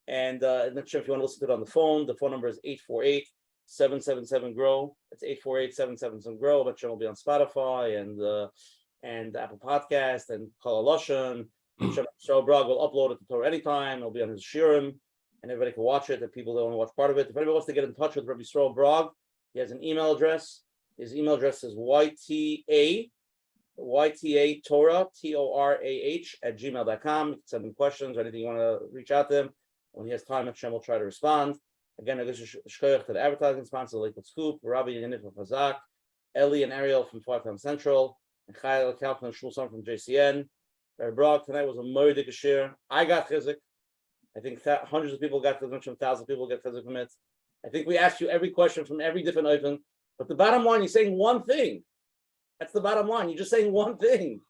And not sure if you want to listen to it on the phone number is 848-777-GROW. It's 848-777-GROW. But Hashem will be on Spotify and Apple Podcast and Kol Haloshen. Yisroel Brog will upload it to Torah anytime. It'll be on his shiurim, and everybody can watch it. If people don't want to watch part of it, if anybody wants to get in touch with Rabbi Yisroel Brog, he has an email address. His email address is YTA Torah TORAH@gmail.com. You can send him questions or anything you want to reach out to him. When he has time, Hashem will try to respond. Again, I guess shkoyach to the advertising sponsor, Lakewood Scoop, Rabbi Yanif from Chazak, Ellie and Ariel from 5 Times Central, and Chayil Kalfan and Shmuel Son from JCN. Rabbi Brog tonight was a moedik shir. I got chizuk. I think hundreds of people got chizuk, 1,000 people get chizuk from it. I think we asked you every question from every different open, but the bottom line, you're saying one thing. That's the bottom line. You're just saying one thing.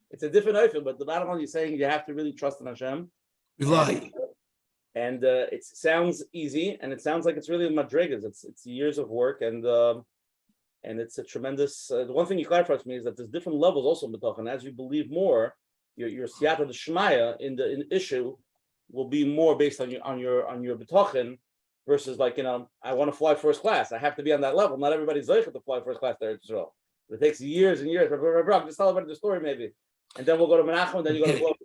It's a different open, but the bottom line, you're saying you have to really trust in Hashem. Rely. And it sounds easy, and it sounds like it's really madrigas. It's years of work, and it's a tremendous. The one thing you clarified for me is that there's different levels also in Bitachon. As you believe more, your siyata d'shmaya in the issue will be more based on your Bitachon versus I want to fly first class. I have to be on that level. Not everybody's zeichet to fly first class there Israel. It takes years and years. Just tell everybody the story maybe, and then we'll go to Menachem, and then you go to Global.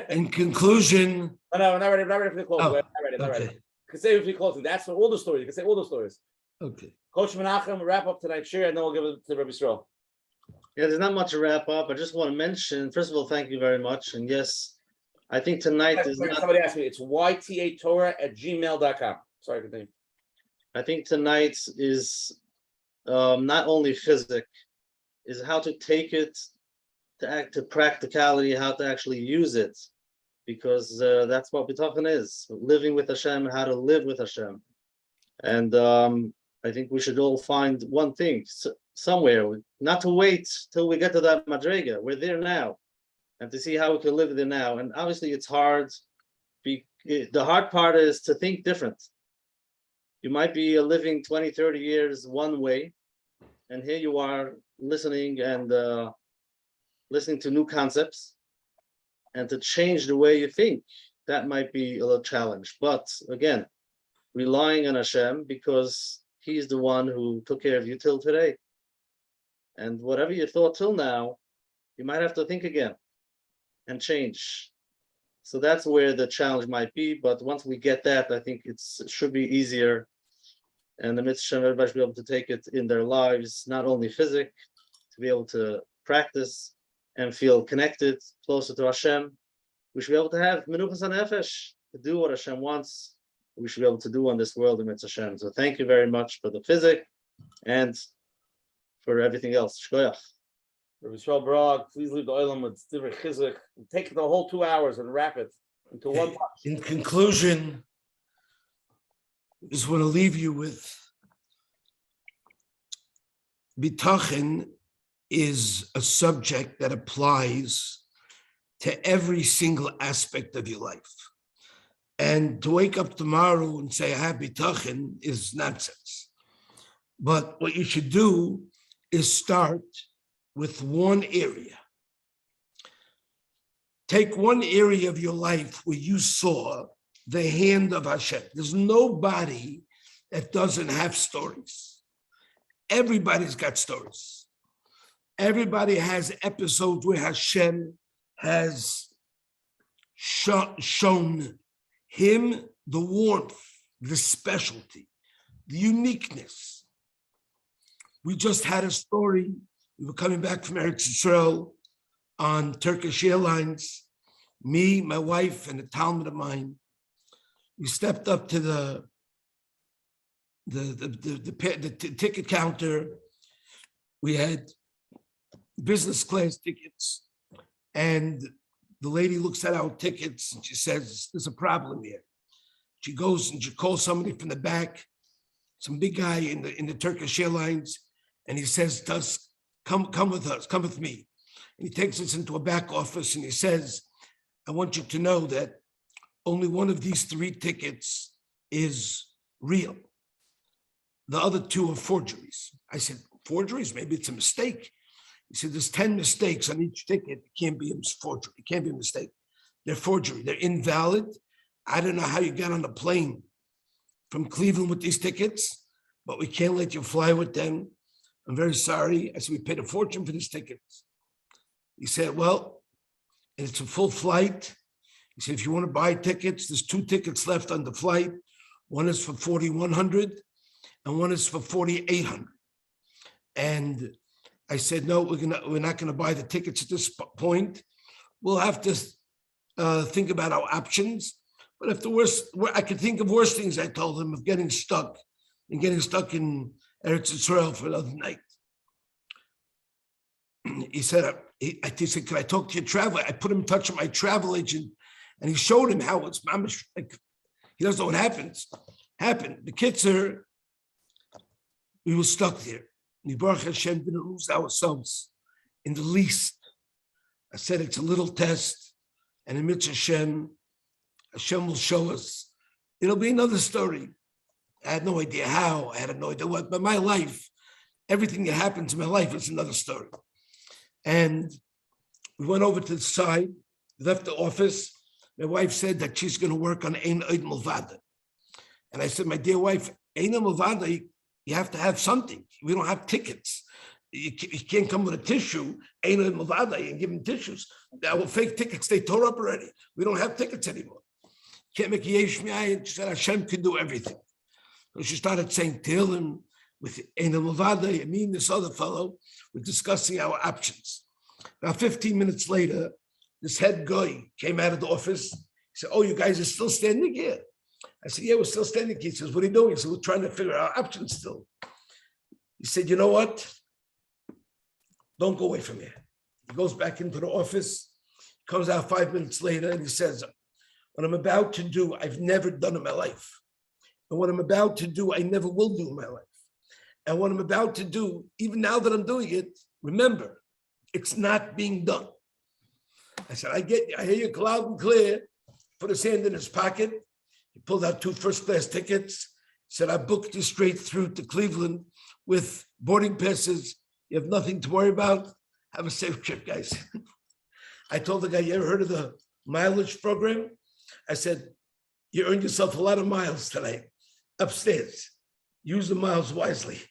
In conclusion, no, we're not ready for the closing. Oh, We're not ready. You can say it for the closing. That's for all the stories. You can say all the stories. Okay. Coach Menachem, wrap up tonight's shir, and then we'll give it to Rabbi Yisroel. Yeah, there's not much to wrap up. I just want to mention, first of all, thank you very much. And yes, I think tonight is not. Somebody asked me. It's ytatorah@gmail.com. Sorry, continue. I think tonight is not only physic, is how to take it to practicality, how to actually use it, because that's what Bitachon is, living with Hashem, how to live with Hashem. And I think we should all find one thing somewhere, not to wait till we get to that madrega. We're there now, and to see how we can live there now. And obviously it's hard. The hard part is to think different. You might be living 20, 30 years one way, and here you are listening to new concepts, and to change the way you think, that might be a little challenge. But again, relying on Hashem, because He's the one who took care of you till today. And whatever you thought till now, you might have to think again and change. So that's where the challenge might be. But once we get that, I think it should be easier. And the mitzvah, everybody should be able to take it in their lives, not only physic, to be able to practice and feel connected, closer to Hashem. We should be able to have menuchas hanefesh, to do what Hashem wants. We should be able to do on this world amidst Hashem. So thank you very much for the physic and for everything else. Shkoyach. Rabbi Yisroel Brog, please leave the oilam with Divrei Chizuk. Take the whole 2 hours and wrap it into one punch. In conclusion, I just want to leave you with Bitachon is a subject that applies to every single aspect of your life. And to wake up tomorrow and say, I have Bitachon is nonsense. But what you should do is start with one area. Take one area of your life where you saw the hand of Hashem. There's nobody that doesn't have stories. Everybody's got stories. Everybody has episodes where Hashem has shown him the warmth, the specialty, the uniqueness. We just had a story. We were coming back from Eretz Yisrael on Turkish Airlines. Me, my wife, and a Talmud of mine. We stepped up to the ticket counter. We had business class tickets, and the lady looks at our tickets and she says, "There's a problem here." She goes and she calls somebody from the back, some big guy in the Turkish Airlines, and he says, come with us, come with me. And he takes us into a back office and he says, I want you to know that only one of these 3 tickets is real. The other 2 are forgeries. I said, forgeries? Maybe it's a mistake. He said, there's 10 mistakes on each ticket. It can't be a forgery. It can't be a mistake. They're forgery. They're invalid. I don't know how you got on a plane from Cleveland with these tickets, but we can't let you fly with them. I'm very sorry. I said, we paid a fortune for these tickets. He said, well, and it's a full flight. He said, if you want to buy tickets, there's 2 tickets left on the flight. One is for $4,100 and one is for $4,800. And I said, no, we're not going to buy the tickets at this point. We'll have to think about our options. But if the worst, I could think of worse things, I told him, of getting stuck in Eretz Yisrael for another night. He said, can I talk to your traveler? I put him in touch with my travel agent, and he showed him how it's like, he doesn't know what happened. The Kitzer, we were stuck there. We, Baruch Hashem, didn't lose ourselves in the least. I said it's a little test, and in Mitzvah Hashem will show us. It'll be another story. I had no idea how, I had no idea what, but my life, everything that happens in my life is another story. And we went over to the side, left the office. My wife said that she's going to work on Ein Oid Milvada. And I said, my dear wife, Ein Oid Milvada, you have to have something. We don't have tickets. You can't come with a tissue, Ein Oid Milvada, and give them tissues. Our fake tickets, they tore up already. We don't have tickets anymore. Can't make a yesh mi'ayin. She said, Hashem can do everything. So she started saying Tehillim with Ein Oid Milvada. Me and this other fellow were discussing our options. About 15 minutes later, this head guy came out of the office. He said, oh, you guys are still standing here? I said, yeah, we're still standing here. He says, what are you doing? He said, we're trying to figure out our options still. He said, you know what? Don't go away from here. He goes back into the office, comes out 5 minutes later, and he says, what I'm about to do, I've never done in my life. And what I'm about to do, I never will do in my life. And what I'm about to do, even now that I'm doing it, remember, it's not being done. I said, I hear you loud and clear. Put his hand in his pocket. He pulled out 2 first-class tickets. He said, I booked you straight through to Cleveland with boarding passes. You have nothing to worry about. Have a safe trip, guys. I told the guy, you ever heard of the mileage program? I said, you earned yourself a lot of miles tonight upstairs. Use the miles wisely.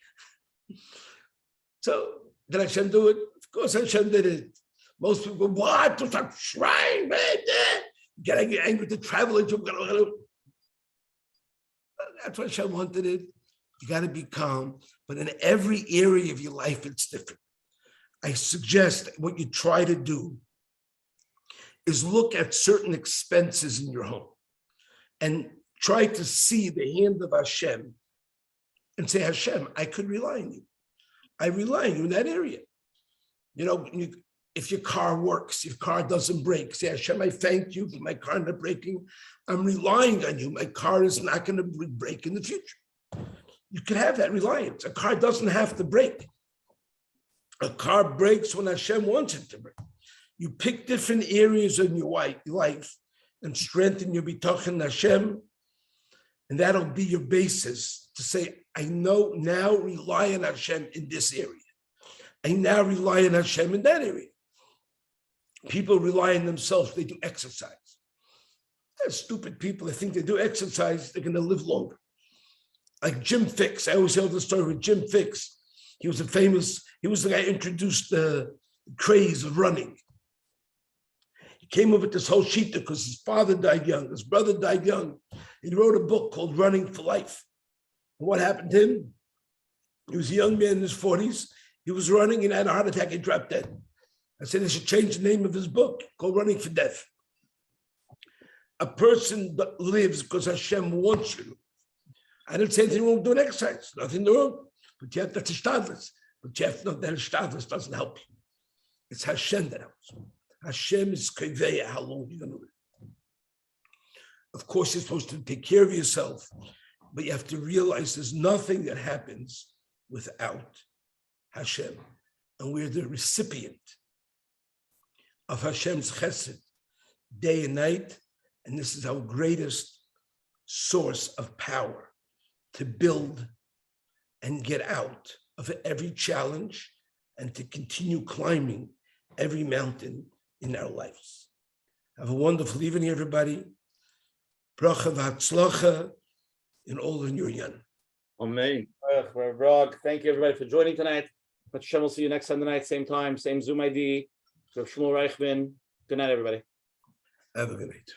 So did Hashem do it? Of course Hashem did it. Most people go, what? To start trying, man. Get angry with the travel agent. That's why Hashem wanted it. You got to be calm. But in every area of your life, it's different. I suggest what you try to do is look at certain expenses in your home and try to see the hand of Hashem and say, Hashem, I could rely on you. I rely on you in that area. If your car works, your car doesn't break, say, Hashem, I thank you for my car not breaking. I'm relying on you. My car is not going to break in the future. You can have that reliance. A car doesn't have to break. A car breaks when Hashem wants it to break. You pick different areas in your life and strengthen your bitachon Hashem, and that'll be your basis to say, I know now rely on Hashem in this area. I now rely on Hashem in that area. People rely on themselves, they do exercise. They're stupid people, they think they do exercise, they're going to live longer. Like Jim Fix, I always tell the story with Jim Fix. He was the guy who introduced the craze of running. He came up with this whole shita because his father died young, his brother died young. He wrote a book called Running for Life. And what happened to him? He was a young man in his 40s. He was running and had a heart attack and dropped dead. I said, they should change the name of his book, called Running for Death. A person that lives because Hashem wants you. I didn't say anything wrong with doing exercise, nothing wrong. But you have to stadless. But you have to know that stadless doesn't help you. It's Hashem that helps you. Hashem is kaveya, how long you're going to live. Of course, you're supposed to take care of yourself, but you have to realize there's nothing that happens without Hashem. And we're the recipient of Hashem's chesed day and night. And this is our greatest source of power to build and get out of every challenge and to continue climbing every mountain in our lives. Have a wonderful evening, everybody. Bracha v'hatzlacha in all in your yan. Amen. Rabbi Brog, thank you everybody for joining tonight. Hashem will see you next Sunday night, same time, same Zoom ID. So Shmuel Reichman. Good night, everybody. Have a good night.